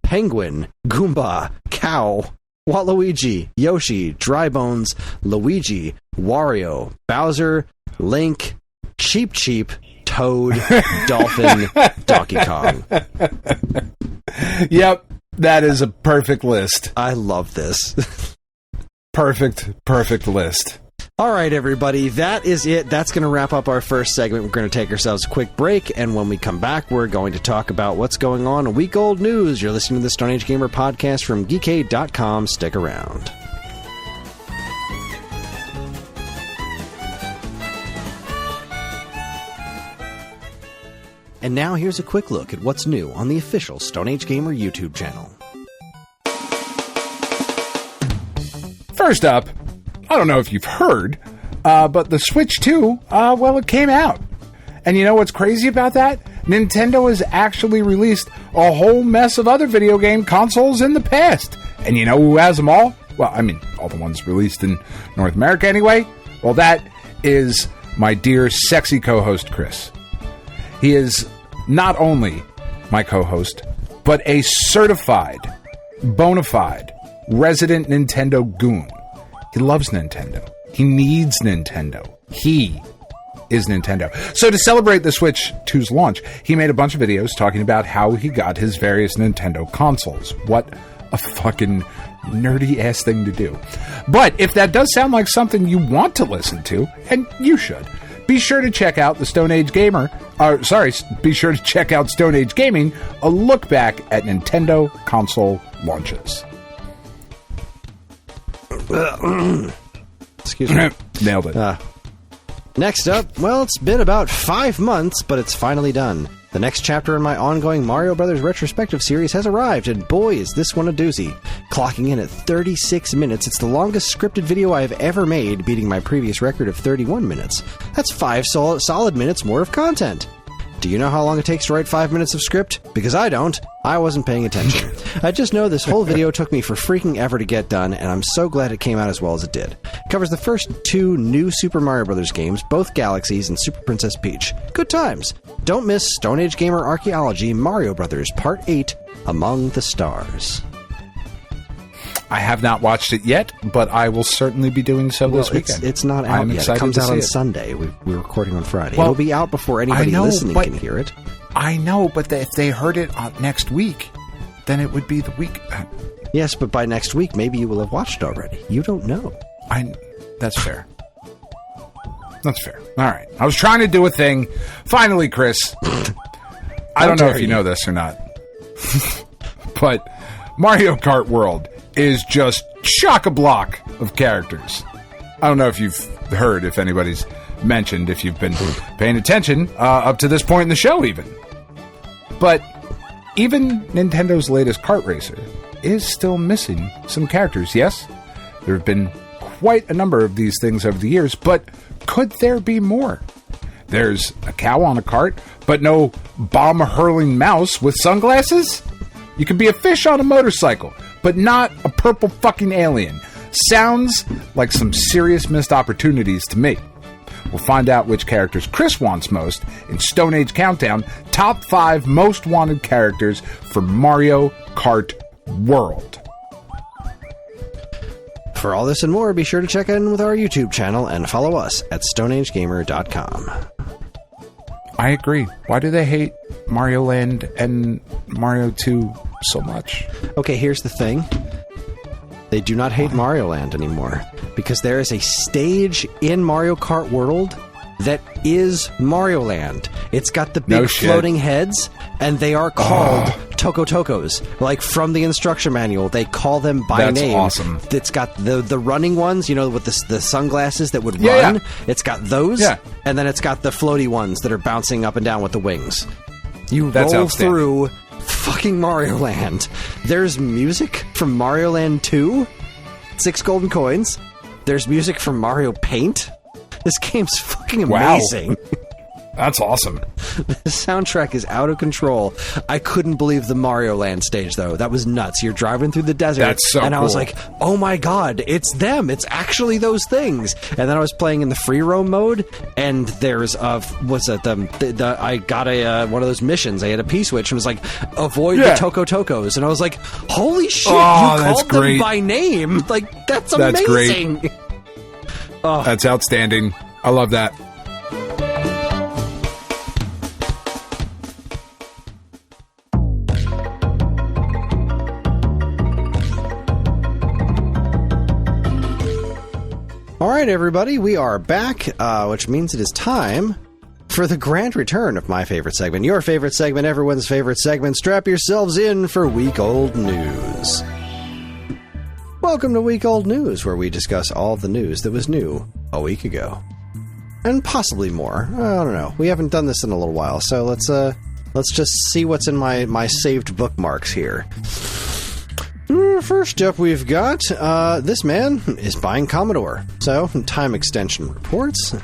Penguin, Goomba, Cow, Waluigi, Yoshi, Dry Bones, Luigi, Wario, Bowser, Link, Cheep Cheep, Toad, Dolphin, Donkey Kong. Yep, that is a perfect list. I love this. Perfect list. All right, everybody, that is it. That's going to wrap up our first segment. We're going to take ourselves a quick break, and when we come back, we're going to talk about what's going on in week-old news. You're listening to the Stone Age Gamer podcast from Geekade.com. Stick around. And now here's a quick look at what's new on the official Stone Age Gamer YouTube channel. First up, I don't know if you've heard, but the Switch 2, it came out. And you know what's crazy about that? Nintendo has actually released a whole mess of other video game consoles in the past. And you know who has them all? Well, I mean, all the ones released in North America anyway. Well, that is my dear sexy co-host, Kris. He is not only my co-host, but a certified, bona fide, resident Nintendo goon. He loves Nintendo. He needs Nintendo. He is Nintendo. So to celebrate the Switch 2's launch, he made a bunch of videos talking about how he got his various Nintendo consoles. What a fucking nerdy-ass thing to do. But if that does sound like something you want to listen to, and you should, be sure to check out the Stone Age Gamer, be sure to check out Stone Age Gaming, a look back at Nintendo console launches. Excuse me. Nailed it. Next up, it's been about 5 months, but it's finally done. The next chapter in my ongoing Mario Brothers retrospective series has arrived, and boy, is this one a doozy. Clocking in at 36 minutes, it's the longest scripted video I've ever made, beating my previous record of 31 minutes. That's 5 solid minutes more of content. Do you know how long it takes to write 5 minutes of script? Because I don't. I wasn't paying attention. I just know this whole video took me for freaking ever to get done, and I'm so glad it came out as well as it did. It covers the first 2 new Super Mario Bros. Games, both Galaxies and Super Princess Peach. Good times. Don't miss Stone Age Gamer Archaeology Mario Bros. Part 8, Among the Stars. I have not watched it yet, but I will certainly be doing so this weekend. It's not out yet. It comes out on Sunday. We're recording on Friday. It'll be out before anybody listening can hear it. I know, but if they heard it next week, then it would be the week. Yes, but by next week, maybe you will have watched already. You don't know. That's fair. That's fair. All right. I was trying to do a thing. Finally, Kris. I don't know if you know this or not. But Mario Kart World is just chock-a-block of characters. I don't know if you've heard, if anybody's mentioned, if you've been paying attention up to this point in the show even. But even Nintendo's latest kart racer is still missing some characters, yes? There have been quite a number of these things over the years, but could there be more? There's a cow on a cart, but no bomb-hurling mouse with sunglasses? You can be a fish on a motorcycle, but not a purple fucking alien. Sounds like some serious missed opportunities to me. We'll find out which characters Kris wants most in Stone Age Countdown, Top 5 Most Wanted Characters for Mario Kart World. For all this and more, be sure to check in with our YouTube channel and follow us at StoneAgeGamer.com. I agree. Why do they hate Mario Land and Mario 2 so much? Okay, here's the thing. They do not hate Mario Land anymore, because there is a stage in Mario Kart World that is Mario Land. It's got the big floating heads, and they are called Toko Tokos. Like, from the instruction manual, they call them by name. That's awesome. It's got the running ones, with the sunglasses that would run. Yeah. It's got those, and then it's got the floaty ones that are bouncing up and down with the wings. You roll through fucking Mario Land. There's music from Mario Land 2, 6 golden coins. There's music from Mario Paint. This game's fucking amazing. Wow. That's awesome. The soundtrack is out of control. I couldn't believe the Mario Land stage, though. That was nuts. You're driving through the desert, That's so and cool. I was like, oh my god, it's them. It's actually those things. And then I was playing in the free roam mode, and there's I got one of those missions. I had a P-switch, and it was like, avoid the Toko Tokos. And I was like, holy shit, you called them by name. Like, that's amazing. Great. That's outstanding. I love that. All right, everybody, we are back, which means it is time for the grand return of my favorite segment, your favorite segment, everyone's favorite segment. Strap yourselves in for Week Old News. Welcome to Week Old News, where we discuss all the news that was new a week ago. And possibly more. I don't know. We haven't done this in a little while, so let's let's just see what's in my saved bookmarks here. First up, we've got this man is buying Commodore. So, time extension reports.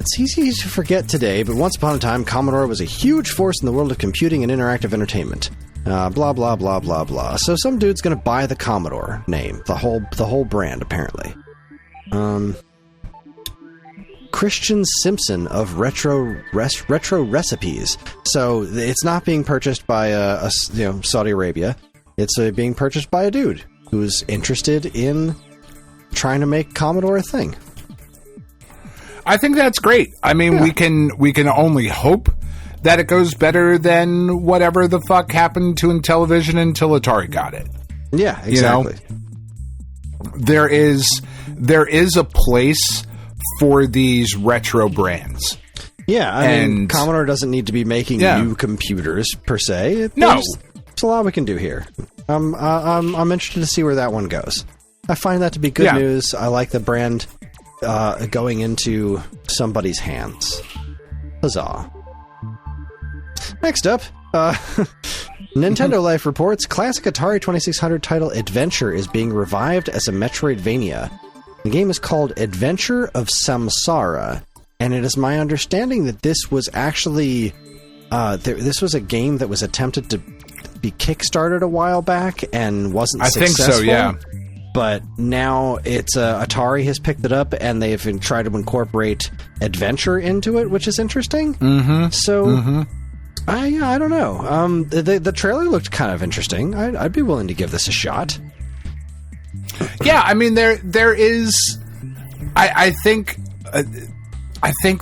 It's easy to forget today, but once upon a time, Commodore was a huge force in the world of computing and interactive entertainment. Blah, blah, blah, blah, blah. So some dude's gonna buy the Commodore name, the whole brand, apparently. Christian Simpson of Retro Recipes. So it's not being purchased by Saudi Arabia. It's being purchased by a dude who's interested in trying to make Commodore a thing. I think that's great. I mean, we can only hope that it goes better than whatever the fuck happened to Intellivision until Atari got it. Yeah, exactly. There is a place for these retro brands. Yeah, I mean, Commodore doesn't need to be making new computers per se. There's a lot we can do here. I'm interested to see where that one goes. I find that to be good news. I like the brand going into somebody's hands. Huzzah. Next up, Nintendo Life reports classic Atari 2600 title Adventure is being revived as a Metroidvania. The game is called Adventure of Samsara, and it is my understanding that this was actually this was a game that was attempted to be kickstarted a while back and wasn't successful. I think so, yeah. But now it's Atari has picked it up, and they've tried to incorporate adventure into it, which is interesting. Mm-hmm. So, I don't know. The trailer looked kind of interesting. I'd be willing to give this a shot. Yeah, I mean, there is. I think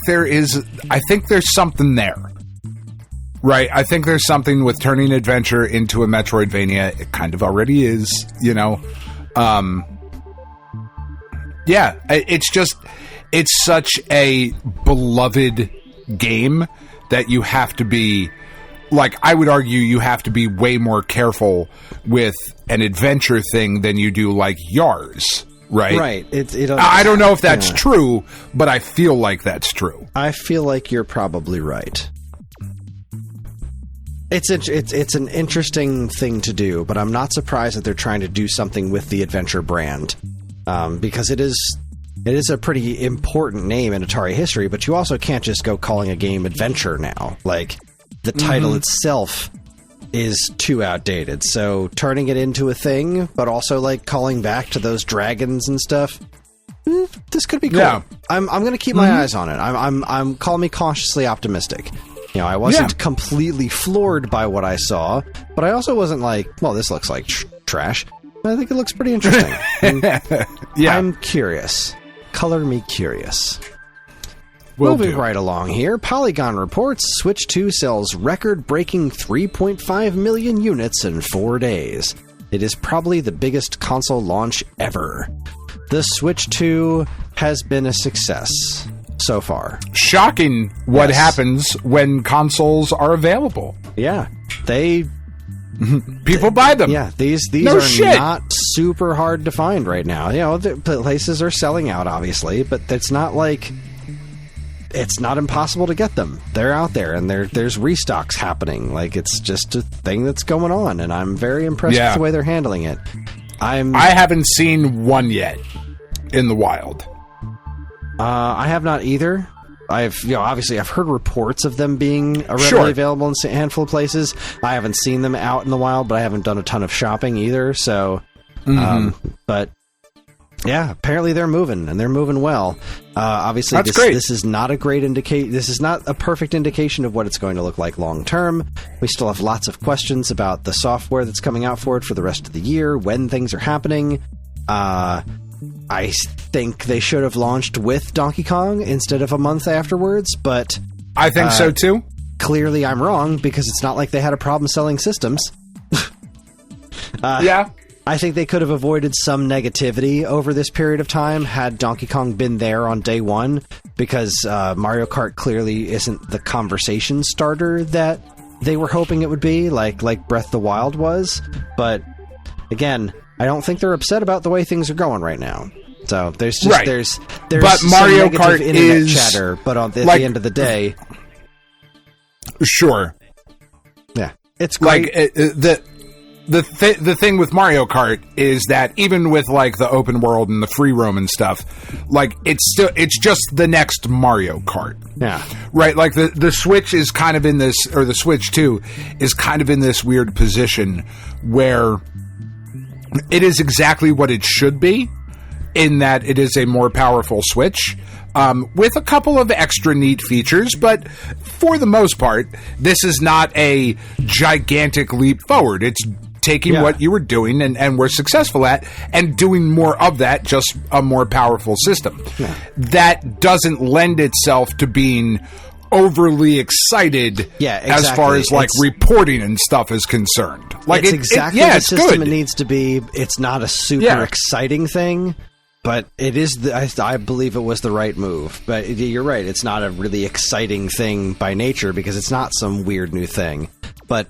there's something there. Right, I think there's something with turning adventure into a Metroidvania. It kind of already is, you know. It's such a beloved game that you have to be, like, I would argue you have to be way more careful with an adventure thing than you do, like, Yars, right? Right. I don't know if that's true, but I feel like that's true. I feel like you're probably right. It's an interesting thing to do, but I'm not surprised that they're trying to do something with the Adventure brand, because it is a pretty important name in Atari history. But you also can't just go calling a game Adventure now. Like, the title itself is too outdated. So turning it into a thing, but also like calling back to those dragons and stuff, this could be cool. Yeah. I'm going to keep my eyes on it. I'm calling me cautiously optimistic. You know, I wasn't completely floored by what I saw, but I also wasn't like, well, this looks like trash. I think it looks pretty interesting. I'm curious. Color me curious. Moving right along here, Polygon reports Switch 2 sells record-breaking 3.5 million units in 4 days. It is probably the biggest console launch ever. The Switch 2 has been a success so far. Shocking what happens when consoles are available. Yeah. People buy them. Yeah, these are not super hard to find right now. You know, the places are selling out, obviously, but it's not like it's not impossible to get them. They're out there, and there's restocks happening. Like, it's just a thing that's going on, and I'm very impressed with the way they're handling it. I haven't seen one yet in the wild. I have not either. Obviously I've heard reports of them being readily available in a handful of places. I haven't seen them out in the wild, but I haven't done a ton of shopping either. So, but yeah, apparently they're moving, and they're moving well. Obviously, this is not a great This is not a perfect indication of what it's going to look like long term. We still have lots of questions about the software that's coming out for it for the rest of the year, when things are happening. I think they should have launched with Donkey Kong instead of a month afterwards, but I think so too. Clearly I'm wrong, because it's not like they had a problem selling systems. I think they could have avoided some negativity over this period of time had Donkey Kong been there on day one, because Mario Kart clearly isn't the conversation starter that they were hoping it would be, like Breath of the Wild was. But again, I don't think they're upset about the way things are going right now. So there's just there's but Mario Kart internet chatter, but at the end of the day, Sure. Yeah, it's great. Like the thing with Mario Kart is that even with like the open world and the free roam and stuff, like it's just the next Mario Kart. Yeah. Right. Like the Switch is kind of in this, or the Switch 2 is kind of in this weird position where it is exactly what it should be, in that it is a more powerful Switch. With a couple of extra neat features, but for the most part, this is not a gigantic leap forward. It's taking what you were doing and were successful at and doing more of that, just a more powerful system. Yeah. That doesn't lend itself to being overly excited as far as like reporting and stuff is concerned. Like it's exactly the system good. It needs to be. It's not a super exciting thing. But it is, I believe it was the right move. But you're right, it's not a really exciting thing by nature because it's not some weird new thing. But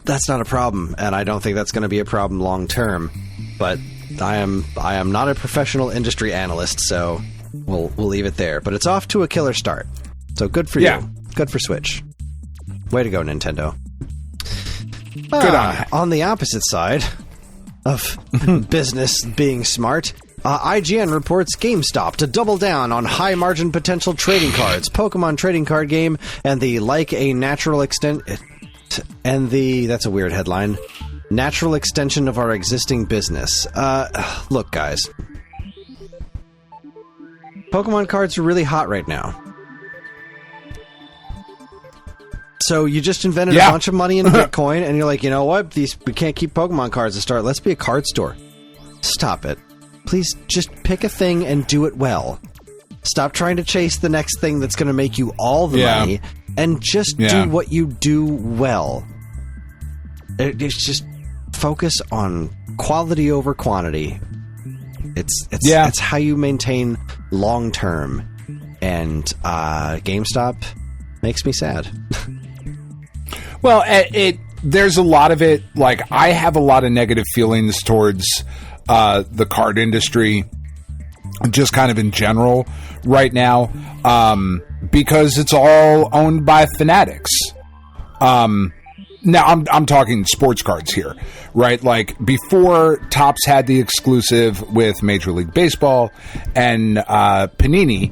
that's not a problem, and I don't think that's going to be a problem long term. But I am not a professional industry analyst, so we'll leave it there. But it's off to a killer start. So good for you. Good for Switch. Way to go, Nintendo. Good on the opposite side of business being smart, IGN reports GameStop to double down on high-margin potential trading cards, Pokemon trading card game, and the that's a weird headline, natural extension of our existing business. Look, guys. Pokemon cards are really hot right now. So you just invented a bunch of money in Bitcoin, and you're like, you know what? We can't keep Pokemon cards to start. Let's be a card store. Stop it. Please just pick a thing and do it well. Stop trying to chase the next thing that's going to make you all the money, and just do what you do well. It's just focus on quality over quantity. It's how you maintain long term, and GameStop makes me sad. Well, there's a lot of it. Like, I have a lot of negative feelings towards the card industry, just kind of in general right now, because it's all owned by fanatics. Now I'm talking sports cards here, right? Like, before Topps had the exclusive with Major League Baseball, and Panini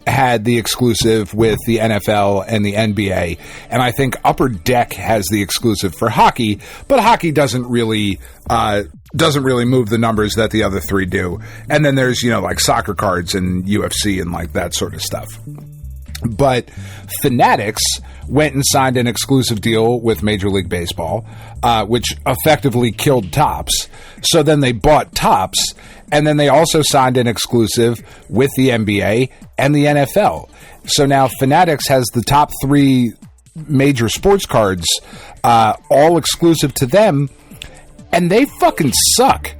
had the exclusive with the NFL and the NBA, and I think Upper Deck has the exclusive for hockey, but hockey doesn't really move the numbers that the other three do. And then there's, like soccer cards and UFC and like that sort of stuff. But Fanatics went and signed an exclusive deal with Major League Baseball, which effectively killed Topps. So then they bought Topps, and then they also signed an exclusive with the NBA and the NFL. So now Fanatics has the top three major sports cards, all exclusive to them, and they fucking suck.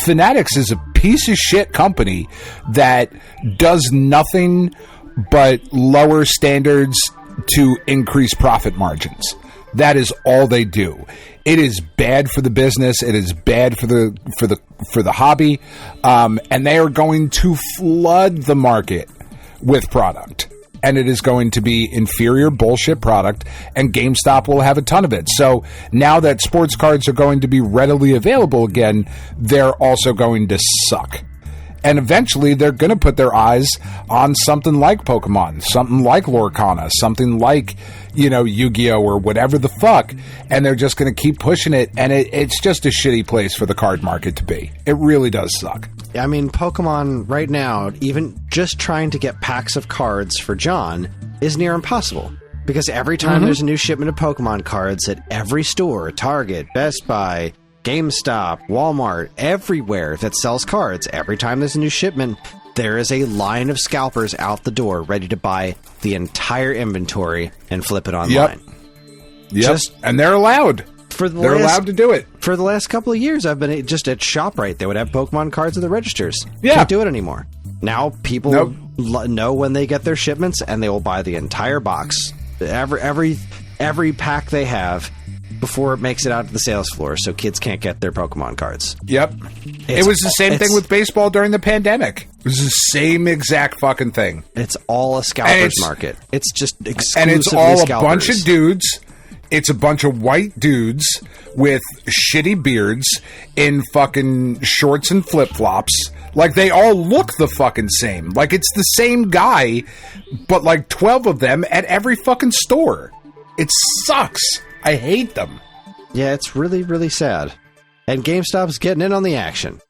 Fanatics is a piece of shit company that does nothing but lower standards to increase profit margins. That is all they do. It is bad for the business. It is bad for the hobby, and they are going to flood the market with product. And it is going to be inferior bullshit product, and GameStop will have a ton of it. So now that sports cards are going to be readily available again, they're also going to suck. And eventually they're going to put their eyes on something like Pokemon, something like Lorcana, something like, Yu-Gi-Oh! Or whatever the fuck, and they're just going to keep pushing it, and it's just a shitty place for the card market to be. It really does suck. I mean, Pokemon right now, even just trying to get packs of cards for John is near impossible. Because every time there's a new shipment of Pokemon cards at every store, Target, Best Buy, GameStop, Walmart, everywhere that sells cards, every time there's a new shipment, there is a line of scalpers out the door ready to buy the entire inventory and flip it online. Yep. And they're allowed. They're allowed to do it. For the last couple of years, I've been just at ShopRite. They would have Pokemon cards at the registers. Yeah. Can't do it anymore. Now people know when they get their shipments, and they will buy the entire box, every pack they have, before it makes it out to the sales floor, so kids can't get their Pokemon cards. Yep. It was the same thing with baseball during the pandemic. It's the same exact fucking thing. It's all a scalper's market. It's just exclusively and it's all scalpers. A bunch of dudes. It's a bunch of white dudes with shitty beards in fucking shorts and flip-flops. Like, they all look the fucking same. Like, it's the same guy, but like 12 of them at every fucking store. It sucks. I hate them. Yeah, it's really, really sad. And GameStop's getting in on the action.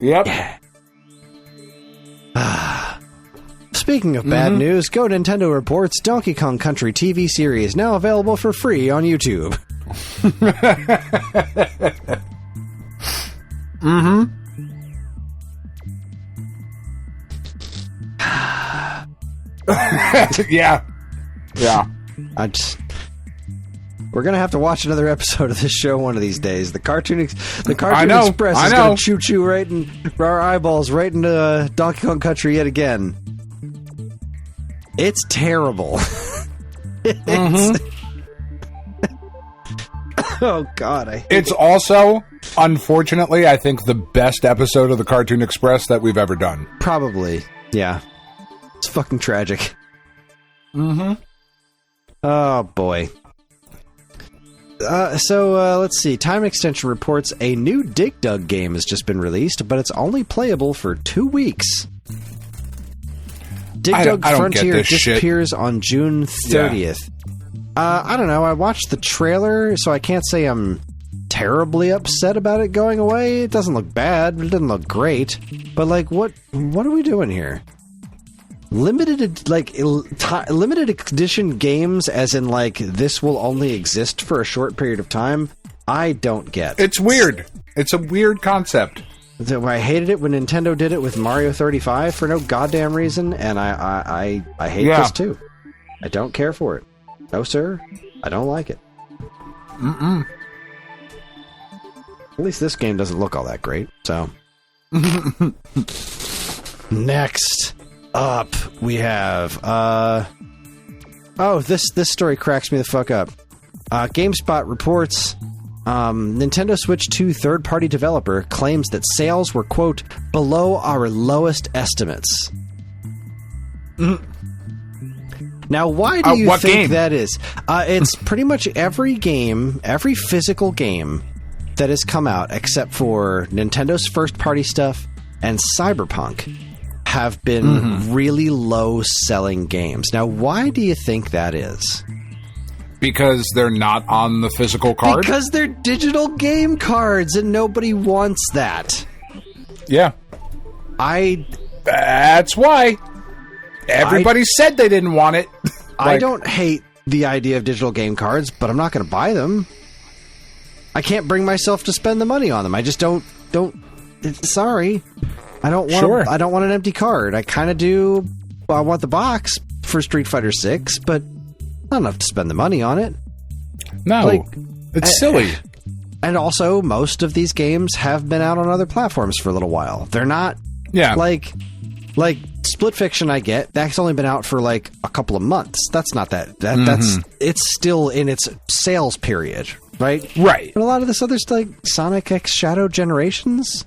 Yep. Yeah. Speaking of bad news, Go Nintendo reports Donkey Kong Country TV series now available for free on YouTube. Yeah. We're gonna have to watch another episode of this show one of these days. The Cartoon Express is gonna choo-choo right in our eyeballs, right into Donkey Kong Country yet again. It's terrible. Oh God, it's also, unfortunately, I think the best episode of the Cartoon Express that we've ever done. Probably, yeah. It's fucking tragic. Oh boy. So let's see. Time Extension reports a new Dig Dug game has just been released, but it's only playable for 2 weeks. Dig Dug Frontier disappears on June 30th. Yeah. I don't know. I watched the trailer, so I can't say I'm terribly upset about it going away. It doesn't look bad. It doesn't look great. But like, what are we doing here? Limited edition games, as in like this will only exist for a short period of time. I don't get. It's weird. It's a weird concept. I hated it when Nintendo did it with Mario 35 for no goddamn reason, and I hate this too. I don't care for it. No, sir. I don't like it. At least this game doesn't look all that great, so. Next up, we have... this story cracks me the fuck up. GameSpot reports... Nintendo Switch 2 third-party developer claims that sales were, quote, below our lowest estimates. Now, why do you think that is? It's pretty much every game, every physical game that has come out, except for Nintendo's first-party stuff and Cyberpunk, have been really low-selling games. Now, why do you think that is? Because they're not on the physical card? Because they're digital game cards, and nobody wants that. Yeah. That's why. Everybody said they didn't want it. I don't hate the idea of digital game cards, but I'm not going to buy them. I can't bring myself to spend the money on them. I just don't. Sorry, I don't want. Sure. I don't want an empty card. I kind of do. I want the box for Street Fighter 6, but not enough to spend the money on it. No, it's silly. And also, most of these games have been out on other platforms for a little while. They're not. Yeah. Like Split Fiction, I get. That's only been out for like a couple of months. That's not that. That's it's still in its sales period, right? Right. But a lot of this other stuff, like Sonic X Shadow Generations.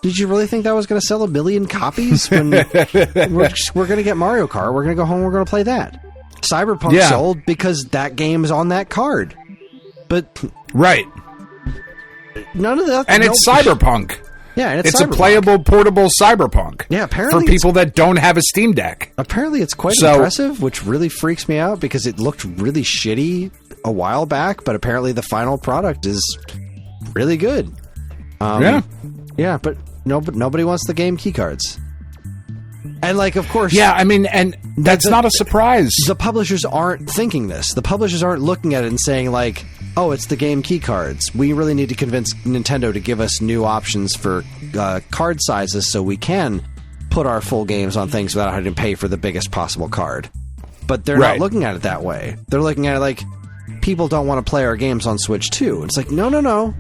Did you really think that was going to sell 1 million copies? When we're going to get Mario Kart. We're going to go home. We're going to play that. Cyberpunk sold because that game is on that card. But right. None of that. And it's Cyberpunk. Yeah, and it's a playable, portable Cyberpunk. Yeah, apparently for people that don't have a Steam Deck. Apparently it's quite impressive, which really freaks me out because it looked really shitty a while back, but apparently the final product is really good. Yeah, but nobody wants the game keycards. And like, of course... Yeah, I mean, and that's not a surprise. The publishers aren't thinking this. The publishers aren't looking at it and saying, like, oh, it's the game key cards. We really need to convince Nintendo to give us new options for card sizes so we can put our full games on things without having to pay for the biggest possible card. But they're not looking at it that way. They're looking at it like, people don't want to play our games on Switch 2. It's like, no.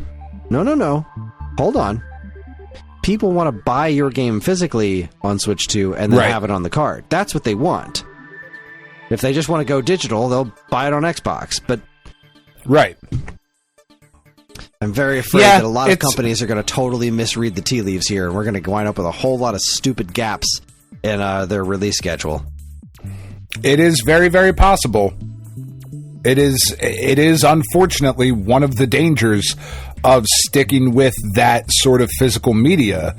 Hold on. People want to buy your game physically on Switch 2 and then have it on the card. That's what they want. If they just want to go digital, they'll buy it on Xbox. But I'm very afraid that a lot of companies are going to totally misread the tea leaves here, and we're going to wind up with a whole lot of stupid gaps in their release schedule. It is very, very possible. It is unfortunately one of the dangers of sticking with that sort of physical media.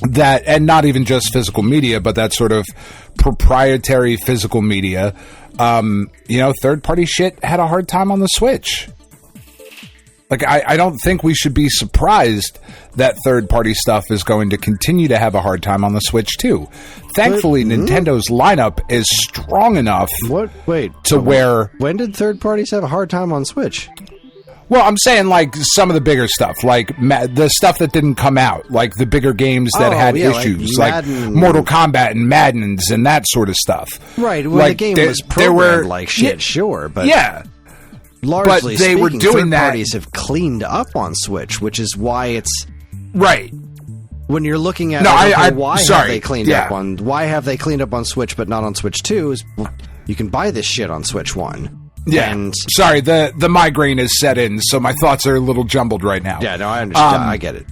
That, and not even just physical media, but that sort of proprietary physical media. Third-party shit had a hard time on the Switch. Like, I don't think we should be surprised that third-party stuff is going to continue to have a hard time on the Switch, too. Thankfully, Nintendo's lineup is strong enough where... When did third parties have a hard time on Switch? Well, I'm saying, like, some of the bigger stuff, like the stuff that didn't come out, like the bigger games that had issues, like Mortal Kombat and Maddens and that sort of stuff. Right, well, the game was programmed like shit, sure, but... Yeah. Largely but they speaking, were doing third that. Parties have cleaned up on Switch, which is why it's right. When you're looking at why have they cleaned up on Switch but not on Switch 2? Is you can buy this shit on Switch 1. Yeah. And sorry, the migraine is set in, so my thoughts are a little jumbled right now. Yeah, no, I understand. I get it.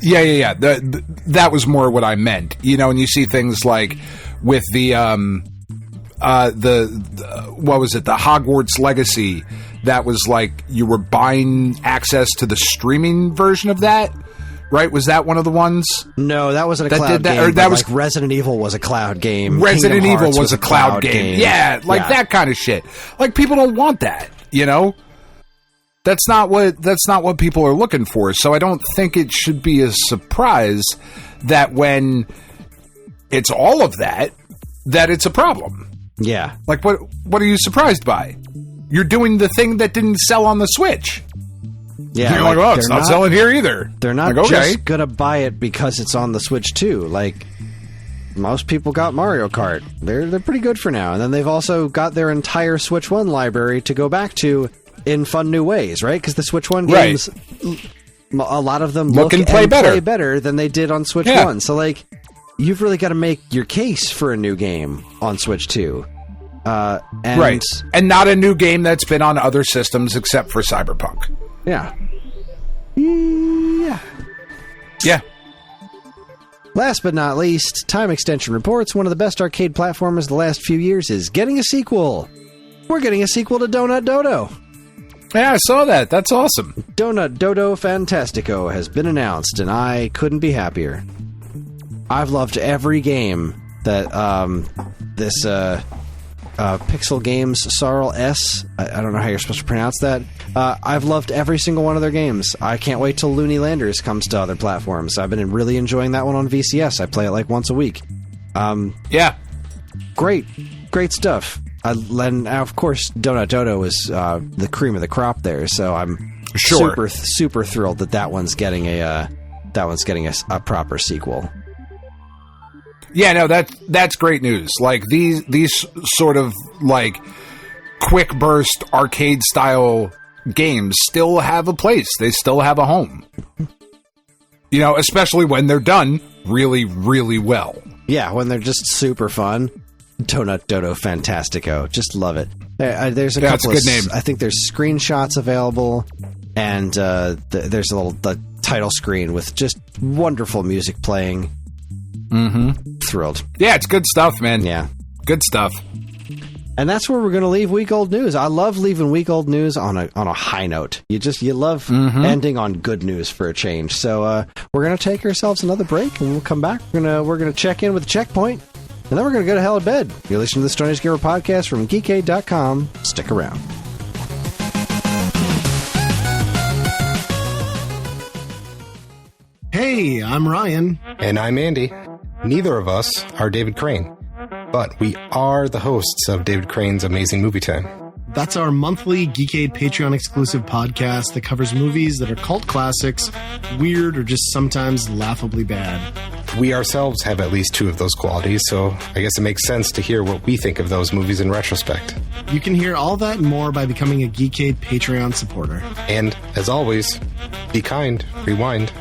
Yeah. That was more what I meant. And you see things like with the what was it? The Hogwarts Legacy. That was like you were buying access to the streaming version of that, right? Was that one of the ones? No, that wasn't a cloud game. Or that was like Resident Evil was a cloud game. Resident Evil was a cloud game. Yeah, that kind of shit. Like people don't want that, That's not what people are looking for. So I don't think it should be a surprise that when it's all of that it's a problem. Yeah. Like, what are you surprised by? You're doing the thing that didn't sell on the Switch. Yeah. You're like, it's not selling here either. They're not just going to buy it because it's on the Switch, too. Like, most people got Mario Kart. They're pretty good for now. And then they've also got their entire Switch 1 library to go back to in fun new ways, right? Because the Switch 1 games, a lot of them look and play better than they did on Switch 1. So, like... You've really got to make your case for a new game on Switch 2. Right. And not a new game that's been on other systems except for Cyberpunk. Yeah. Yeah. Last but not least, Time Extension reports one of the best arcade platformers the last few years is getting a sequel. We're getting a sequel to Donut Dodo. Yeah, I saw that. That's awesome. Donut Dodo Fantastico has been announced, and I couldn't be happier. I've loved every game that this Pixel Games Sorrel S. I don't know how you're supposed to pronounce that. I've loved every single one of their games. I can't wait till Looney Landers comes to other platforms. I've been really enjoying that one on VCS. I play it like once a week. Yeah. Great stuff. And of course, Donut Dodo is the cream of the crop there. So I'm super thrilled that one's getting a proper sequel. Yeah, no, that's great news. Like these sort of like quick burst arcade style games still have a place. They still have a home. Especially when they're done really, really well. Yeah, when they're just super fun. Donut Dodo Fantastico. Just love it. There's a couple of good name. I think there's screenshots available, and there's the title screen with just wonderful music playing. Mm-hmm. Thrilled. Yeah, it's good stuff, man. Yeah. Good stuff. And that's where we're going to leave week old news. I love leaving week old news on a high note. You love ending on good news for a change. So we're going to take ourselves another break, and we'll come back. We're going to check in with the checkpoint, and then we're going to go to hell in bed. You're listening to the Stone Age Gamer podcast from Geekade.com. Stick around. Hey, I'm Ryan. And I'm Andy. Neither of us are David Crane, but we are the hosts of David Crane's Amazing Movie Time. That's our monthly Geekade Patreon exclusive podcast that covers movies that are cult classics, weird, or just sometimes laughably bad. We ourselves have at least two of those qualities, so I guess it makes sense to hear what we think of those movies in retrospect. You can hear all that and more by becoming a Geekade Patreon supporter. And, as always, be kind, rewind.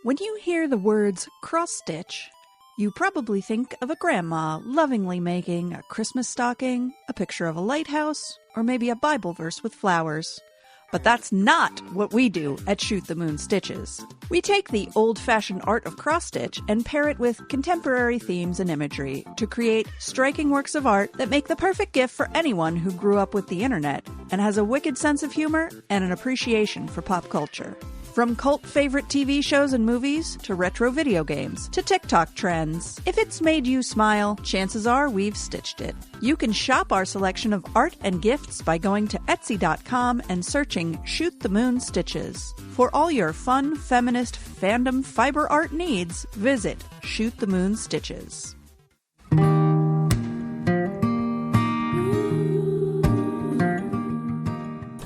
When you hear the words cross-stitch, you probably think of a grandma lovingly making a Christmas stocking, a picture of a lighthouse, or maybe a Bible verse with flowers. But that's not what we do at Shoot the Moon Stitches. We take the old-fashioned art of cross-stitch and pair it with contemporary themes and imagery to create striking works of art that make the perfect gift for anyone who grew up with the internet and has a wicked sense of humor and an appreciation for pop culture. From cult favorite TV shows and movies, to retro video games, to TikTok trends. If it's made you smile, chances are we've stitched it. You can shop our selection of art and gifts by going to Etsy.com and searching Shoot the Moon Stitches. For all your fun, feminist, fandom fiber art needs, visit Shoot the Moon Stitches.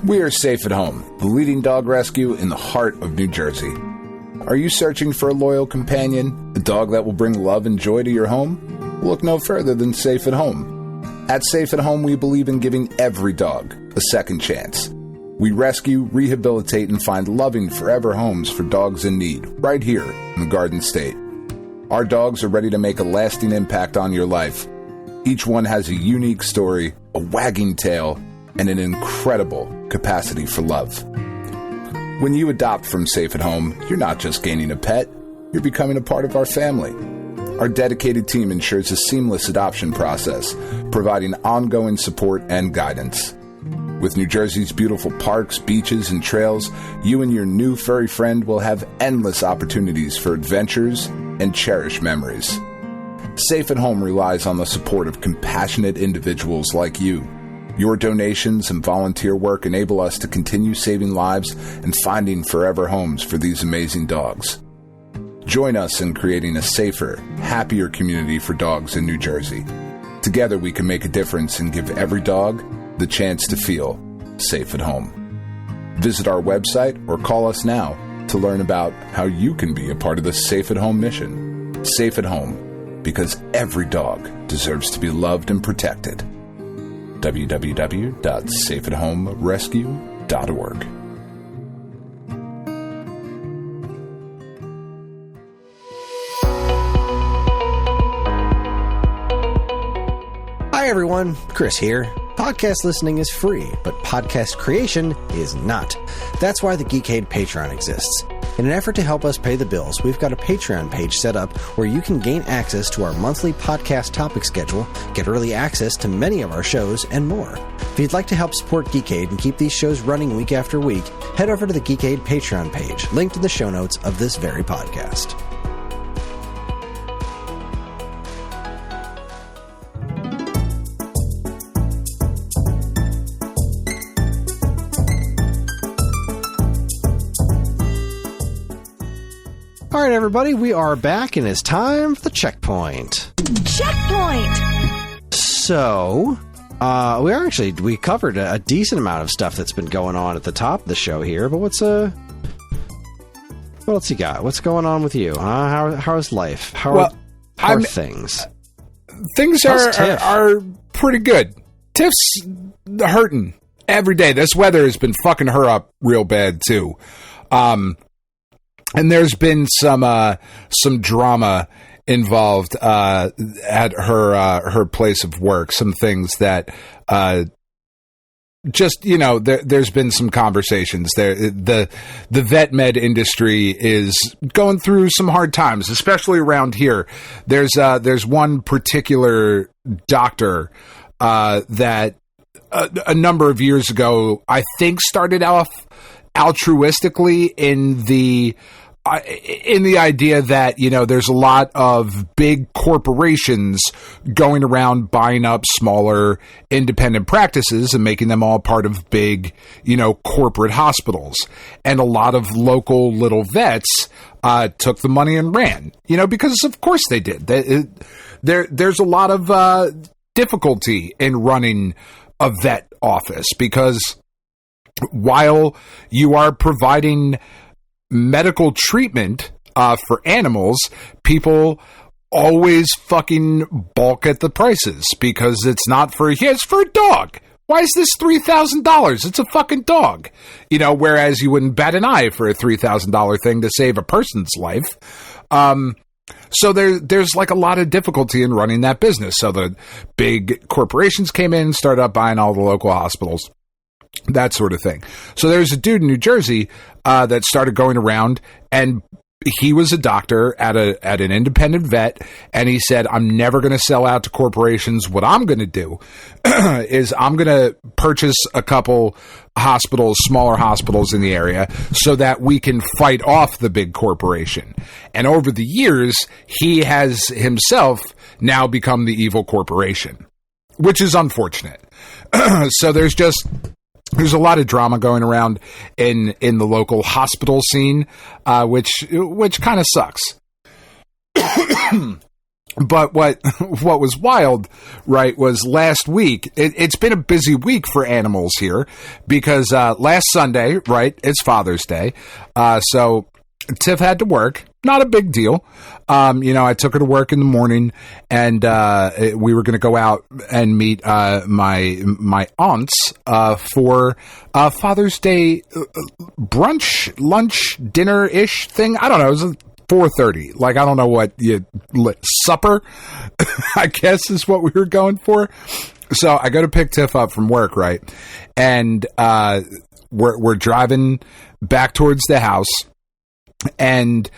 We are Safe at Home, the leading dog rescue in the heart of New Jersey. Are you searching for a loyal companion, a dog that will bring love and joy to your home? Look no further than Safe at Home. At Safe at Home, we believe in giving every dog a second chance. We rescue, rehabilitate, and find loving forever homes for dogs in need, right here in the Garden State. Our dogs are ready to make a lasting impact on your life. Each one has a unique story, a wagging tail, and an incredible capacity for love. When you adopt from Safe at Home, you're not just gaining a pet, you're becoming a part of our family. Our dedicated team ensures a seamless adoption process, providing ongoing support and guidance. With New Jersey's beautiful parks, beaches, and trails, you and your new furry friend will have endless opportunities for adventures and cherished memories. Safe at Home relies on the support of compassionate individuals like you. Your donations and volunteer work enable us to continue saving lives and finding forever homes for these amazing dogs. Join us in creating a safer, happier community for dogs in New Jersey. Together we can make a difference and give every dog the chance to feel safe at home. Visit our website or call us now to learn about how you can be a part of the Safe at Home mission. Safe at Home, because every dog deserves to be loved and protected. www.safeathomerescue.org. Hi everyone, Kris here. Podcast listening is free, but podcast creation is not. That's why the Geekade Patreon exists. In an effort to help us pay the bills, we've got a Patreon page set up where you can gain access to our monthly podcast topic schedule, get early access to many of our shows, and more. If you'd like to help support Geekade and keep these shows running week after week, head over to the Geekade Patreon page, linked in the show notes of this very podcast. All right, everybody, we are back, and it's time for the checkpoint. Checkpoint! So, we covered a decent amount of stuff that's been going on at the top of the show here, but what else you got? What's going on with you? How's life? How are things? Things are pretty good. Tiff's hurting every day. This weather has been fucking her up real bad, too. And there's been some drama involved at her place of work. Some things that there's been some conversations there. The vet med industry is going through some hard times, especially around here. There's one particular doctor that a number of years ago, I think, started off altruistically in the idea that, there's a lot of big corporations going around buying up smaller independent practices and making them all part of big, corporate hospitals. And a lot of local little vets took the money and ran, because of course they did. There's a lot of difficulty in running a vet office because while you are providing medical treatment for animals, people always fucking balk at the prices because it's not for it's for a dog. Why is this $3,000? It's a fucking dog. Whereas you wouldn't bat an eye for a $3,000 thing to save a person's life. So there's like a lot of difficulty in running that business. So the big corporations came in, started up buying all the local hospitals. that sort of thing. So there's a dude in New Jersey that started going around, and he was a doctor at an independent vet, and he said, I'm never going to sell out to corporations. What I'm going to do is I'm going to purchase a couple hospitals, smaller hospitals in the area, so that we can fight off the big corporation. And over the years, he has himself now become the evil corporation, which is unfortunate. So there's a lot of drama going around in the local hospital scene, which kind of sucks. But what was wild, right, was last week. It's been a busy week for animals here because last Sunday, right, it's Father's Day. So Tiff had to work. Not a big deal. I took her to work in the morning, and we were going to go out and meet my aunts for Father's Day brunch, lunch, dinner-ish thing. I don't know. It was 4:30. Like, I don't know what supper, I guess, is what we were going for. So I go to pick Tiff up from work, right? And we're driving back towards the house, and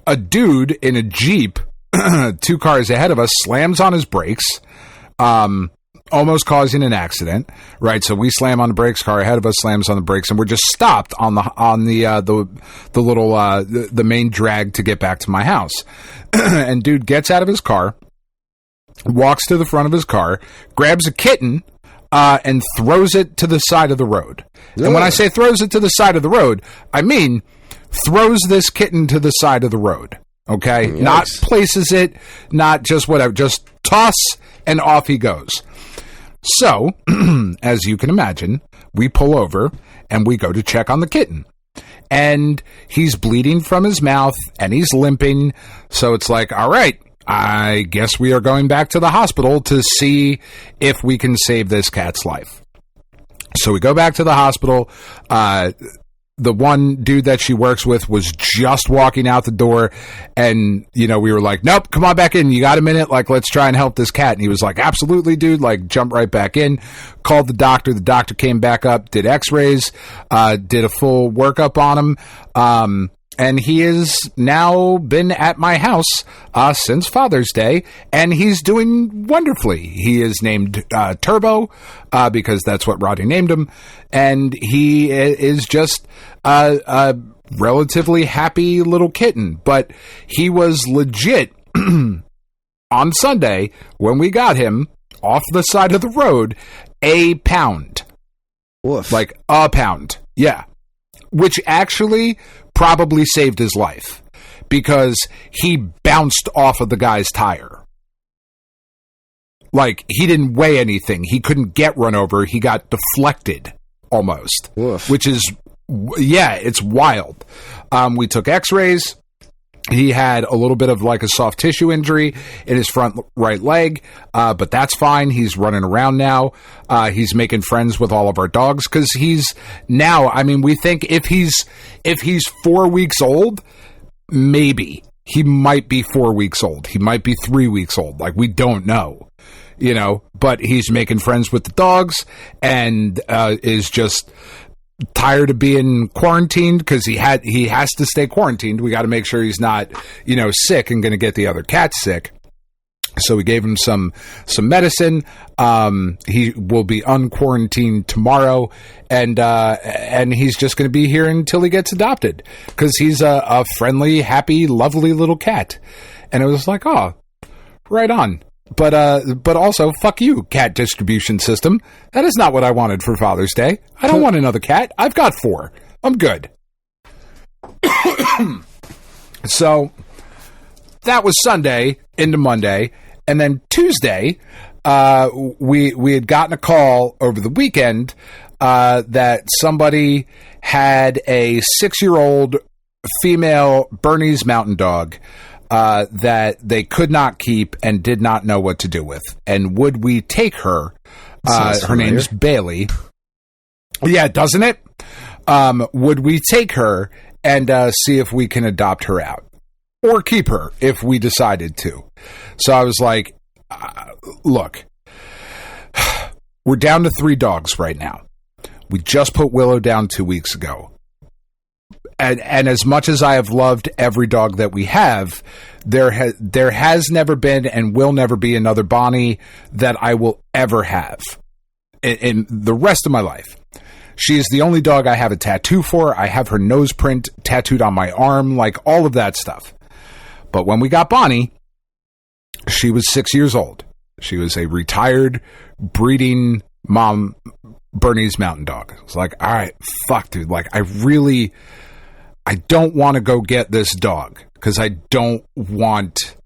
a dude in a Jeep, 2 cars ahead of us, slams on his brakes, almost causing an accident. Right, so we slam on the brakes. Car ahead of us slams on the brakes, and we're just stopped on the main drag to get back to my house. And dude gets out of his car, walks to the front of his car, grabs a kitten, and throws it to the side of the road. Yeah. And when I say throws it to the side of the road, I mean throws this kitten to the side of the road, okay? Yes. Not places it, not just whatever, just toss, and off he goes. So, as you can imagine, we pull over, and we go to check on the kitten. And he's bleeding from his mouth, and he's limping, so it's like, all right, I guess we are going back to the hospital to see if we can save this cat's life. So we go back to the hospital. The one dude that she works with was just walking out the door, and, we were like, nope, come on back in. You got a minute? Like, let's try and help this cat. And he was like, absolutely, dude. Like, jump right back in. Called the doctor. The doctor came back up, did x-rays, did a full workup on him. And he has now been at my house since Father's Day, and he's doing wonderfully. He is named Turbo because that's what Roddy named him, and he is just a relatively happy little kitten. But he was legit on Sunday when we got him off the side of the road, a pound. Woof. Like a pound. Yeah. Which actually probably saved his life because he bounced off of the guy's tire. Like, he didn't weigh anything. He couldn't get run over. He got deflected almost. Woof. Which is, yeah, it's wild. We took x-rays. He had a little bit of like a soft tissue injury in his front right leg, but that's fine. He's running around now. He's making friends with all of our dogs because he's now, I mean, we think if he's 4 weeks old, maybe he might be 4 weeks old. He might be 3 weeks old. Like, we don't know, but he's making friends with the dogs and is just tired of being quarantined because he has to stay quarantined. We got to make sure he's not, sick and going to get the other cats sick. So we gave him some medicine. He will be unquarantined tomorrow, and he's just going to be here until he gets adopted because he's a friendly, happy, lovely little cat. And it was like, oh, right on. But also, fuck you, cat distribution system. That is not what I wanted for Father's Day. I don't want another cat. I've got 4. I'm good. So, that was Sunday into Monday. And then Tuesday, we had gotten a call over the weekend that somebody had a 6-year-old female Bernese Mountain Dog that they could not keep and did not know what to do with. And would we take her? Her name's Bailey. Yeah, doesn't it? Would we take her and see if we can adopt her out? Or keep her if we decided to. So I was like, look, we're down to 3 dogs right now. We just put Willow down 2 weeks ago. And as much as I have loved every dog that we have, there has never been and will never be another Bonnie that I will ever have in the rest of my life. She is the only dog I have a tattoo for. I have her nose print tattooed on my arm, like all of that stuff. But when we got Bonnie, she was 6 years old. She was a retired breeding mom Bernese Mountain Dog. I was like, all right, fuck, dude. Like, I don't want to go get this dog because I don't want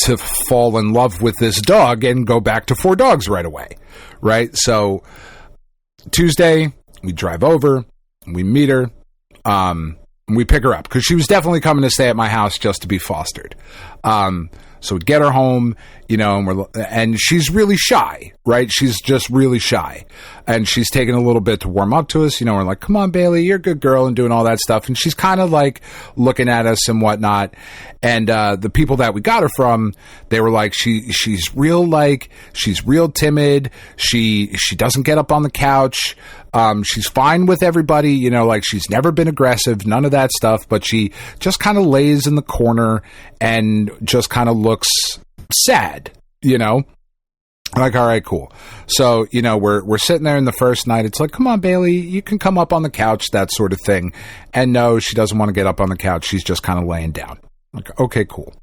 to fall in love with this dog and go back to 4 dogs right away. Right? So Tuesday, we drive over, we meet her, we pick her up because she was definitely coming to stay at my house just to be fostered. So we get her home, you know, and she's really shy, right? She's just really shy. And she's taking a little bit to warm up to us. You know, we're like, come on, Bailey, you're a good girl, and doing all that stuff. And she's kind of like looking at us and whatnot. And the people that we got her from, they were like, she's real timid. She doesn't get up on the couch. She's fine with everybody, you know, like she's never been aggressive, none of that stuff, but she just kind of lays in the corner and just kind of looks sad, you know? Like, all right, cool. So, you know, we're sitting there in the first night. It's like, come on, Bailey, you can come up on the couch, that sort of thing. And no, she doesn't want to get up on the couch. She's just kind of laying down. Like, okay, cool.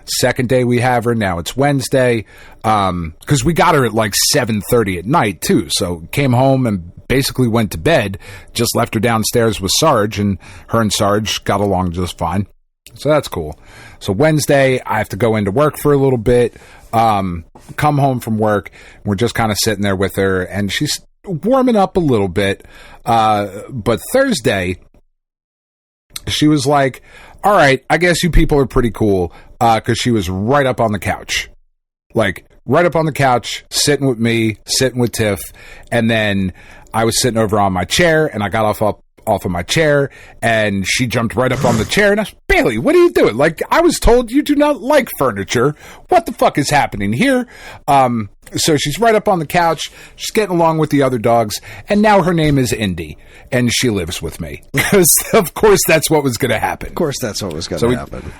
Second day we have her. Now it's Wednesday. Cause we got her at like 7:30 at night too. So came home and basically went to bed, just left her downstairs with Sarge, and her and Sarge got along just fine. So that's cool. So Wednesday, I have to go into work for a little bit, come home from work. We're just kind of sitting there with her, and she's warming up a little bit. But Thursday, she was like, all right, I guess you people are pretty cool, because she was right up on the couch. Like, right up on the couch, sitting with me, sitting with Tiff, and then I was sitting over on my chair, and I got off of my chair, and she jumped right up on the chair, and I was, Bailey, what are you doing? Like, I was told you do not like furniture. What the fuck is happening here? So she's right up on the couch, she's getting along with the other dogs, and now her name is Indy, and she lives with me. Because, of course, that's what was going to happen. Of course, that's what was going to happen.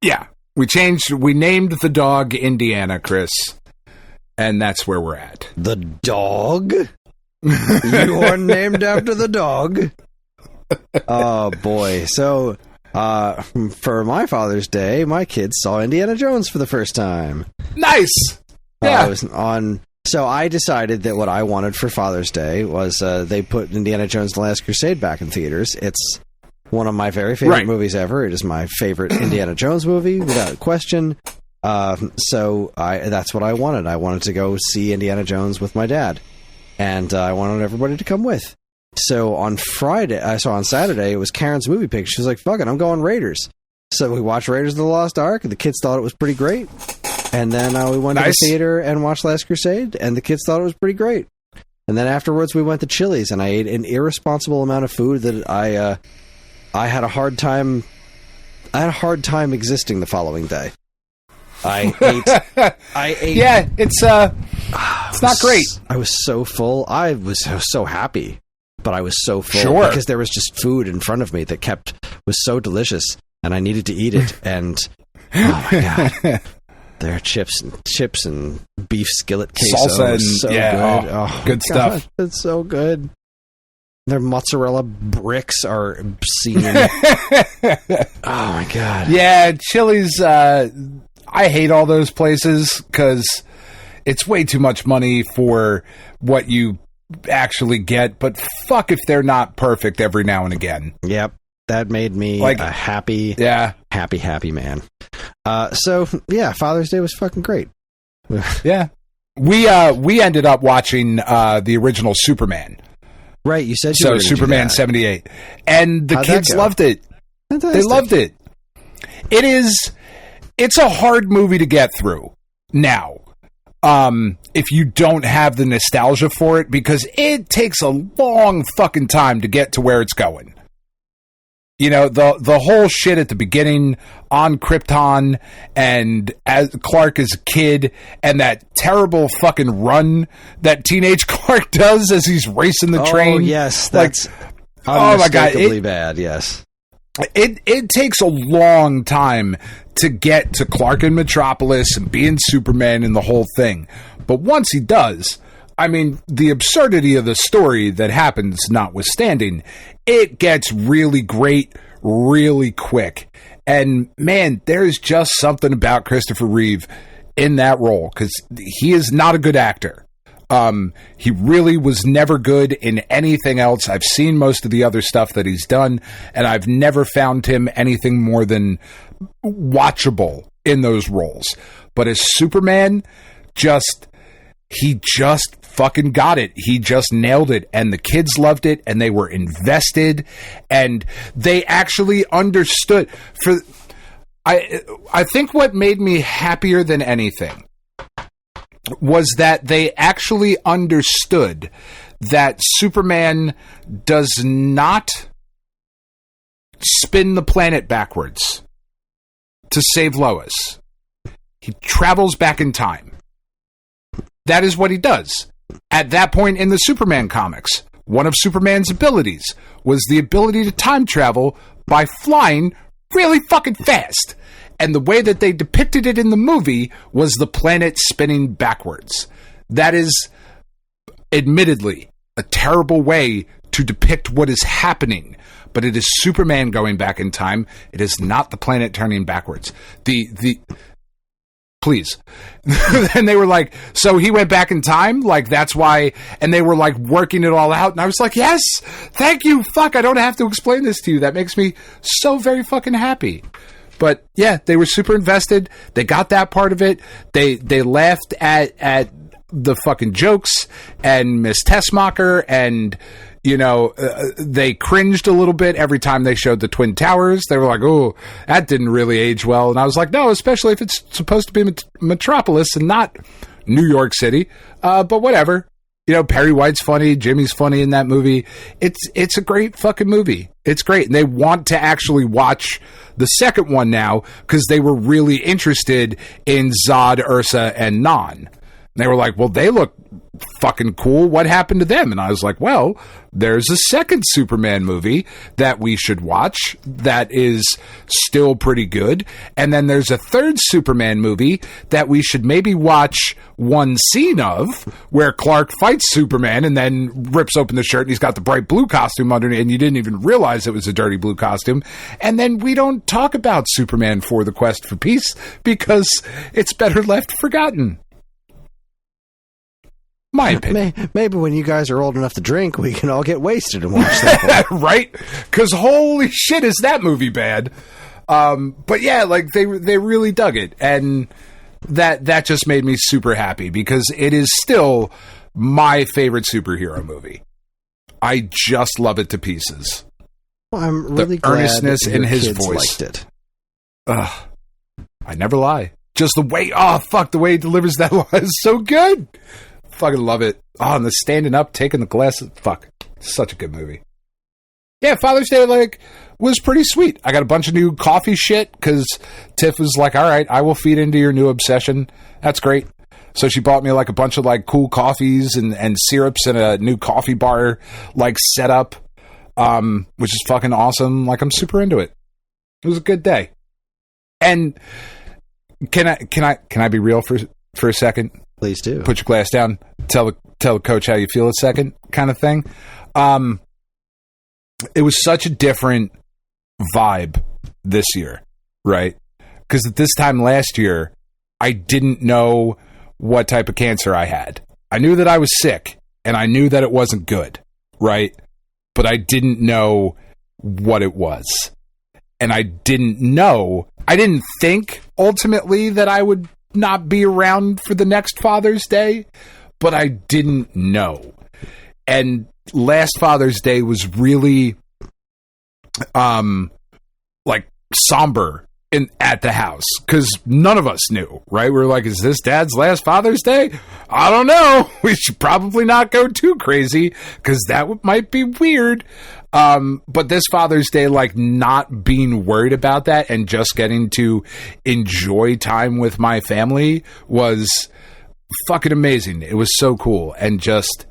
Yeah. We named the dog Indiana, Chris, and that's where we're at. The dog? You are named after the dog? Oh, boy. So, for my Father's Day, my kids saw Indiana Jones for the first time. Nice! Yeah. So I decided that what I wanted for Father's Day was they put Indiana Jones The Last Crusade back in theaters. It's one of my very favorite movies ever. It is my favorite Indiana Jones movie, without a question. So that's what I wanted. I wanted to go see Indiana Jones with my dad. And I wanted everybody to come with. So on Saturday, it was Karen's movie pick. She was like, fuck it, I'm going Raiders. So we watched Raiders of the Lost Ark, and the kids thought it was pretty great. And then we went to the theater and watched Last Crusade, and the kids thought it was pretty great. And then afterwards, we went to Chili's, and I ate an irresponsible amount of food that I had a hard time existing the following day. I ate. Yeah, it's not great. I was so full. I was so happy, but I was so full because there was just food in front of me that was so delicious, and I needed to eat it. And oh my god, there are chips and beef skillet queso. Salsa and so good. Oh, good stuff. God, it's so good. Their mozzarella bricks are seen. Oh my god. Yeah, Chili's. I hate all those places because it's way too much money for what you actually get. But fuck if they're not perfect every now and again. Yep, that made me a happy man. So yeah, Father's Day was fucking great. Yeah, we ended up watching the original Superman. Right, you said so. Superman 78, and the kids loved it. Fantastic. They loved it. It's a hard movie to get through now, if you don't have the nostalgia for it, because it takes a long fucking time to get to where it's going. You know, the whole shit at the beginning on Krypton, and as Clark is a kid, and that terrible fucking run that teenage Clark does as he's racing the train. Oh, yes. That's unmistakably bad, yes. It takes a long time to get to Clark in Metropolis and being Superman and the whole thing. But once he does, I mean, the absurdity of the story that happens notwithstanding, it gets really great really quick. And man, there's just something about Christopher Reeve in that role, because he is not a good actor. He really was never good in anything else. I've seen most of the other stuff that he's done, and I've never found him anything more than watchable in those roles. But as Superman, he just fucking got it. He just nailed it, and the kids loved it, and they were invested, and they actually understood. I think what made me happier than anything was that they actually understood that Superman does not spin the planet backwards to save Lois. He travels back in time. That is what he does. At that point in the Superman comics, one of Superman's abilities was the ability to time travel by flying really fucking fast. And the way that they depicted it in the movie was the planet spinning backwards. That is, admittedly, a terrible way to depict what is happening. But it is Superman going back in time. It is not the planet turning backwards. Please. And they were like, so he went back in time? Like, that's why. And they were like working it all out. And I was like, yes, thank you. Fuck, I don't have to explain this to you. That makes me so very fucking happy. But yeah, they were super invested. They got that part of it. They laughed at the fucking jokes and Miss Tessmacher, and they cringed a little bit every time they showed the Twin Towers. They were like, "Oh, that didn't really age well." And I was like, "No, especially if it's supposed to be Metropolis and not New York City." But whatever. Perry White's funny. Jimmy's funny in that movie. It's a great fucking movie. It's great. And they want to actually watch the second one now because they were really interested in Zod, Ursa, and Non. And they were like, well, they look fucking cool. What happened to them? And I was like, well, there's a second Superman movie that we should watch that is still pretty good. And then there's a third Superman movie that we should maybe watch one scene of, where Clark fights Superman and then rips open the shirt and he's got the bright blue costume underneath, and you didn't even realize it was a dirty blue costume. And then we don't talk about Superman 4: The Quest for Peace because it's better left forgotten. My opinion. Maybe when you guys are old enough to drink, we can all get wasted and watch that one. Right? Because holy shit, is that movie bad? But yeah, like they really dug it, and that just made me super happy because it is still my favorite superhero movie. I just love it to pieces. Well, I'm really glad earnestness that in your his kids voice. liked it. I never lie. Just the way, the way he delivers that line is so good. Fucking love it. And the standing up, taking the glasses. Fuck. Such a good movie. Yeah, Father's Day, was pretty sweet. I got a bunch of new coffee shit because Tiff was like, all right, I will feed into your new obsession. That's great. So she bought me a bunch of cool coffees and syrups and a new coffee bar setup, which is fucking awesome. I'm super into it. It was a good day. And can I be real for a second? Please do. Put your glass down. Tell the coach how you feel a second, kind of thing. It was such a different vibe this year, right? Because at this time last year, I didn't know what type of cancer I had. I knew that I was sick, and I knew that it wasn't good, right? But I didn't know what it was. And I didn't think ultimately that I would not be around for the next Father's Day, but I didn't know. And last Father's Day was really somber at the house because none of us knew, right? We were like, is this Dad's last Father's Day? I don't know. We should probably not go too crazy because that might be weird. But this Father's Day, like, not being worried about that and just getting to enjoy time with my family was fucking amazing. It was so cool. And just,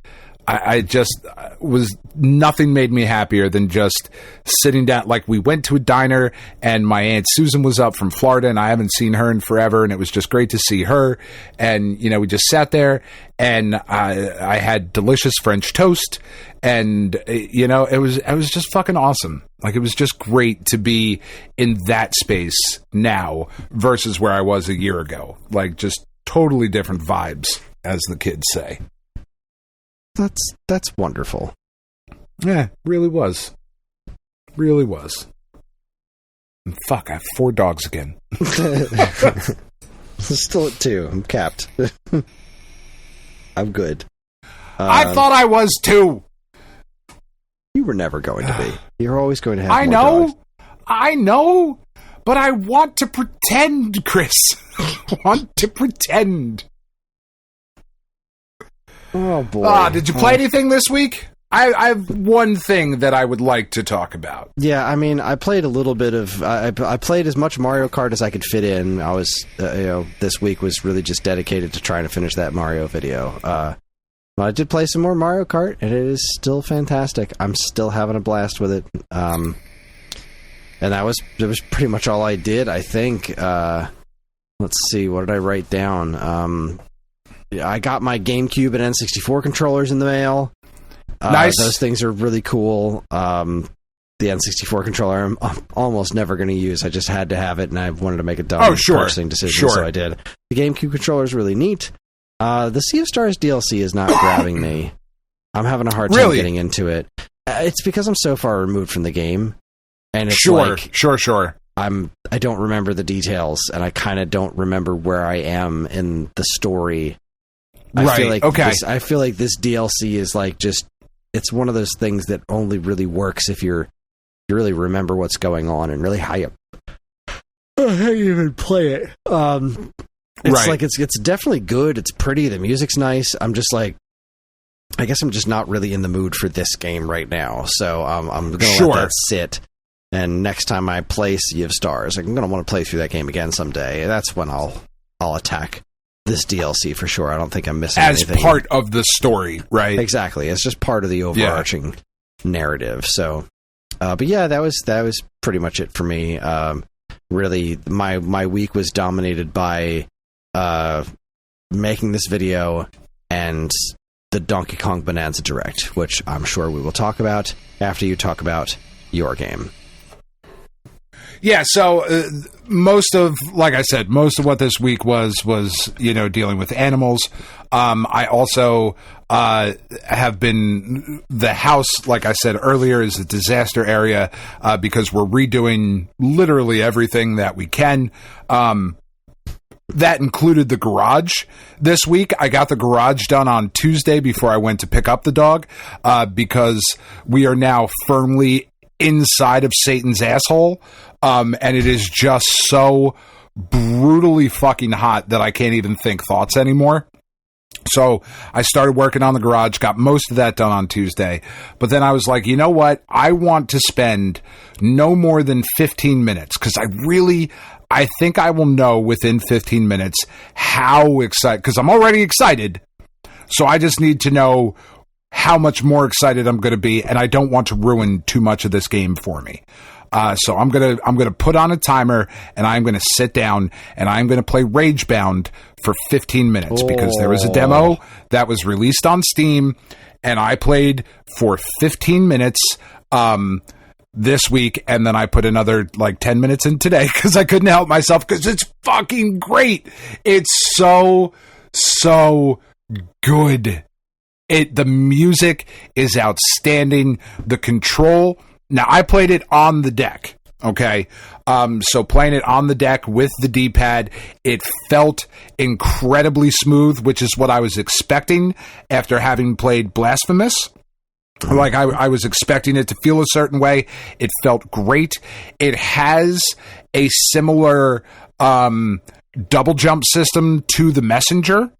I just was, nothing made me happier than just sitting down. Like, we went to a diner and my Aunt Susan was up from Florida and I haven't seen her in forever. And it was just great to see her. And, you know, we just sat there and I had delicious French toast. And, you know, it was just fucking awesome. Like, it was just great to be in that space now versus where I was a year ago. Like, just totally different vibes, as the kids say. That's wonderful. Yeah, really was. Really was. And fuck, I have 4 dogs again. Still at 2. I'm capped. I'm good. I thought I was 2. You were never going to be. You're always going to have I more know. dogs. I know. But I want to pretend, Chris. I want to pretend. Oh, boy. Did you play anything this week? I have one thing that I would like to talk about. Yeah, I mean, I played a little bit of... I played as much Mario Kart as I could fit in. I was, this week was really just dedicated to trying to finish that Mario video. But I did play some more Mario Kart, and it is still fantastic. I'm still having a blast with it. And that was pretty much all I did, I think. Let's see, what did I write down? I got my GameCube and N64 controllers in the mail. Nice. Those things are really cool. The N64 controller I'm almost never going to use. I just had to have it, and I wanted to make a dumb purchasing decision, so I did. The GameCube controller is really neat. The Sea of Stars DLC is not grabbing me. I'm having a hard time getting into it. It's because I'm so far removed from the game, and it's sure. I don't remember the details, and I kind of don't remember where I am in the story. I feel like this DLC is like just, it's one of those things that only really works if you really remember what's going on and really how you even play it. It's definitely good. It's pretty. The music's nice. I'm just like, I guess I'm just not really in the mood for this game right now. So I'm going to let that sit. And next time I play Sea of Stars, I'm going to want to play through that game again someday. That's when I'll attack this DLC for sure. I don't think I'm missing anything. As part of the story, right? Exactly. It's just part of the overarching narrative. So, but yeah, that was pretty much it for me. Really, my week was dominated by making this video and the Donkey Kong Bonanza Direct, which I'm sure we will talk about after you talk about your game. Yeah, so most of what this week was, dealing with animals. I also have been, the house, like I said earlier, is a disaster area because we're redoing literally everything that we can. That included the garage this week. I got the garage done on Tuesday before I went to pick up the dog because we are now firmly inside of Satan's asshole. And it is just so brutally fucking hot that I can't even think thoughts anymore. So I started working on the garage, got most of that done on Tuesday. But then I was like, you know what? I want to spend no more than 15 minutes because I think I will know within 15 minutes how excited, because I'm already excited. So I just need to know how much more excited I'm going to be, and I don't want to ruin too much of this game for me. So I'm gonna put on a timer, and I'm gonna sit down, and I'm gonna play Ragebound for 15 minutes because there was a demo that was released on Steam, and I played for 15 minutes this week, and then I put another 10 minutes in today because I couldn't help myself because it's fucking great. It's so good. The music is outstanding. The control. Now, I played it on the deck, okay? So playing it on the deck with the D-pad, it felt incredibly smooth, which is what I was expecting after having played Blasphemous. Like, I was expecting it to feel a certain way. It felt great. It has a similar double jump system to the Messenger.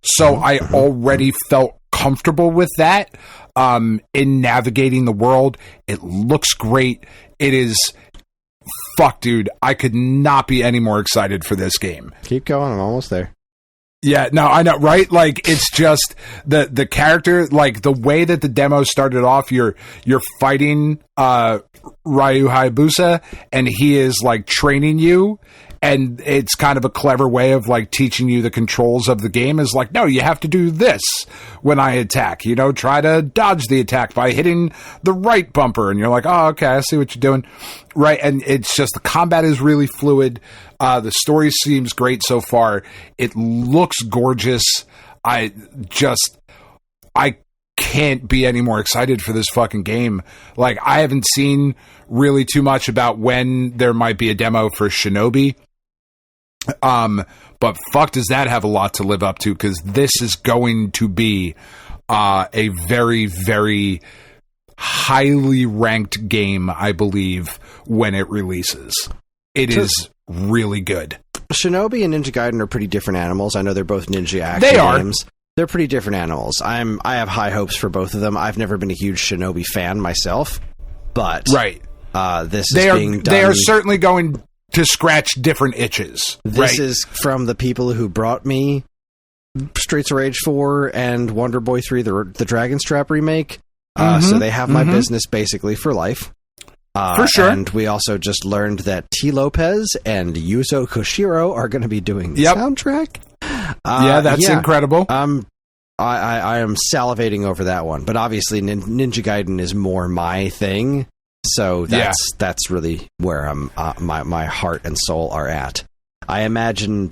So I already felt comfortable with that in navigating the world. It looks great. It is... Fuck, dude. I could not be any more excited for this game. Keep going. I'm almost there. Yeah, no, I know, right? Like, it's just the character, like the way that the demo started off, you're fighting Ryu Hayabusa, and he is like training you, and it's kind of a clever way of like teaching you the controls of the game. Is like, no, you have to do this when I attack, you know, try to dodge the attack by hitting the right bumper, and you're like, oh, okay, I see what you're doing, right? And it's just, the combat is really fluid. The story seems great so far. It looks gorgeous. I can't be any more excited for this fucking game. Like, I haven't seen really too much about when there might be a demo for Shinobi. But fuck, does that have a lot to live up to? Because this is going to be a very, very highly ranked game, I believe, when it releases. It is really good. Shinobi and Ninja Gaiden are pretty different animals. I know they're both ninja action games. They're pretty different animals. I have high hopes for both of them. I've never been a huge Shinobi fan myself, but this is being done. They are certainly going to scratch different itches. This is from the people who brought me Streets of Rage 4 and Wonder Boy 3, the Dragon Strap remake. So they have my business basically for life. For sure. And we also just learned that T. Lopez and Yuzo Koshiro are going to be doing the soundtrack. That's incredible. I am salivating over that one. But obviously Ninja Gaiden is more my thing. So that's really where my heart and soul are at. I imagine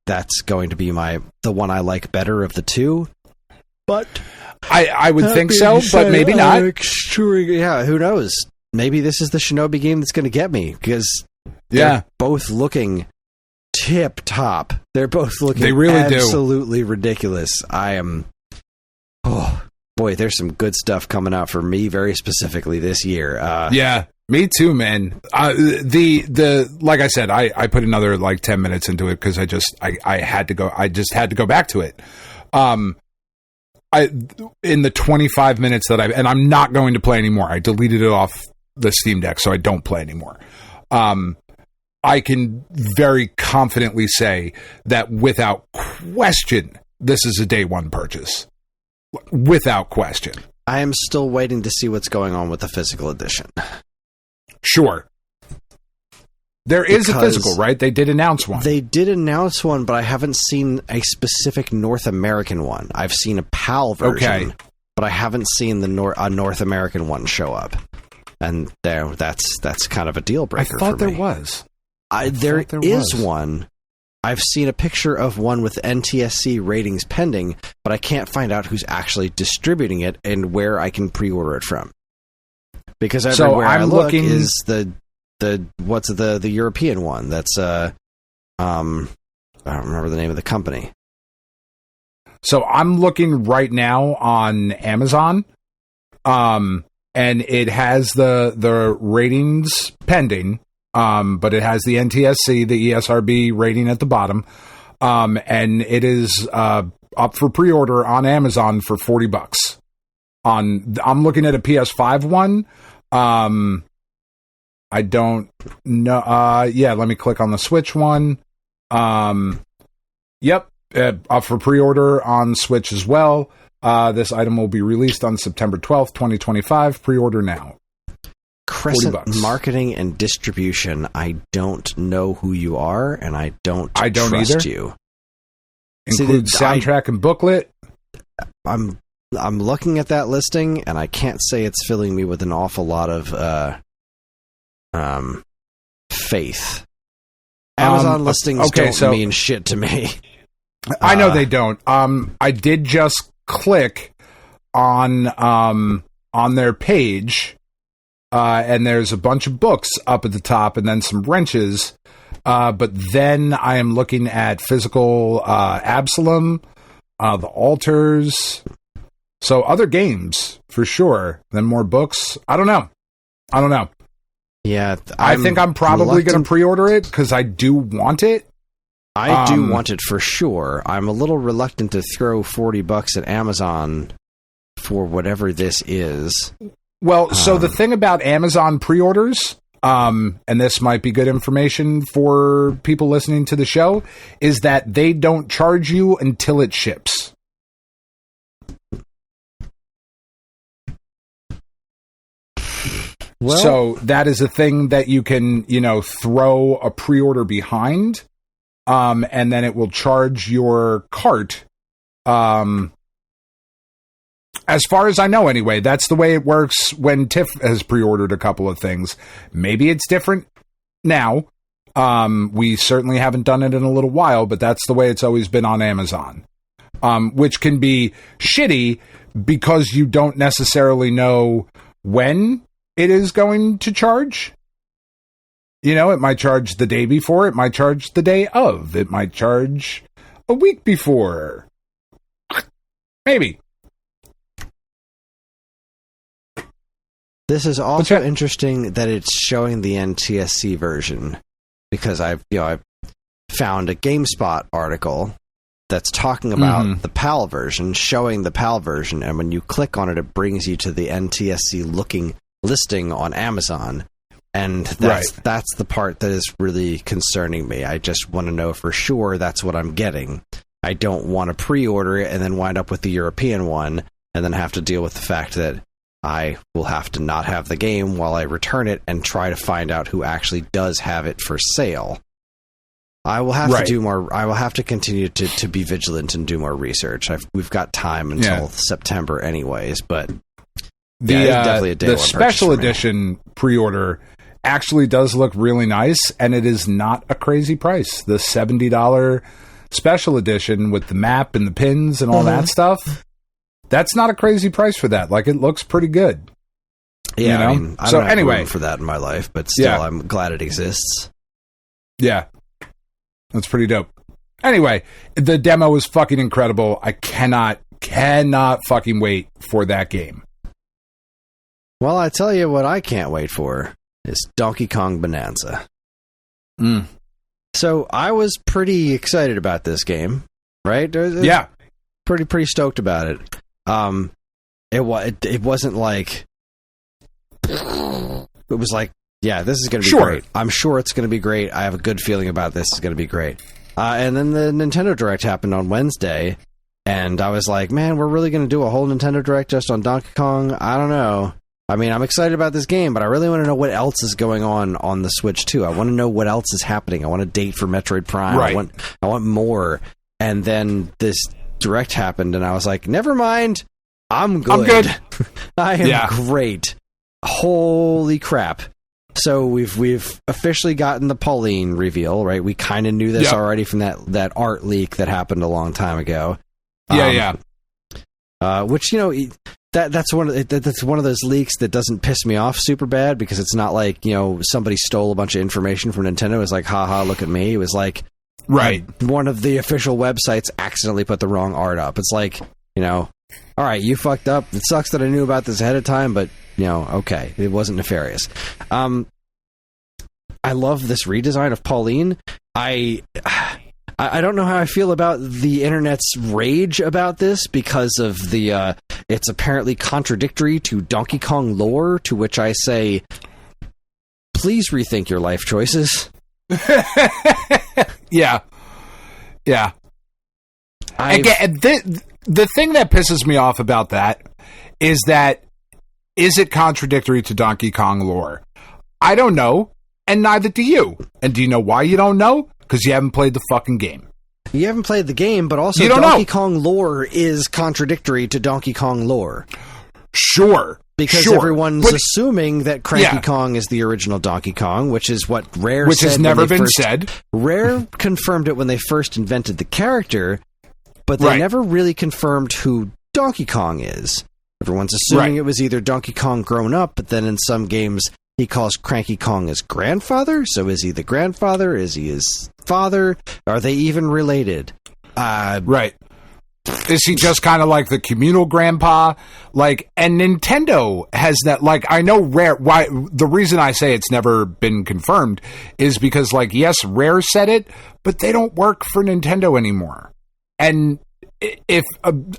that's going to be the one I like better of the two. But I would think so, but maybe not. Who knows? Maybe this is the Shinobi game that's going to get me, because they're both looking tip top. They're both looking absolutely ridiculous. I am... Oh, boy, there's some good stuff coming out for me very specifically this year. Me too, man. Like I said, I put another like 10 minutes into it because I had to go. I just had to go back to it. In the 25 minutes and I'm not going to play anymore. I deleted it off the Steam Deck, so I don't play anymore. I can very confidently say that without question, this is a day one purchase. Without question. I am still waiting to see what's going on with the physical edition. Sure. There is a physical, right? They did announce one. They did announce one, but I haven't seen a specific North American one. I've seen a PAL version, but I haven't seen a North American one show up. And that's kind of a deal breaker for me. I thought there was. There is one. I've seen a picture of one with NTSC ratings pending, but I can't find out who's actually distributing it and where I can pre-order it from. Because everywhere I look is the European one. That's I don't remember the name of the company. So I'm looking right now on Amazon, and it has the ratings pending, but it has the NTSC, the ESRB rating at the bottom, and it is up for pre-order on Amazon for $40. I'm looking at a PS5 one. I don't know. Let me click on the Switch one. Up for pre-order on Switch as well. This item will be released on September 12th, 2025. Pre-order now. Crescent Marketing and Distribution. I don't know who you are, and I don't trust you. Includes soundtrack and booklet. I'm looking at that listing, and I can't say it's filling me with an awful lot of faith. Amazon listings don't mean shit to me. I know they don't. I did just click on their page, and there's a bunch of books up at the top, and then some wrenches. But then I am looking at physical Absalom, the altars. So other games for sure. Then more books. I don't know. Yeah, I think I'm probably going to pre-order it because I do want it. I do want it for sure. I'm a little reluctant to throw $40 at Amazon for whatever this is. Well, so the thing about Amazon pre-orders, and this might be good information for people listening to the show, is that they don't charge you until it ships. Well, so that is a thing that you can, throw a pre-order behind, and then it will charge your cart. As far as I know, anyway, that's the way it works when Tiff has pre-ordered a couple of things. Maybe it's different now. We certainly haven't done it in a little while, but that's the way it's always been on Amazon, which can be shitty because you don't necessarily know when it is going to charge. It might charge the day before. It might charge the day of. It might charge a week before. Maybe. This is also interesting that it's showing the NTSC version, because I found a GameSpot article that's talking about the PAL version, showing the PAL version, and when you click on it, it brings you to the NTSC looking listing on Amazon, and that's the part that is really concerning me. I just want to know for sure that's what I'm getting. I don't want to pre-order it and then wind up with the European one and then have to deal with the fact that I will have to not have the game while I return it and try to find out who actually does have it for sale. I will have to do more. I will have to continue to be vigilant and do more research. We've got time until September anyways, but definitely a day the special edition pre-order actually does look really nice, and it is not a crazy price. The $70 special edition with the map and the pins and all that stuff, that's not a crazy price for that. Like, it looks pretty good. Yeah, I don't have room for that in my life, but still, I'm glad it exists. Yeah, that's pretty dope. Anyway, the demo is fucking incredible. I cannot fucking wait for that game. Well, I tell you what I can't wait for is Donkey Kong Bonanza. So I was pretty excited about this game, right? Yeah. Pretty stoked about it. It wasn't like... It was like, yeah, this is going to be great. I'm sure it's going to be great. I have a good feeling about this is going to be great. And then the Nintendo Direct happened on Wednesday, and I was like, man, we're really going to do a whole Nintendo Direct just on Donkey Kong? I don't know. I mean, I'm excited about this game, but I really want to know what else is going on the Switch, too. I want to know what else is happening. I want a date for Metroid Prime. Right. I want more. And then this Direct happened, and I was like, never mind. I'm good. I am great. Holy crap. So we've officially gotten the Pauline reveal, right? We kind of knew this already from that art leak that happened a long time ago. Which, that's one of those leaks that doesn't piss me off super bad, because it's not like, somebody stole a bunch of information from Nintendo. It's like, haha, look at me. It was like, one of the official websites accidentally put the wrong art up. It's like, all right, you fucked up. It sucks that I knew about this ahead of time, but okay, it wasn't nefarious. I love this redesign of Pauline. I don't know how I feel about the internet's rage about this, because of the it's apparently contradictory to Donkey Kong lore, to which I say, please rethink your life choices. Yeah. Again, the thing that pisses me off about that is it contradictory to Donkey Kong lore? I don't know, and neither do you. And do you know why you don't know? Because you haven't played the fucking game. You haven't played the game, but also Donkey Kong lore is contradictory to Donkey Kong lore. Sure. Because everyone's assuming that Cranky Kong is the original Donkey Kong, which is what Rare said. Which has never been said. Rare confirmed it when they first invented the character, but they never really confirmed who Donkey Kong is. Everyone's assuming it was either Donkey Kong grown up, but then in some games he calls Cranky Kong his grandfather. So is he the grandfather? Is he his father? Are they even related? Is he just kind of like the communal grandpa? Like, and Nintendo has that, like, I know Rare, why, the reason I say it's never been confirmed is because, like, yes, Rare said it, but they don't work for Nintendo anymore. And if,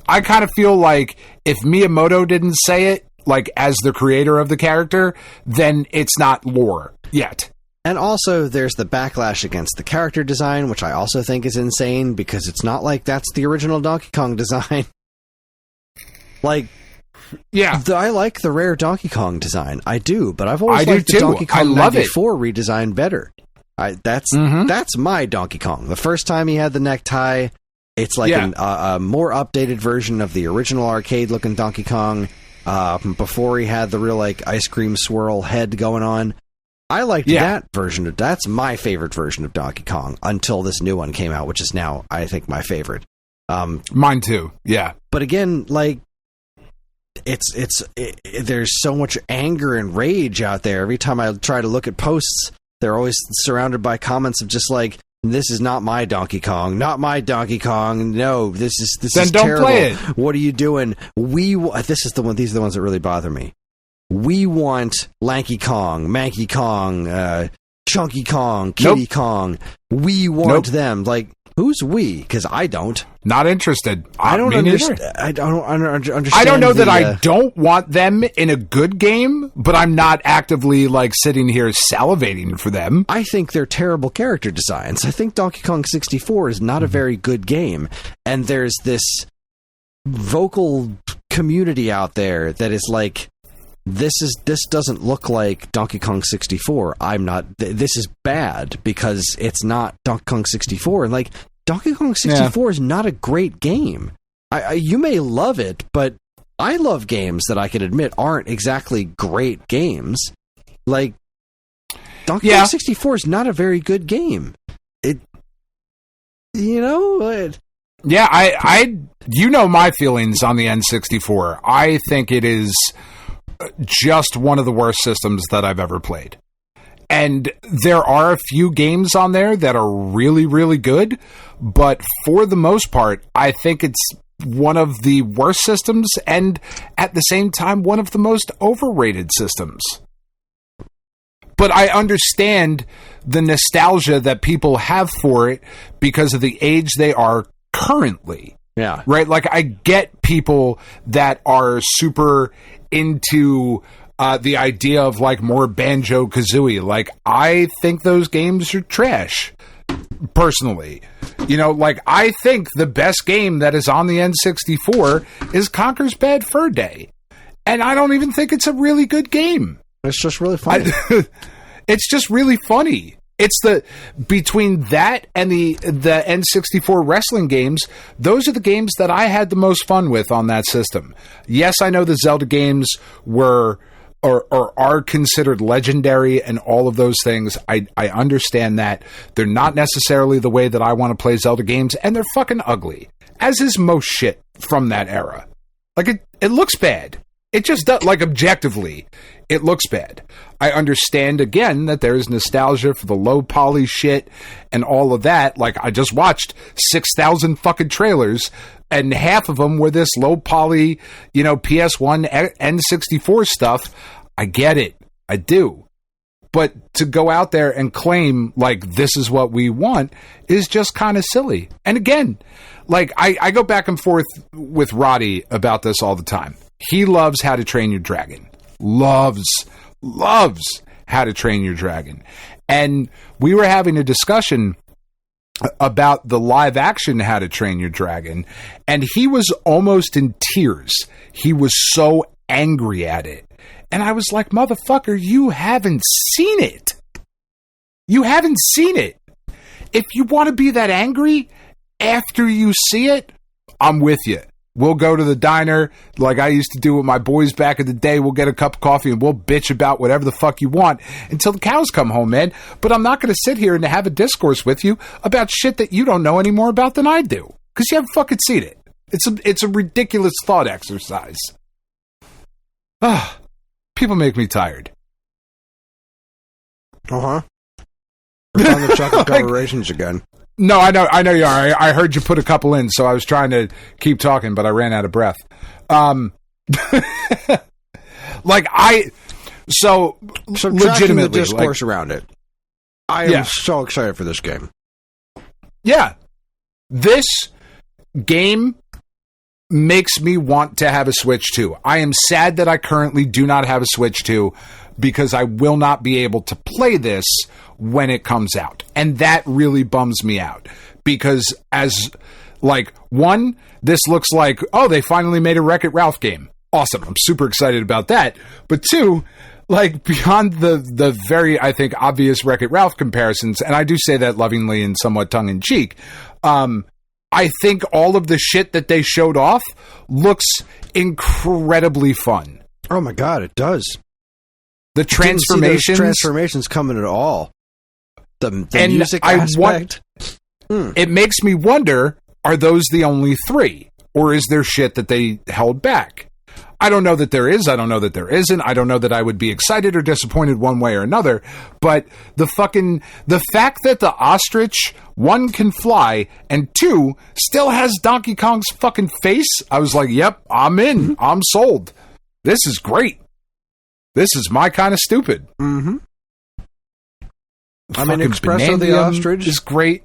I kind of feel like if Miyamoto didn't say it, like, as the creator of the character, then it's not lore yet. And also, there's the backlash against the character design, which I also think is insane, because it's not like that's the original Donkey Kong design. Like, yeah, I like the Rare Donkey Kong design. I do, but I've always liked the too. Donkey Kong 94 it. redesign better. That's my Donkey Kong. The first time he had the necktie, it's like a more updated version of the original arcade-looking Donkey Kong. Before he had the real, like, ice cream swirl head going on. I liked that version. That's my favorite version of Donkey Kong until this new one came out, which is now, I think, my favorite. Mine too. Yeah. But again, like, there's so much anger and rage out there. Every time I try to look at posts, they're always surrounded by comments of just like, "This is not my Donkey Kong. Not my Donkey Kong. No, this is then don't terrible. Play it. What are you doing? These are the ones that really bother me. We want Lanky Kong, Manky Kong, Chunky Kong, Kitty Kong. We want them. Like, who's we? Because I don't. Not interested. I don't understand. I don't understand. I don't know that I don't want them in a good game, but I'm not actively, like, sitting here salivating for them. I think they're terrible character designs. I think Donkey Kong 64 is not a very good game. And there's this vocal community out there that is like, this doesn't look like Donkey Kong 64. This is bad because it's not Donkey Kong 64. And like, Donkey Kong 64 is not a great game. You may love it, but I love games that I can admit aren't exactly great games. Like, Donkey Kong 64 is not a very good game. Yeah, I you know my feelings on the N64. I think it is just one of the worst systems that I've ever played. And there are a few games on there that are really, really good, but for the most part, I think it's one of the worst systems and at the same time, one of the most overrated systems. But I understand the nostalgia that people have for it because of the age they are currently. Yeah. Right? Like, I get people that are super into the idea of, like, more Banjo-Kazooie. Like, I think those games are trash, personally. You know, like, I think the best game that is on the N64 is Conker's Bad Fur Day. And I don't even think it's a really good game. It's just really funny. It's just really funny. It's between that and the N64 wrestling games, those are the games that I had the most fun with on that system. Yes, I know the Zelda games were or are considered legendary and all of those things. I understand that. They're not necessarily the way that I want to play Zelda games, and they're fucking ugly, as is most shit from that era. Like, it looks bad. It just does, like, objectively, it looks bad. I understand, again, that there's nostalgia for the low poly shit and all of that. Like, I just watched 6,000 fucking trailers, and half of them were this low poly, you know, PS1, N64 stuff. I get it. I do. But to go out there and claim, like, this is what we want is just kind of silly. And again, like, I go back and forth with Roddy about this all the time. He loves How to Train Your Dragon. Loves How to Train Your Dragon. And we were having a discussion about the live action How to Train Your Dragon, and he was almost in tears. He was so angry at it. And I was like, motherfucker, you haven't seen it. You haven't seen it. If you want to be that angry after you see it, I'm with you. We'll go to the diner like I used to do with my boys back in the day. We'll get a cup of coffee and we'll bitch about whatever the fuck you want until the cows come home, man. But I'm not going to sit here and have a discourse with you about shit that you don't know any more about than I do. Because you haven't fucking seen it. It's a ridiculous thought exercise. People make me tired. Uh-huh. We're on the chocolate covered raisins again. No, I know you are. I heard you put a couple in, so I was trying to keep talking, but I ran out of breath. So legitimately, the discourse around it. I am so excited for this game. Yeah. This game makes me want to have a Switch 2. I am sad that I currently do not have a Switch 2 because I will not be able to play this when it comes out. And that really bums me out because this looks like, they finally made a Wreck-It Ralph game. Awesome. I'm super excited about that. But two, beyond the very, I think, obvious Wreck-It Ralph comparisons, and I do say that lovingly and somewhat tongue-in-cheek, I think all of the shit that they showed off looks incredibly fun. Oh my god, it does. The transformations coming at all. The music aspect. It makes me wonder, are those the only three? Or is there shit that they held back? I don't know that there is. I don't know that there isn't. I don't know that I would be excited or disappointed one way or another. But the fact that the ostrich, one, can fly, and two, still has Donkey Kong's fucking face, I was like, yep, I'm in. I'm sold. This is great. This is my kind of stupid. Mm-hmm. I mean, Espresso the ostrich is great.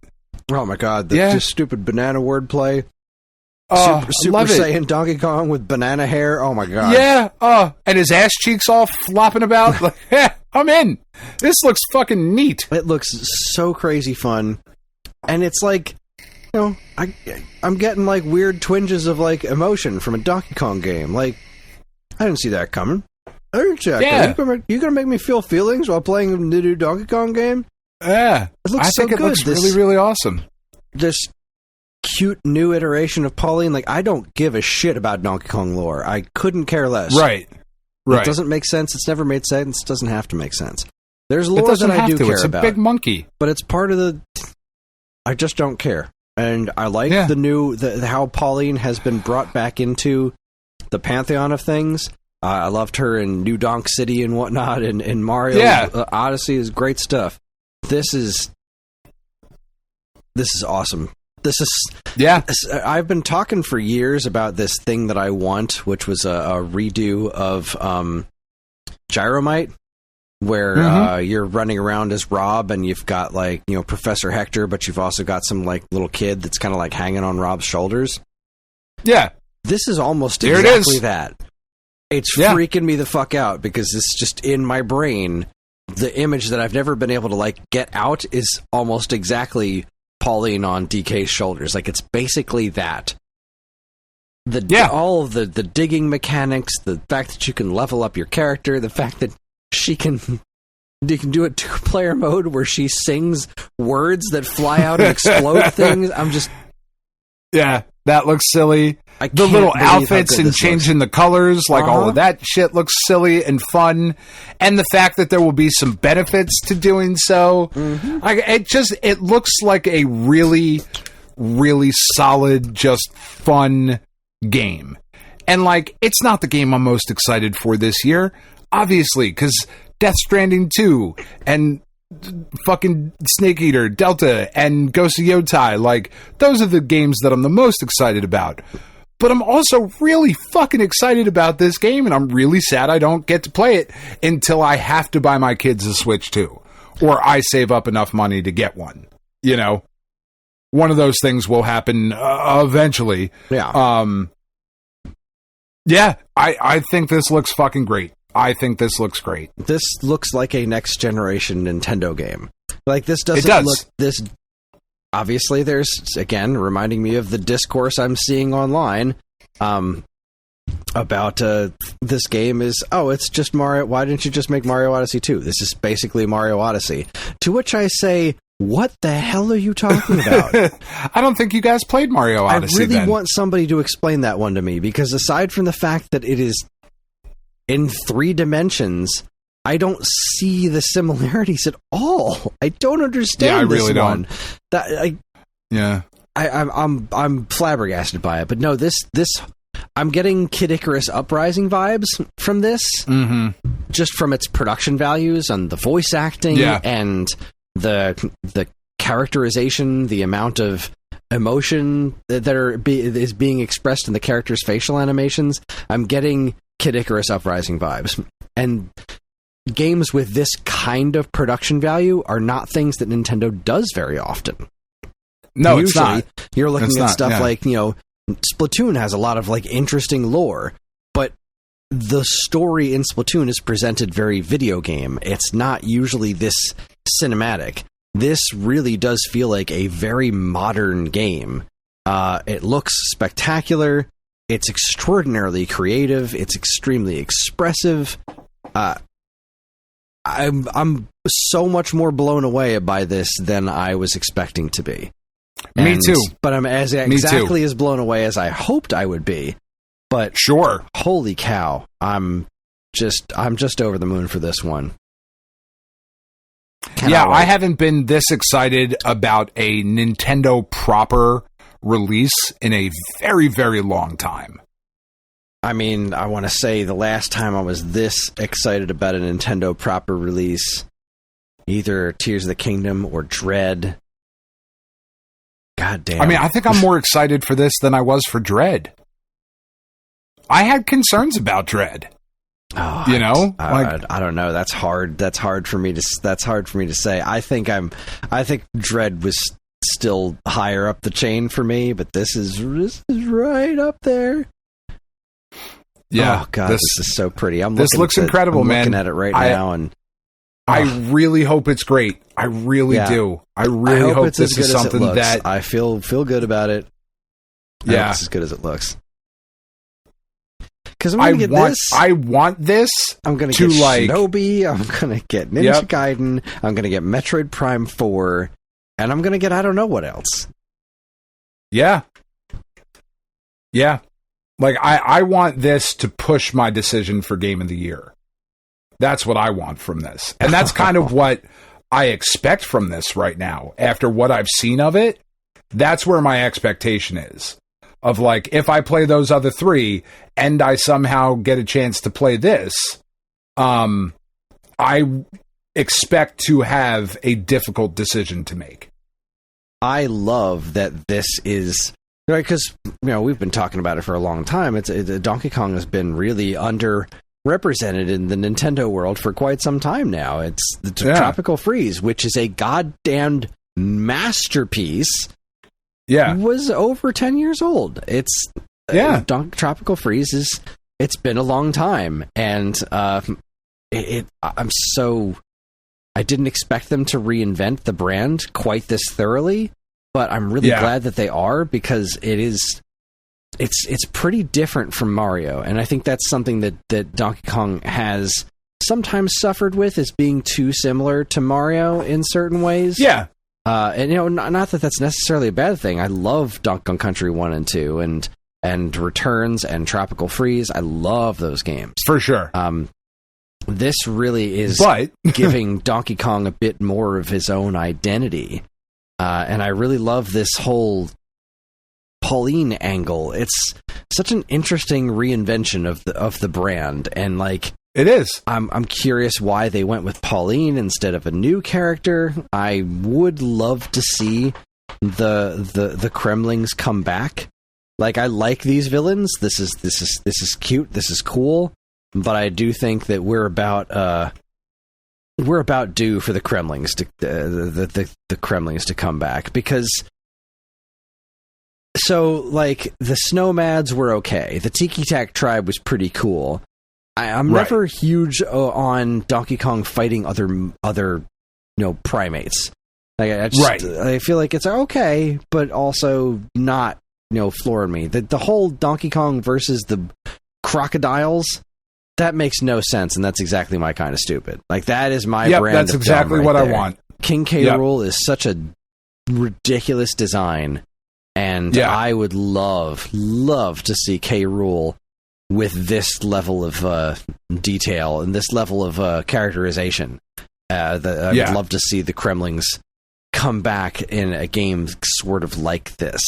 Oh my god, just stupid banana wordplay. Super love Saiyan Donkey Kong with banana hair. Oh my god. Yeah. And his ass cheeks all flopping about. I'm in. This looks fucking neat. It looks so crazy fun. And it's I'm getting weird twinges of emotion from a Donkey Kong game. I didn't see that coming. I didn't see that coming. You gonna make me feel feelings while playing a new Donkey Kong game? Yeah. I think it looks really, really awesome. This cute new iteration of Pauline, I don't give a shit about Donkey Kong lore. I couldn't care less. Right. It doesn't make sense. It's never made sense. It doesn't have to make sense. There's lore that I do care about. It's a big monkey. But it's part of the... I just don't care. And I like the new... how Pauline has been brought back into the pantheon of things. I loved her in New Donk City and whatnot, and in Mario Odyssey is great stuff. This is awesome. This is I've been talking for years about this thing that I want, which was a redo of Gyromite, where you're running around as Rob, and you've got Professor Hector, but you've also got some little kid that's kind of hanging on Rob's shoulders. Yeah, this is almost exactly that. It's freaking me the fuck out because it's just in my brain. The image that I've never been able to get out is almost exactly Pauline on DK's shoulders. It's basically that. All of the digging mechanics, the fact that you can level up your character, the fact that you can do a 2-player mode where she sings words that fly out and explode things. I'm just... Yeah, that looks silly. The little outfits and changing the colors, all of that shit looks silly and fun. And the fact that there will be some benefits to doing so. It looks like a really, really solid, just fun game. And it's not the game I'm most excited for this year, obviously, because Death Stranding 2 and fucking Snake Eater, Delta, and Ghost of Yotai, those are the games that I'm the most excited about. But I'm also really fucking excited about this game, and I'm really sad I don't get to play it until I have to buy my kids a Switch 2. Or I save up enough money to get one. One of those things will happen eventually. Yeah. I think this looks fucking great. I think this looks great. This looks like a next generation Nintendo game. This doesn't look this. Obviously, there's again reminding me of the discourse I'm seeing online about this game is it's just Mario. Why didn't you just make Mario Odyssey 2? This is basically Mario Odyssey. To which I say, what the hell are you talking about? I don't think you guys played Mario Odyssey. I really want somebody to explain that one to me because aside from the fact that it is in 3 dimensions, I don't see the similarities at all. I don't understand this really one. Don't. I'm flabbergasted by it. But no, this I'm getting Kid Icarus Uprising vibes from this, just from its production values and the voice acting and the characterization, the amount of emotion is being expressed in the characters' facial animations, I'm getting Kid Icarus Uprising vibes. And games with this kind of production value are not things that Nintendo does very often. No, usually, it's not. You're looking at stuff yeah. like, Splatoon has a lot of like interesting lore, but the story in Splatoon is presented very video game. It's not usually this cinematic. This really does feel like a very modern game. It looks spectacular. It's extraordinarily creative. It's extremely expressive. I'm so much more blown away by this than I was expecting to be. Me too. But I'm exactly as blown away as I hoped I would be. But sure, holy cow, I'm just over the moon for this one. I haven't been this excited about a Nintendo proper release in a very, very long time. I mean, I want to say the last time I was this excited about a Nintendo proper release, either Tears of the Kingdom or Dread. God damn. I mean, I think I'm more excited for this than I was for Dread. I had concerns about Dread. Oh, I don't know. That's hard. That's hard for me to say. I think Dread was still higher up the chain for me, but this is right up there. Yeah. Oh god, this is so pretty. This looks incredible, man. I'm looking at it right now, and I really hope it's great. I really do. I really hope this is something that I feel good about it. Yeah, it's as good as it looks. Because I want this. I'm going to get Shinobi. I'm going to get Ninja Gaiden. I'm going to get Metroid Prime 4, and I'm going to get I don't know what else. Yeah. Yeah. Like, I want this to push my decision for Game of the Year. That's what I want from this. And that's kind of what I expect from this right now. After what I've seen of it, that's where my expectation is. Of, like, if I play those other three, and I somehow get a chance to play this, I expect to have a difficult decision to make. I love that this is... Right, because we've been talking about it for a long time. Donkey Kong has been really underrepresented in the Nintendo world for quite some time now. It's the Tropical Freeze, which is a goddamned masterpiece. Yeah, was over 10 years old. It's Tropical Freeze it's been a long time, and I didn't expect them to reinvent the brand quite this thoroughly. But I'm really glad that they are, because it's pretty different from Mario, and I think that's something that Donkey Kong has sometimes suffered with, is being too similar to Mario in certain ways. Yeah, and not that that's necessarily a bad thing. I love Donkey Kong Country 1 and 2, and Returns and Tropical Freeze. I love those games for sure. This really is giving Donkey Kong a bit more of his own identity. And I really love this whole Pauline angle. It's such an interesting reinvention of the brand, and like it is. I'm curious why they went with Pauline instead of a new character. I would love to see the Kremlings come back. Like, I like these villains. This is cute. This is cool. But I do think that we're about due for the Kremlings to the Kremlings to come back, because like the Snowmads were okay. The Tiki Tak tribe was pretty cool. I'm never huge on Donkey Kong fighting other primates. Like, I feel like it's okay, but also not flooring me. The whole Donkey Kong versus the crocodiles. That makes no sense, and that's exactly my kind of stupid. Like, that is my brand. That's exactly what I want. King K. Rool is such a ridiculous design, and I would love to see K. Rool with this level of detail and this level of characterization. I would love to see the Kremlings come back in a game sort of like this.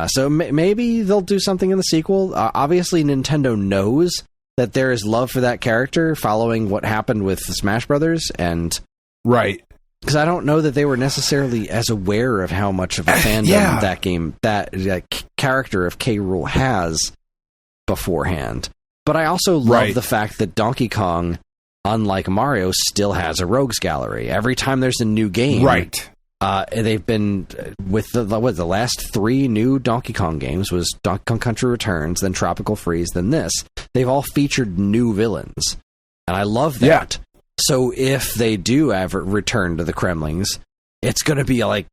So maybe they'll do something in the sequel. Obviously, Nintendo knows that there is love for that character following what happened with Smash Brothers, and because I don't know that they were necessarily as aware of how much of a fandom that game, that character of K. Rool has beforehand. But I also love the fact that Donkey Kong, unlike Mario, still has a rogues gallery. Every time there's a new game, they've been with the last 3 new Donkey Kong games was Donkey Kong Country Returns, then Tropical Freeze, then this. They've all featured new villains, and I love that. Yeah. So if they do ever return to the Kremlings, it's going to be like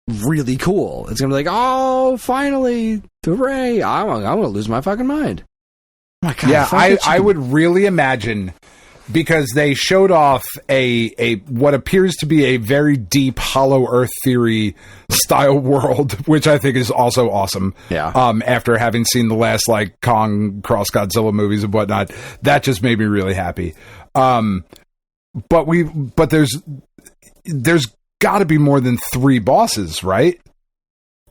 really cool. It's going to be like, oh, finally, hooray! I'm going to lose my fucking mind. Oh my God, yeah, I would really imagine, because they showed off a what appears to be a very deep Hollow Earth theory style world, which I think is also awesome. Yeah. After having seen the last like Kong Cross Godzilla movies and whatnot, that just made me really happy. But there's got to be more than 3 bosses, right?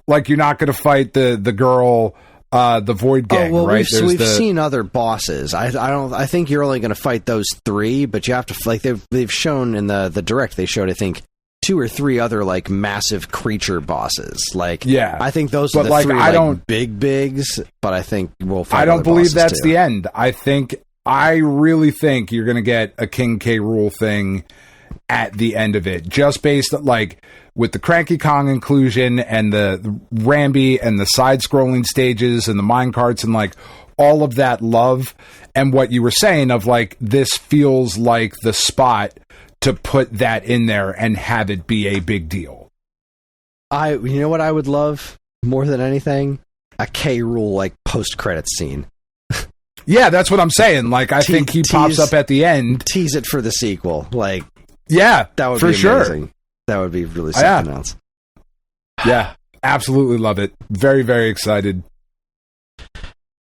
Like, you're not going to fight the girl. The Void Gang, right? We've seen other bosses. I think you're only going to fight those 3, but you have to, like, they've shown in the direct, they showed, I think, 2 or 3 other like massive creature bosses. Like, yeah, I think those are the 3 big bigs. But I think we'll fight. I don't believe that's too. The end. I really think you're going to get a King K. Rool thing at the end of it, just based like. With the Cranky Kong inclusion and the Rambi and the side-scrolling stages and the minecarts and like all of that love, and what you were saying of like, this feels like the spot to put that in there and have it be a big deal. You know what I would love more than anything? A K. Rool like post-credits scene. Yeah, that's what I'm saying. Like, I think he pops up at the end. Tease it for the sequel. Like, yeah, that would for be amazing. Sure. That would be really something else. Yeah, absolutely love it. Very, very excited.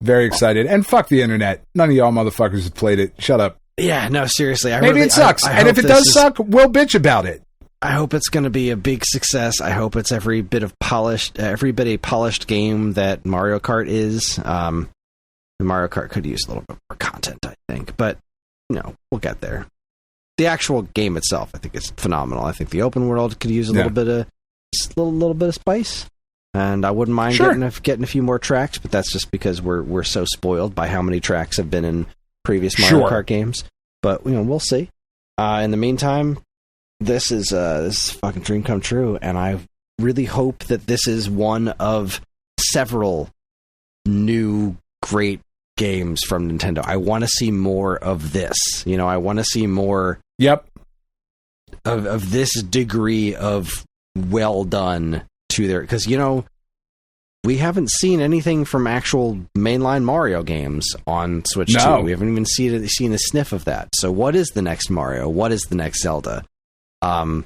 Very excited. And fuck the internet. None of y'all motherfuckers have played it. Shut up. Yeah, no, seriously. Maybe it sucks. And if it does suck, we'll bitch about it. I hope it's going to be a big success. I hope it's every bit a polished game that Mario Kart is. Mario Kart could use a little bit more content, I think. But, we'll get there. The actual game itself, I think, is phenomenal. I think the open world could use a little bit of spice, and I wouldn't mind getting a few more tracks. But that's just because we're so spoiled by how many tracks have been in previous Mario Kart games. But we'll see. In the meantime, this is fucking dream come true, and I really hope that this is one of several new great games from Nintendo. I want to see more of this. I want to see more. Yep. Of this degree of well done to their, because we haven't seen anything from actual mainline Mario games on Switch 2. We haven't even seen a sniff of that. So what is the next Mario? What is the next Zelda? Prime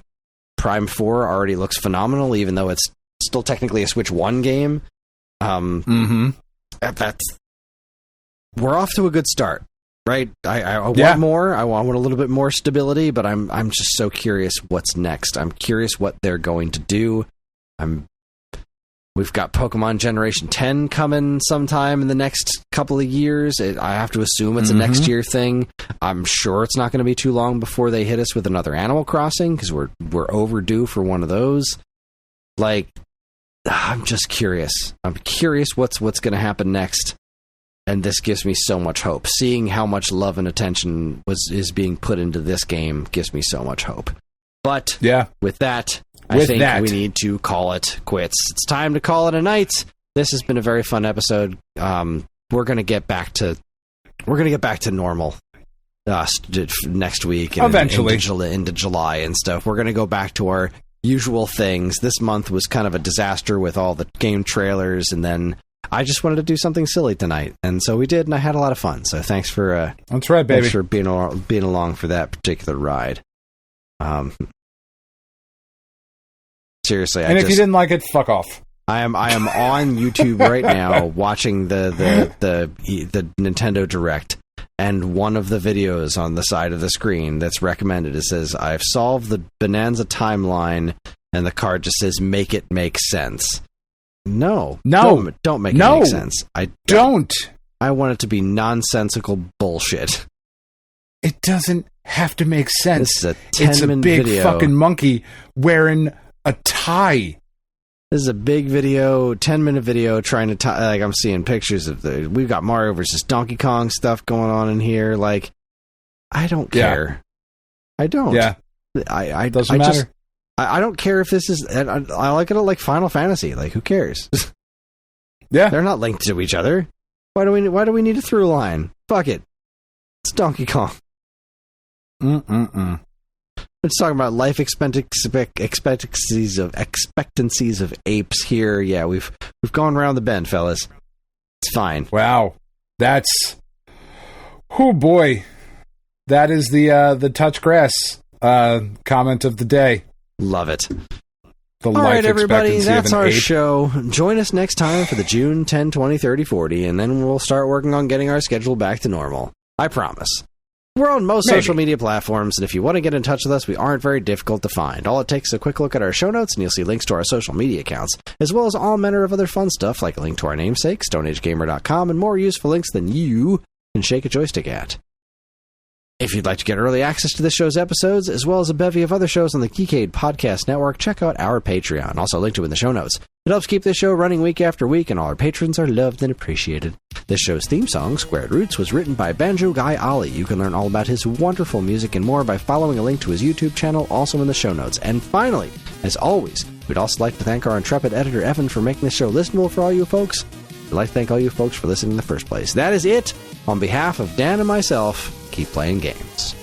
4 already looks phenomenal, even though it's still technically a Switch 1 game. We're off to a good start. Right, I want more. I want a little bit more stability, but I'm just so curious what's next. I'm curious what they're going to do. We've got Pokemon Generation 10 coming sometime in the next couple of years. I have to assume it's a next year thing. I'm sure it's not going to be too long before they hit us with another Animal Crossing, because we're overdue for one of those. Like, I'm just curious. I'm curious what's going to happen next. And this gives me so much hope. Seeing how much love and attention is being put into this game gives me so much hope. But with that, I think we need to call it quits. It's time to call it a night. This has been a very fun episode. We're gonna get back to normal next week, and eventually into July and stuff. We're gonna go back to our usual things. This month was kind of a disaster with all the game trailers, and then I just wanted to do something silly tonight, and so we did, and I had a lot of fun. So thanks for that's right, baby. Thanks for being along for that particular ride. Seriously, and if you didn't like it, fuck off. I am on YouTube right now watching the Nintendo Direct, and one of the videos on the side of the screen that's recommended, it says, "I've solved the Bonanza timeline," and the card just says, "Make it make sense." No, don't make it make sense. I don't. I want it to be nonsensical bullshit. It doesn't have to make sense. This is It's a big fucking monkey wearing a tie. This is a big video, 10-minute video trying to tie. Like, I'm seeing pictures of we've got Mario versus Donkey Kong stuff going on in here. Like, I don't care. I don't. Yeah. I doesn't matter. I don't care if this is. I like it like Final Fantasy. Like, who cares? Yeah. They're not linked to each other. Why do we need a through line? Fuck it. It's Donkey Kong. Let's talk about life expectancies of apes here. Yeah, we've gone around the bend, fellas. It's fine. Wow, that's oh boy, that is the touch grass comment of the day. Love it. The All life right, everybody, expectancy that's of an our ape. show. Join us next time for the June 10, 20, 30, 40, and then we'll start working on getting our schedule back to normal. I promise. We're on most social media platforms, and if you want to get in touch with us, we aren't very difficult to find. All it takes is a quick look at our show notes, and you'll see links to our social media accounts, as well as all manner of other fun stuff, like a link to our namesake, StoneAgeGamer.com, and more useful links than you can shake a joystick at. If you'd like to get early access to this show's episodes, as well as a bevy of other shows on the Geekade Podcast Network, check out our Patreon, also linked to in the show notes. It helps keep this show running week after week, and all our patrons are loved and appreciated. This show's theme song, Squared Roots, was written by Banjo Guy Ollie. You can learn all about his wonderful music and more by following a link to his YouTube channel, also in the show notes. And finally, as always, we'd also like to thank our intrepid editor, Evan, for making this show listenable for all you folks. We'd like to thank all you folks for listening in the first place. That is it. On behalf of Dan and myself, keep playing games.